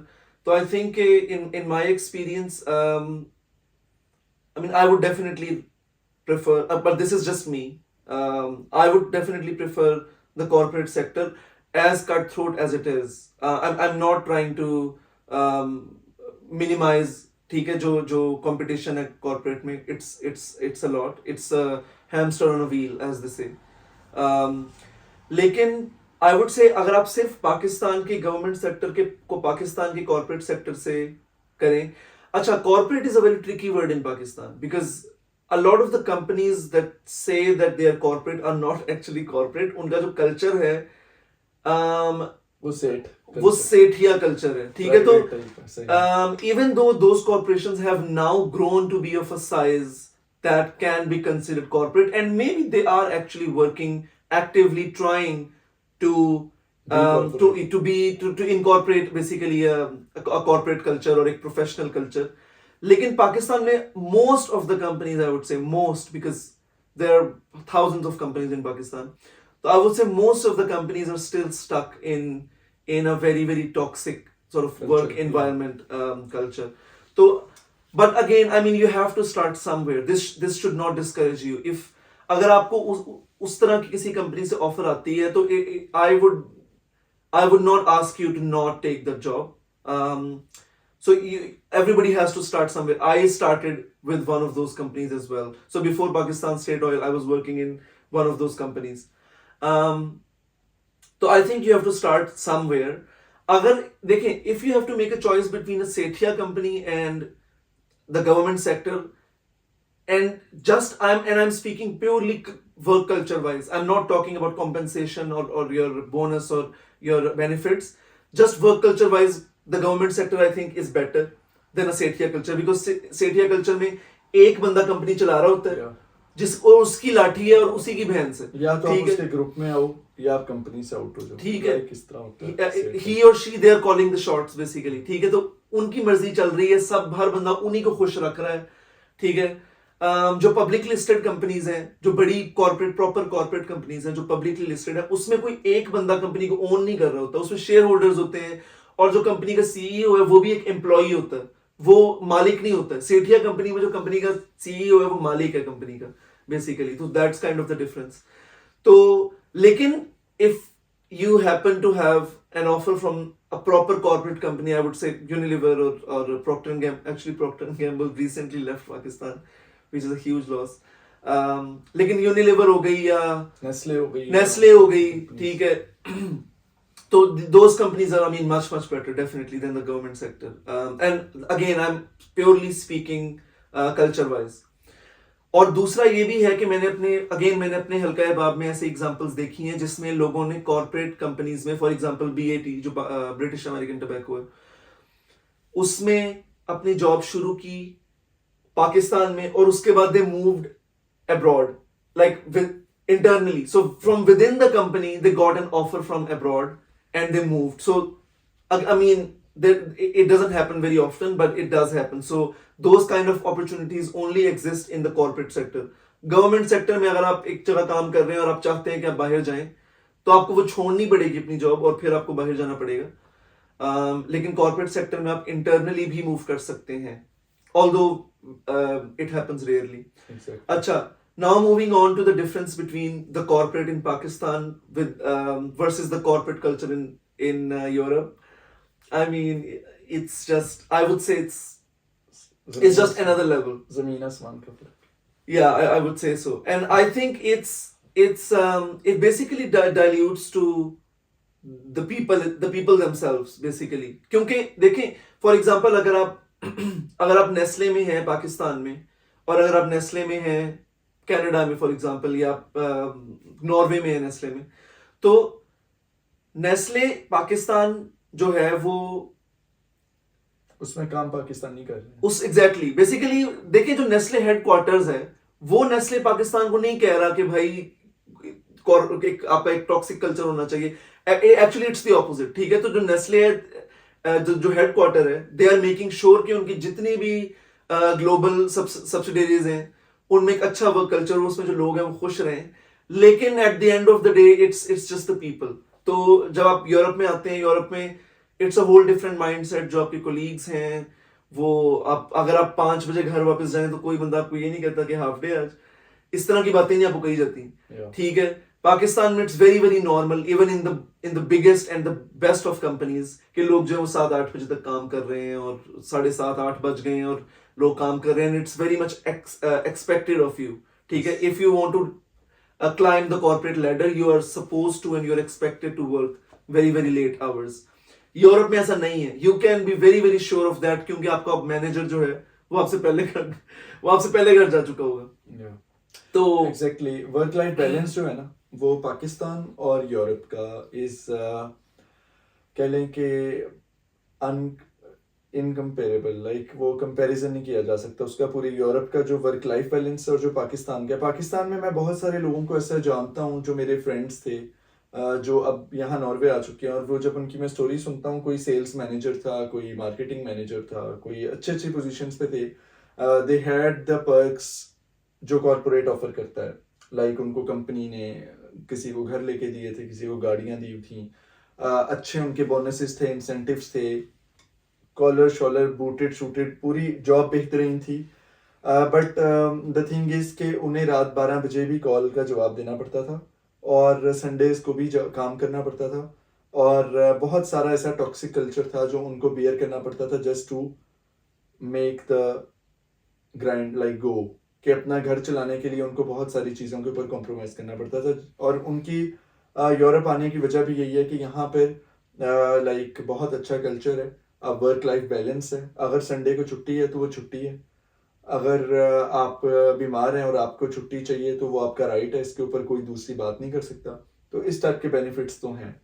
So I think in my experience, I mean, I would definitely prefer, but this is just me. I would definitely prefer the corporate sector, as cutthroat as it is. I'm not trying to minimize. ठीक है, जो competition है corporate में, it's a lot. It's a hamster on a wheel, as they say. लेकिन I would से अगर आप सिर्फ पाकिस्तान के गवर्नमेंट सेक्टर के को पाकिस्तान के कॉर्पोरेट सेक्टर से करें, अच्छा, corporate is a very tricky word in Pakistan because a lot of the companies that say that they are corporate are not actually corporate. उनका जो कल्चर है वो सेठिया कल्चर है, ठीक है। तो even though those corporations have now grown to be of a size that can be considered corporate, and maybe they are actually working actively trying to incorporate basically a corporate culture or a professional culture. लेकिन पाकिस्तान में most of the companies, I would say most, because there are thousands of companies in Pakistan, so I would say most of the companies are still stuck in a very very toxic sort of culture, work environment, culture. So but again, I mean, you have to start somewhere. This should not discourage you. If अगर आपको उस तरह की किसी company से offer आती है तो I would not ask you to not take the job. So everybody has to start somewhere. I started with one of those companies as well. So before Pakistan State Oil, I was working in one of those companies. So I think you have to start somewhere. अगर देखें, if you have to make a choice between a Seठia company and the government sector, and I'm speaking purely work culture wise. I'm not talking about compensation or your bonus or your benefits. Just work culture wise, the government sector I think is better than a Seठia culture, because Seठia culture में एक बंदा company चला रहा होता है, जिसको उसकी लाठी है और उसी की बहन से, या तो आप उसके ग्रुप में आओ या आप कंपनी से आउट हो जाओ, ठीक है। किस तरह होता है, he or she they are calling the shots basically, ठीक है। तो उनकी मर्जी चल रही है, सब हर बंदा उन्हीं को खुश रख रहा है, ठीक है। जो पब्लिक लिस्टेड कंपनीज हैं, जो बड़ी प्रॉपर कॉर्पोरेट कंपनीज हैं जो पब्लिकली लिस्टेड है, उसमें कोई एक बंदा कंपनी को ओन नहीं कर रहा होता, उसमें शेयर होल्डर्स होते हैं, और जो कंपनी का सीईओ है वो भी एक एम्प्लॉई होता है, वो मालिक नहीं होता है। सेठिया कंपनी में जो कंपनी का सीईओ है वो मालिक है कंपनी का बेसिकली, तो that's kind of the difference. तो लेकिन if you happen to have an offer from a proper corporate company, I would say Unilever or Procter & Gamble. Actually, Procter & Gamble recently left Pakistan, which is a huge loss. लेकिन Unilever हो गई या Nestle हो गई, ठीक है। तो those companies are, I mean, much better definitely than the government sector. And again, I'm purely speaking culture wise. और दूसरा ये भी है कि मैंने अपने हल्का अहबाब में ऐसे एग्जांपल्स देखी हैं जिसमें लोगों ने कॉर्पोरेट कंपनीज में, फॉर एग्जांपल BAT जो ब्रिटिश अमेरिकन टबैको है, उसमें अपनी जॉब शुरू की पाकिस्तान में, और उसके बाद they moved abroad, like internally. So from within the company, they got an offer from abroad and they moved. So I mean, it doesn't happen very often, but it does happen. So those kind of opportunities only exist in the corporate sector. Government sector में अगर आप एक जगह काम कर रहे हैं और आप चाहते हैं कि आप बाहर जाएं, तो आपको वो छोड़नी पड़ेगी अपनी जॉब और फिर आपको बाहर जाना पड़ेगा. लेकिन कॉर्पोरेट सेक्टर में आप इंटरनली भी मूव कर सकते हैं, although it happens rarely. Exactly. अच्छा, now moving on to the difference between the corporate in Pakistan with versus the corporate culture in Europe. I mean, it's just, I would say it's just another level. ज़मीन आसमान का फर्क. Yeah, I would say so. And I think it basically dilutes to the people themselves basically. क्योंकि देखें, for example, अगर आप Nestle में हैं पाकिस्तान में, और अगर आप नेस्ले में हैं कनाडा में फॉर एग्जांपल, या आप नॉर्वे में है नेस्ले में, तो नेस्ले पाकिस्तान जो है वो उसमें काम पाकिस्तानी कर रहे हैं. उस एग्जैक्टली बेसिकली देखिए, जो नेस्ले हेडक्वार्टर्स है वो नेस्ले पाकिस्तान को नहीं कह रहा कि भाई आपका एक टॉक्सिक कल्चर होना चाहिए. Actually it's the opposite. ठीक है, तो जो नेस्ले है, जो हेडक्वार्टर है, दे आर मेकिंग श्योर कि उनकी जितनी भी ग्लोबल सब्सिडरीज हैं उनमें एक अच्छा वर्क कल्चर हो, उसमें जो लोग हैं वो खुश रहें. लेकिन at the end of the day it's just the people. तो जब आप यूरोप में आते हैं, यूरोप में it's a whole different mindset. जो आपके कोलीग्स हैं वो अगर आप 5 बजे घर वापस जाएं तो कोई बंदा आपको ये नहीं कहता कि हाफ डे आज, इस तरह की बातें नहीं आपको कही जाती. ठीक है, पाकिस्तान में it's very very normal, even in the biggest and the best of companies, के लोग जो है वो 7-8 बजे तक काम कर रहे हैं और 7:30-8 बज गए हैं और लोग काम कर रहे हैं. It's very much expected of you. ठीक है, if you want to climb the corporate ladder, you are supposed to and you're expected to work very very late hours. Europe में ऐसा नहीं है. You can be very very sure of that, क्योंकि आपका manager जो है वो आपसे पहले घर जा चुका होगा. तो एग्जैक्टली, वर्क लाइफ बैलेंस जो है ना, वो पाकिस्तान और यूरोप का कह लें कि इनकम्पेरेबल, लाइक वो कंपैरिजन नहीं किया जा सकता उसका. पूरी यूरोप का जो वर्क लाइफ बैलेंस और जो पाकिस्तान का, पाकिस्तान में मैं बहुत सारे लोगों को ऐसा जानता हूँ जो मेरे फ्रेंड्स थे, जो अब यहाँ नॉर्वे आ चुके हैं, और वो जब उनकी मैं स्टोरी सुनता हूँ, कोई सेल्स मैनेजर था, कोई मार्केटिंग मैनेजर था, कोई अच्छी पोजीशंस पे थे, दे हैड द पर्क्स जो कॉर्पोरेट ऑफर करता है. लाइक उनको कंपनी ने किसी को घर लेके दिए थे, किसी को गाड़ियाँ दी थी, अच्छे उनके बोनसेस थे, इंसेंटिव्स थे, कॉलर शॉलर, बूटेड शूटेड, पूरी जॉब बेहतरीन थी. बट द थिंग इज कि उन्हें रात 12 बजे भी कॉल का जवाब देना पड़ता था, और संडेज को भी काम करना पड़ता था, और बहुत सारा ऐसा टॉक्सिक कल्चर था जो उनको बियर करना पड़ता था just to make the grind like go, कि अपना घर चलाने के लिए उनको बहुत सारी चीज़ों के ऊपर कॉम्प्रोमाइज़ करना पड़ता था. और उनकी यूरोप आने की वजह भी यही है कि यहाँ पर लाइक बहुत अच्छा कल्चर है, वर्क लाइफ बैलेंस है. अगर संडे को छुट्टी है तो वो छुट्टी है, अगर आप बीमार हैं और आपको छुट्टी चाहिए तो वो आपका राइट है, इसके ऊपर कोई दूसरी बात नहीं कर सकता. तो इस टाइप के बेनिफिट्स तो हैं.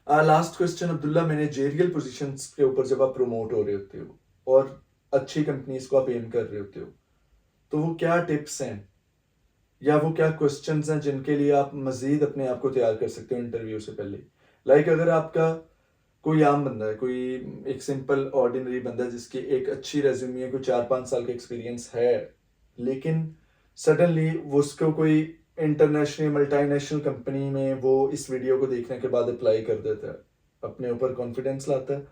Last question Abdullah, managerial positions के ऊपर जब आप प्रमोट हो रहे होते हो और अच्छी कंपनीज को आप एम कर रहे होते हो, तो वो क्या टिप्स हैं या वो क्या क्वेश्चंस हैं जिनके लिए आप मजीद अपने आप को तैयार कर सकते हो इंटरव्यू से पहले. लाइक अगर आपका कोई आम बंदा है, कोई एक सिंपल ऑर्डिनरी बंदा है जिसकी एक अच्छी रेज्यूमे, कोई 4-5 साल का एक्सपीरियंस है, लेकिन सडनली उसको कोई इंटरनेशनल मल्टीनेशनल कंपनी में वो इस वीडियो को देखने के बाद अप्लाई कर देता है, अपने ऊपर कॉन्फिडेंस लाता है,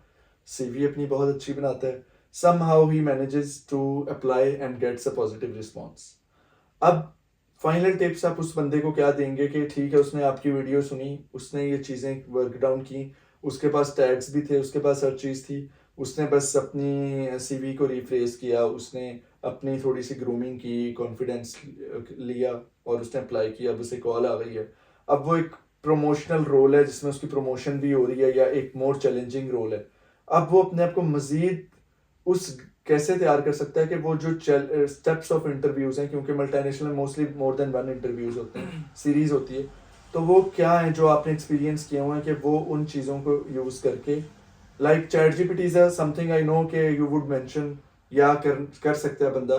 सीवी अपनी बहुत अच्छी बनाता है, somehow he manages to apply and gets a positive response. अब फाइनल टिप्स आप उस बंदे को क्या देंगे कि ठीक है, उसने आपकी वीडियो सुनी, उसने ये चीज़ें वर्क डाउन की, उसके पास टैग्स भी थे, उसके पास हर चीज़ थी, उसने बस अपनी सीवी को रिफ्रेश किया, उसने अपनी थोड़ी सी ग्रूमिंग की, कॉन्फिडेंस लिया और उसने अप्लाई किया, अब उसे कॉल आ गई है. अब वो एक प्रमोशनल रोल है जिसमें उसकी प्रमोशन भी हो रही है, या एक मोर चैलेंजिंग रोल है. अब वो अपने आप को मज़ीद उस कैसे तैयार कर सकता है कि वो जो स्टेप्स ऑफ इंटरव्यूज़ हैं, क्योंकि multinational mostly more than 1 interviews होते हैं, सीरीज़ होती है, तो वो क्या है जो आपने एक्सपीरियंस किए हुए हैं कि वो उन चीज़ों को यूज़ करके like chat GPT is something I know कि यू वुड मेंशन या कर सकता है बंदा।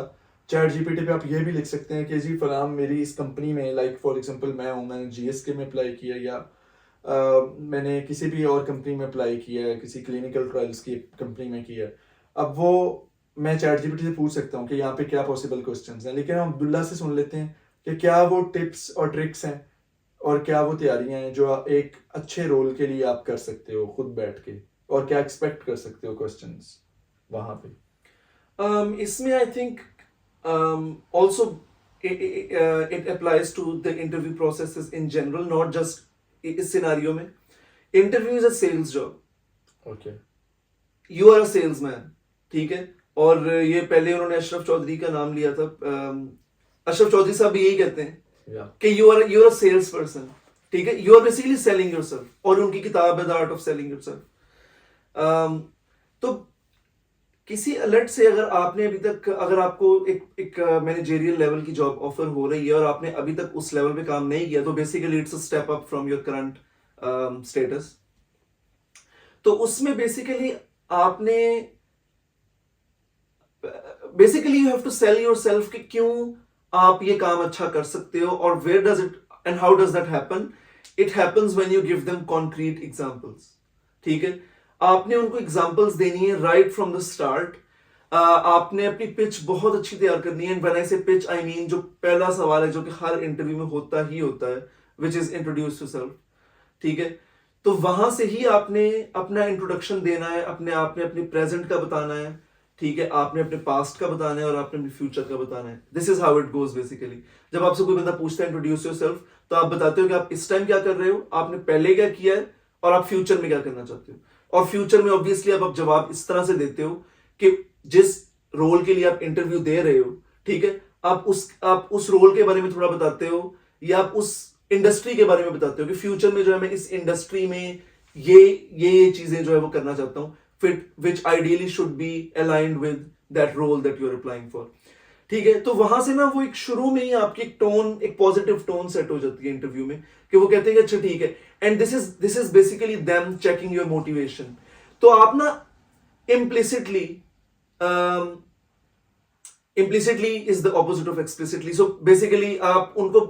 चैट जीपीटी पे आप ये भी लिख सकते हैं कि जी फलाम मेरी इस कंपनी में, लाइक फॉर एग्जांपल मैं हूँ, मैंने जीएसके में अप्लाई किया, या मैंने किसी भी और कंपनी में अप्लाई किया है, किसी क्लिनिकल ट्रायल्स की कंपनी में किया है। अब वो मैं चैट जीपीटी से पूछ सकता हूँ कि यहाँ पे क्या पॉसिबल क्वेश्चंस हैं, लेकिन हम अब्दुल्ला से सुन लेते हैं कि क्या वो टिप्स और ट्रिक्स हैं और क्या वो तैयारियां हैं जो एक अच्छे रोल के लिए आप कर सकते हो खुद बैठ के, और क्या एक्सपेक्ट कर सकते हो क्वेश्चंस वहां पे। इसमें I think also it applies to the interview processes in general, not just इस सिनारियो में। Interview is a sales job, okay you are a salesman, ठीक है। और ये पहले उन्होंने अशरफ चौधरी का नाम लिया था, अशरफ चौधरी साहब भी यही कहते हैं या कि you are a sales person, ठीक है। You are basically selling yourself, और उनकी किताब है the art of selling yourself. तो किसी अलर्ट से अगर आपने अभी तक, अगर आपको एक मैनेजेरियल लेवल की जॉब ऑफर हो रही है और आपने अभी तक उस लेवल पे काम नहीं किया, तो basically it's a step up from your current status. तो उसमें बेसिकली आपने you have to sell yourself कि क्यों आप ये काम अच्छा कर सकते हो, और where does it end how does that happen. It happens when you give them concrete examples, ठीक है। आपने उनको एग्जांपल्स देनी है राइट फ्रॉम द स्टार्ट। आपने अपनी पिच बहुत अच्छी तैयार करनी है। व्हेन आई से पिच आई मीन जो पहला सवाल है जो कि हर इंटरव्यू में होता है, विच इज इंट्रोड्यूस योरसेल्फ, ठीक है। तो वहां से ही आपने अपना इंट्रोडक्शन देना है, आपने अपने प्रेजेंट का बताना है, ठीक है। आपने अपने पास्ट का बताना है और आपने अपने फ्यूचर का बताना है। This is how it goes basically. जब आपसे कोई बंदा पूछता है इंट्रोड्यूस योरसेल्फ, तो आप बताते हो कि आप इस टाइम क्या कर रहे हो, आपने पहले क्या किया है, और आप फ्यूचर में क्या करना चाहते हो। और फ्यूचर में ऑब्वियसली आप जवाब इस तरह से देते हो कि जिस रोल के लिए आप इंटरव्यू दे रहे हो, ठीक है, आप उस रोल के बारे में थोड़ा बताते हो, या आप उस इंडस्ट्री के बारे में बताते हो कि फ्यूचर में जो है मैं इस इंडस्ट्री में ये चीजें जो है वो करना चाहता हूं, fit which ideally should be aligned with that role that you are applying for, ठीक है। तो वहां से ना वो एक शुरू में ही आपकी एक पॉजिटिव टोन सेट हो जाती है इंटरव्यू में, कि वो कहते हैं कि अच्छा ठीक है, and this is basically them checking your motivation. तो आप ना implicitly is the opposite of explicitly. So basically आप उनको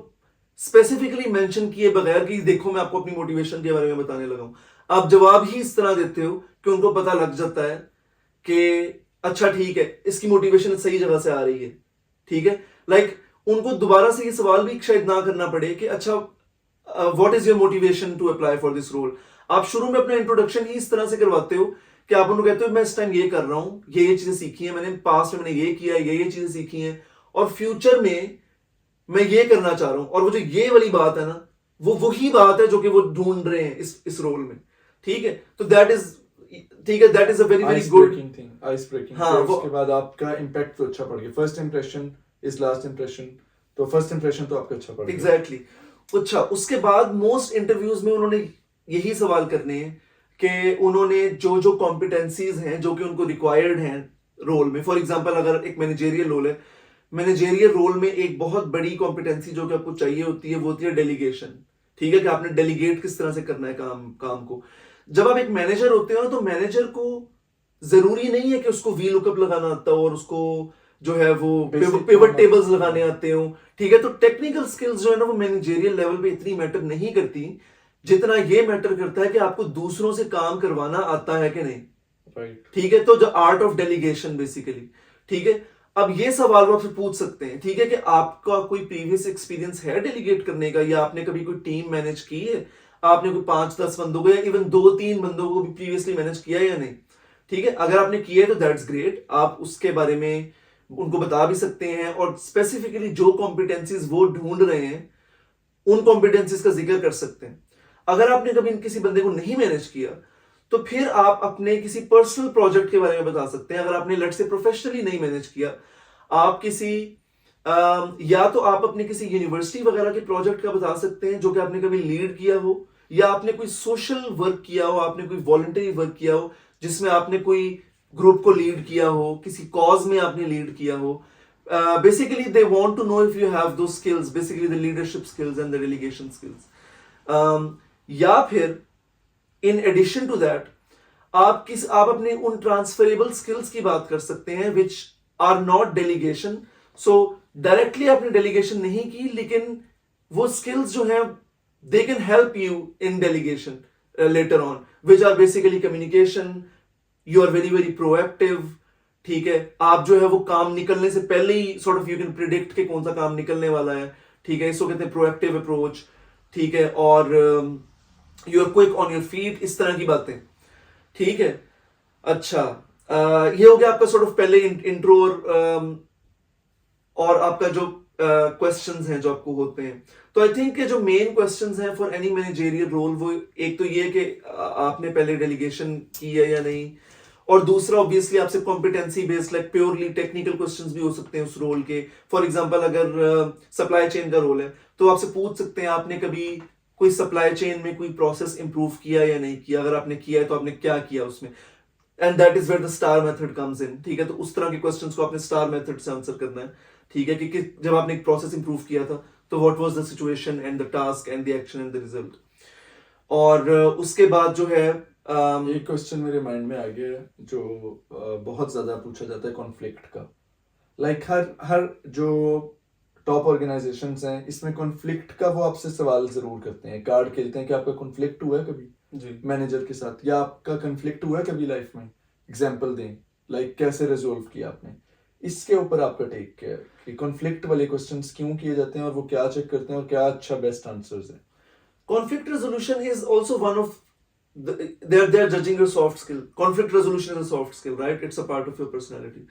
स्पेसिफिकली मेंशन किए बगैर कि देखो मैं आपको अपनी मोटिवेशन के बारे में बताने लगा हूं, आप जवाब ही इस तरह देते हो कि उनको पता लग जाता है कि अच्छा ठीक है, इसकी मोटिवेशन सही जगह से आ रही है, ठीक है। लाइक उनको दोबारा से ये सवाल भी शायद ना करना पड़े कि अच्छा what is your motivation to apply for this role. आप शुरू में अपना इंट्रोडक्शन ही इस तरह से करवाते हो कि आप उनको कहते हो मैं इस टाइम ये कर रहा हूं, ये चीजें सीखी हैं मैंने, पास्ट में मैंने ये किया है, ये चीजें सीखी हैं, और फ्यूचर में मैं ये करना चाह रहा हूं। और वो जो ये वाली बात है ना, वो वही बात है जो कि वो ढूंढ रहे हैं इस रोल में, ठीक है। तो दैट इज, ठीक है, that is a very very good thing, ice breaking. हाँ, उसके बाद आपका इंपैक्ट तो अच्छा पड़ गया। First impression is last impression, तो फर्स्ट इंप्रेशन तो आपका अच्छा पड़ गया। एग्जैक्टली। अच्छा, उसके बाद मोस्ट इंटरव्यूज में उन्होंने यही सवाल करने हैं कि उन्होंने जो कॉम्पिटेंसीज हैं जो कि उनको रिक्वायर्ड हैं रोल में। फॉर एग्जांपल अगर एक मैनेजेरियल रोल है, मैनेजेरियल रोल में एक बहुत बड़ी कॉम्पिटेंसी जो कि आपको चाहिए होती है वो होती है डेलीगेशन, ठीक है, कि आपने डेलीगेट किस तरह से करना है काम को। जब आप एक मैनेजर होते हो तो मैनेजर को जरूरी नहीं है कि उसको वी लुकअप लगाना आता हो और उसको जो है वो पिवट टेबल्स लगाने आते हो, ठीक है। तो टेक्निकल स्किल्स जो है ना वो मैनेजेरियल लेवल पे इतनी मैटर नहीं करती जितना ये मैटर करता है कि आपको दूसरों से काम करवाना आता है कि नहीं, राइट, ठीक है। तो जो आर्ट ऑफ डेलीगेशन बेसिकली, ठीक है। अब ये सवाल वो आपसे पूछ सकते हैं, ठीक है, कि आपका कोई प्रीवियस एक्सपीरियंस है डेलीगेट करने का, या आपने कभी कोई टीम मैनेज की है, आपने कोई 5-10 बंदों को या इवन 2-3 बंदों को भी प्रीवियसली मैनेज किया है या नहीं, ठीक है। अगर आपने किया है तो दैट्स ग्रेट, आप उसके बारे में उनको बता भी सकते हैं, और स्पेसिफिकली जो कॉम्पिटेंसीज वो ढूंढ रहे हैं उन कॉम्पिटेंसीज का जिक्र कर सकते हैं। अगर आपने कभी किसी बंदे को नहीं मैनेज किया तो फिर आप अपने किसी पर्सनल प्रोजेक्ट के बारे में बता सकते हैं। अगर आपने लट से प्रोफेशनली नहीं मैनेज किया, आप किसी या तो आप अपने किसी यूनिवर्सिटी वगैरह के प्रोजेक्ट का बता सकते हैं जो कि आपने कभी लीड किया हो, या आपने कोई सोशल वर्क किया हो, आपने कोई वॉलंटरी वर्क किया हो जिसमें आपने कोई ग्रुप को लीड किया हो, किसी कॉज में आपने लीड किया हो। Basically they want to know if you have two skills, basically the leadership skills and the delegation skills. या फिर इन एडिशन टू दैट आप अपने उन ट्रांसफरेबल स्किल्स की बात कर सकते हैं which are not delegation. So directly आपने डेलीगेशन नहीं की, लेकिन वो स्किल्स जो हैं they can help you in delegation later on, which are basically communication. You are very very proactive. ठीक है, आप जो है वो काम निकलने से पहले ही sort of you can predict कि कौन सा काम निकलने वाला है. ठीक है, इसको कहते हैं प्रोएक्टिव अप्रोच. ठीक है, और you are quick on your feet, इस तरह की बातें. ठीक है, अच्छा, ये हो गया आपका सॉर्ट ऑफ पहले इंट्रो और आपका जो क्वेश्चंस हैं जो आपको होते हैं. तो आई थिंक के जो मेन क्वेश्चंस हैं फॉर एनी मैनेजरियल रोल, वो एक तो ये कि आपने पहले डेलीगेशन की है या नहीं, और दूसरा ऑब्वियसली आपसे competency based like purely technical questions भी हो सकते हैं उस रोल के. फॉर एग्जांपल अगर सप्लाई चेन का रोल है तो आपसे पूछ सकते हैं आपने कभी कोई सप्लाई चेन में कोई प्रोसेस इंप्रूव किया या नहीं किया. अगर आपने किया है तो आपने क्या किया उसमें, and that is where the star method comes in. ठीक है, तो उस तरह के क्वेश्चंस को आपने स्टार मेथड से आंसर करना है. ठीक है, कि जब आपने एक प्रोसेस इंप्रूव किया था तो what was the situation and the task and the action and the result. और उसके बाद जो है एक क्वेश्चन मेरे माइंड में आ गया है जो बहुत ज्यादा पूछा जाता है कॉन्फ्लिक्ट का. लाइक हर जो टॉप ऑर्गेनाइजेशंस हैं इसमें कॉन्फ्लिक्ट का वो आपसे सवाल जरूर करते हैं, कार्ड खेलते हैं कि आपका कॉन्फ्लिक्ट हुआ है कभी जी. मैनेजर के साथ, या आपका कॉन्फ्लिक्ट हुआ है कभी लाइफ में, एग्जांपल दें, लाइक कैसे रिजोल्व किया आपने. इसके ऊपर आपका टेक क्या है कि कॉन्फ्लिक्ट वाले क्वेश्चंस क्यों किए जाते हैं और वो क्या चेक करते हैं और क्या अच्छा बेस्ट आंसर्स है. conflict resolution is also one of they're judging your soft skill. Conflict resolution is a soft skill, right? It's a part of your personality.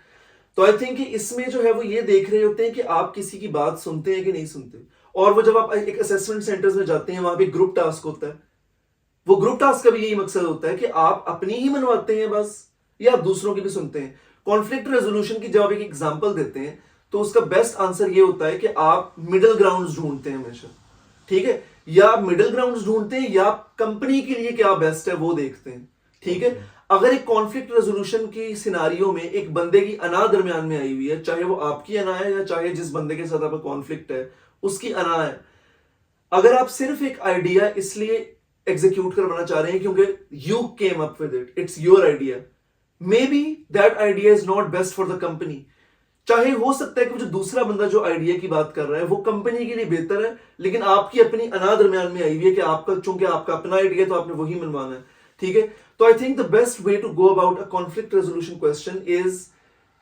तो आई थिंक कि इसमें जो है वो ये देख रहे होते हैं कि आप किसी की बात सुनते हैं कि नहीं सुनते. और वो जब आप एक असेसमेंट सेंटर्स में जाते हैं वहां पे ग्रुप टास्क होता है. वो ग्रुप टास्क का भी यही मकसद होता है कि आप अपनी ही मनवाते हैं बस, या आप दूसरों की भी सुनते हैं. कॉन्फ्लिक्ट रेजोल्यूशन की जब आप एक एग्जांपल देते हैं तो उसका बेस्ट आंसर ये होता है कि आप मिडिल ग्राउंड ढूंढते हैं हमेशा. ठीक है, या आप मिडिल ग्राउंड ढूंढते हैं या कंपनी के लिए क्या बेस्ट है वो देखते हैं. ठीक है, अगर एक कॉन्फ्लिक्ट रेजोल्यूशन की सिनारियो में एक बंदे की अना दरमियान में आई हुई है, चाहे वो आपकी अना है या चाहे जिस बंदे के साथ आपका कॉन्फ्लिक्ट है उसकी अना है, अगर आप सिर्फ एक आइडिया इसलिए एग्जीक्यूट करवाना चाह रहे हैं क्योंकि you came up with it, it's your idea, may be that idea is not best for the company. चाहे हो सकता है कि जो दूसरा बंदा जो आइडिया की बात कर रहा है वो कंपनी के लिए बेहतर है, लेकिन आपकी अपनी अना दरमियान में आई हुई है कि आपका, चूंकि आपका अपना आइडिया तो आपने वही मनवाना है. ठीक है, तो I think the best way to go about a conflict resolution question is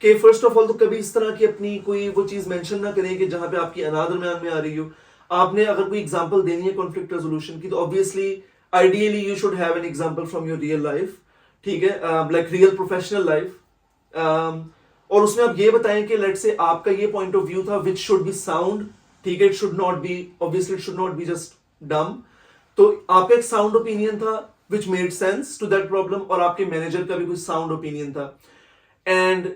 कि फर्स्ट ऑफ ऑल तो कभी इस तरह की अपनी कोई वो चीज मेंशन ना करें कि जहां पे आपकी अना दरमियान में आ रही हो. आपने अगर कोई एग्जांपल देनी है कॉन्फ्लिक्ट रेजोल्यूशन की तो obviously ideally you should have an example from your real life. ठीक है, लाइक रियल प्रोफेशनल लाइफ. और उसमें आप ये बताएं कि लेट्स से आपका ये पॉइंट ऑफ व्यू था विच शुड बी साउंड. ठीक है, it should not be, obviously it should not be just dumb. तो आपका एक साउंड ओपिनियन था which made sense to that problem, और आपके मैनेजर का भी कोई साउंड ओपिनियन था. And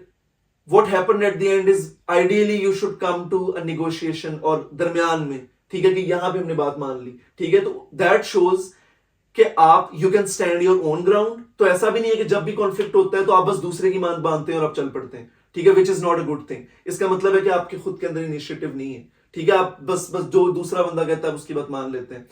what happened at the end is ideally you should come to a negotiation और दरमियान में. ठीक है, कि यहां पे हमने बात मान ली. ठीक है, तो that shows कि आप you can stand your own ground. तो ऐसा भी नहीं है कि जब भी कॉन्फ्लिक्ट होता है तो आप बस दूसरे की मान बांधते हैं और आप चल पड़ते हैं. ठीक है, which is not a good thing. इसका मतलब है कि आपके खुद के अंदर इनिशिएटिव नहीं है. ठीक है, आप बस जो दूसरा बंदा कहता है उसकी बात मान लेते हैं.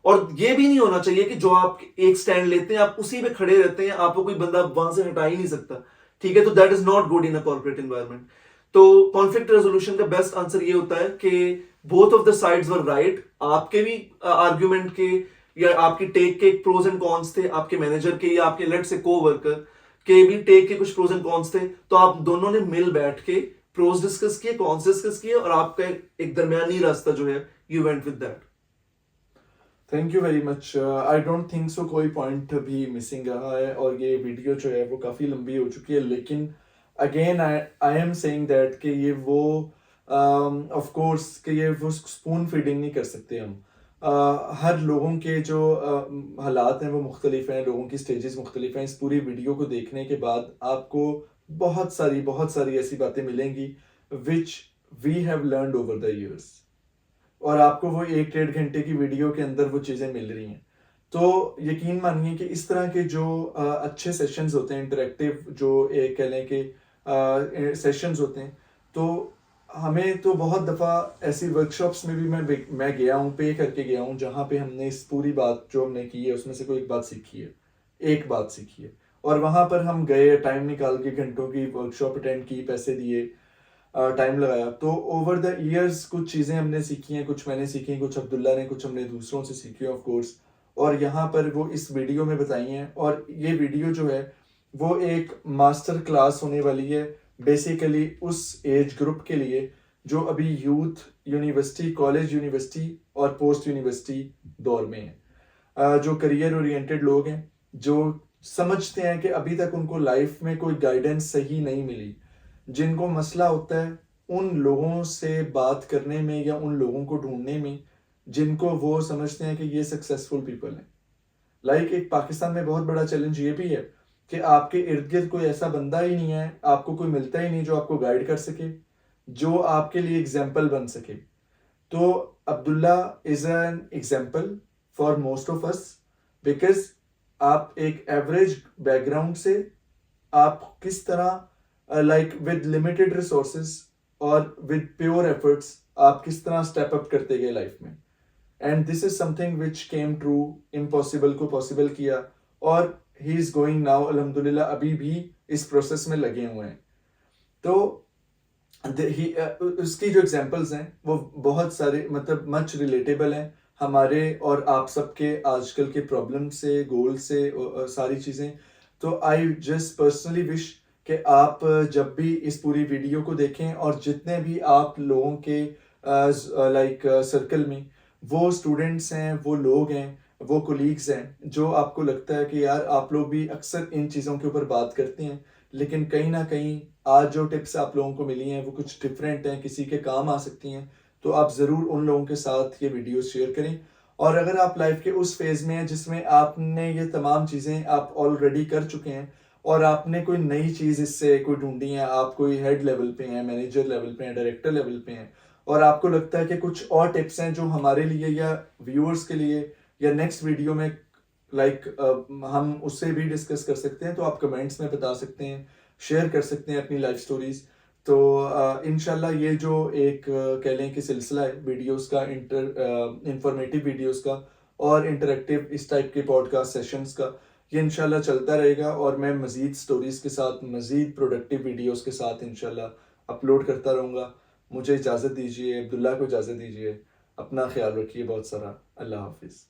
और ये भी नहीं होना चाहिए कि जो आप एक स्टैंड लेते हैं आप उसी पे खड़े रहते हैं, आपको कोई बंदा वहां से हटा ही नहीं सकता. ठीक है, तो that is not good in a corporate environment. तो कॉन्फ्लिक्ट रेजोल्यूशन का बेस्ट आंसर ये होता है कि both of the sides were right. आपके भी आर्ग्यूमेंट के या आपकी टेक के प्रोज एंड कॉन्स थे, आपके मैनेजर के या आपके लेट से को-वर्कर के भी टेक के कुछ प्रोज एंड कॉन्स थे. तो आप दोनों ने मिल बैठ के प्रोज डिस्कस किए, कॉन्स डिस्कस किए, और आपका एक दरमियानी रास्ता जो है you went with that. Thank you very much. I don't think so कोई पॉइंट भी मिसिंग रहा है, और ये वीडियो जो है वो काफ़ी लंबी हो चुकी है. लेकिन again I am saying that कि ये वो ऑफ कोर्स कि ये वो स्पून फीडिंग नहीं कर सकते हम. हर लोगों के जो हालात हैं वो मुख्तलिफ हैं, लोगों की स्टेजेस मुख्तलिफ हैं. इस पूरी वीडियो को देखने के बाद आपको बहुत सारी ऐसी बातें मिलेंगी which we have learned over the years, और आपको वो 1-1.5 घंटे की वीडियो के अंदर वो चीज़ें मिल रही हैं. तो यकीन मानिए कि इस तरह के जो अच्छे सेशंस होते हैं, इंटरेक्टिव जो एक कह लें कि सेशंस होते हैं, तो हमें तो बहुत दफ़ा ऐसी वर्कशॉप्स में भी मैं गया हूँ, पे करके गया हूँ, जहाँ पे हमने इस पूरी बात जो हमने की है उसमें से कोई एक बात सीखी है. और वहाँ पर हम गए, टाइम निकाल के घंटों की वर्कशॉप अटेंड की, पैसे दिए, टाइम लगाया। तो ओवर द ईयर्स कुछ चीज़ें हमने सीखी हैं, कुछ मैंने सीखी, कुछ अब्दुल्ला ने, कुछ हमने दूसरों से सीखी ऑफ कोर्स, और यहाँ पर वो इस वीडियो में बताई हैं। और ये वीडियो जो है वो एक मास्टर क्लास होने वाली है बेसिकली उस एज ग्रुप के लिए जो अभी यूथ यूनिवर्सिटी, कॉलेज यूनिवर्सिटी और पोस्ट यूनिवर्सिटी दौर में है। जो करियर ओरिएंटेड लोग हैं, जो समझते हैं कि अभी तक उनको लाइफ में कोई गाइडेंस सही नहीं मिली, जिनको मसला होता है उन लोगों से बात करने में या उन लोगों को ढूंढने में जिनको वो समझते हैं कि ये सक्सेसफुल पीपल हैं। लाइक एक पाकिस्तान में बहुत बड़ा चैलेंज ये भी है कि आपके इर्द गिर्द कोई ऐसा बंदा ही नहीं है, आपको कोई मिलता ही नहीं जो आपको गाइड कर सके, जो आपके लिए एग्जाम्पल बन सके। तो Abdullah is an example for most of us, because आप एक एवरेज बैकग्राउंड से आप किस तरह लाइक विद लिमिटेड रिसोर्सेज और विद प्योर एफर्ट्स आप किस तरह स्टेप अप करते गए लाइफ में। And this is something which came true, impossible को पॉसिबल किया, और ही इज गोइंग नाउ अल्हम्दुलिल्लाह, अभी भी इस प्रोसेस में लगे हुए हैं। तो उसकी जो एग्जांपल्स हैं वो बहुत सारे, मतलब मच रिलेटेबल हैं हमारे और आप सबके आजकल के प्रॉब्लम से, गोल से, सारी चीज़ें। तो आई जस्ट पर्सनली विश कि आप जब भी इस पूरी वीडियो को देखें और जितने भी आप लोगों के लाइक सर्कल में वो स्टूडेंट्स हैं, वो लोग हैं, वो कोलीग्स हैं जो आपको लगता है कि यार आप लोग भी अक्सर इन चीज़ों के ऊपर बात करते हैं, लेकिन कहीं ना कहीं आज जो टिप्स आप लोगों को मिली हैं वो कुछ डिफरेंट हैं, किसी के काम आ सकती हैं, तो आप ज़रूर उन लोगों के साथ ये वीडियो शेयर करें। और अगर आप लाइफ के उस फेज़ में हैं जिसमें आपने ये तमाम चीज़ें आप ऑलरेडी कर चुके हैं और आपने कोई नई चीज़ इससे कोई ढूंढी है, आप कोई हेड लेवल पे हैं, मैनेजर लेवल पे हैं, डायरेक्टर लेवल पे हैं, और आपको लगता है कि कुछ और टिप्स हैं जो हमारे लिए या व्यूअर्स के लिए या नेक्स्ट वीडियो में लाइक हम उससे भी डिस्कस कर सकते हैं, तो आप कमेंट्स में बता सकते हैं, शेयर कर सकते हैं अपनी लाइफ स्टोरीज। तो इंशाल्लाह ये जो एक कह लें कि सिलसिला है वीडियोस का, इंफॉर्मेटिव वीडियोस का और इंटरेक्टिव इस टाइप के पॉडकास्ट सेशंस का, ये इंशाल्लाह चलता रहेगा और मैं मज़ीद स्टोरीज के साथ, मज़ीद प्रोडक्टिव वीडियोस के साथ इंशाल्लाह अपलोड करता रहूँगा। मुझे इजाज़त दीजिए, अब्दुल्ला को इजाज़त दीजिए, अपना ख्याल रखिए बहुत सारा। अल्लाह हाफिज़।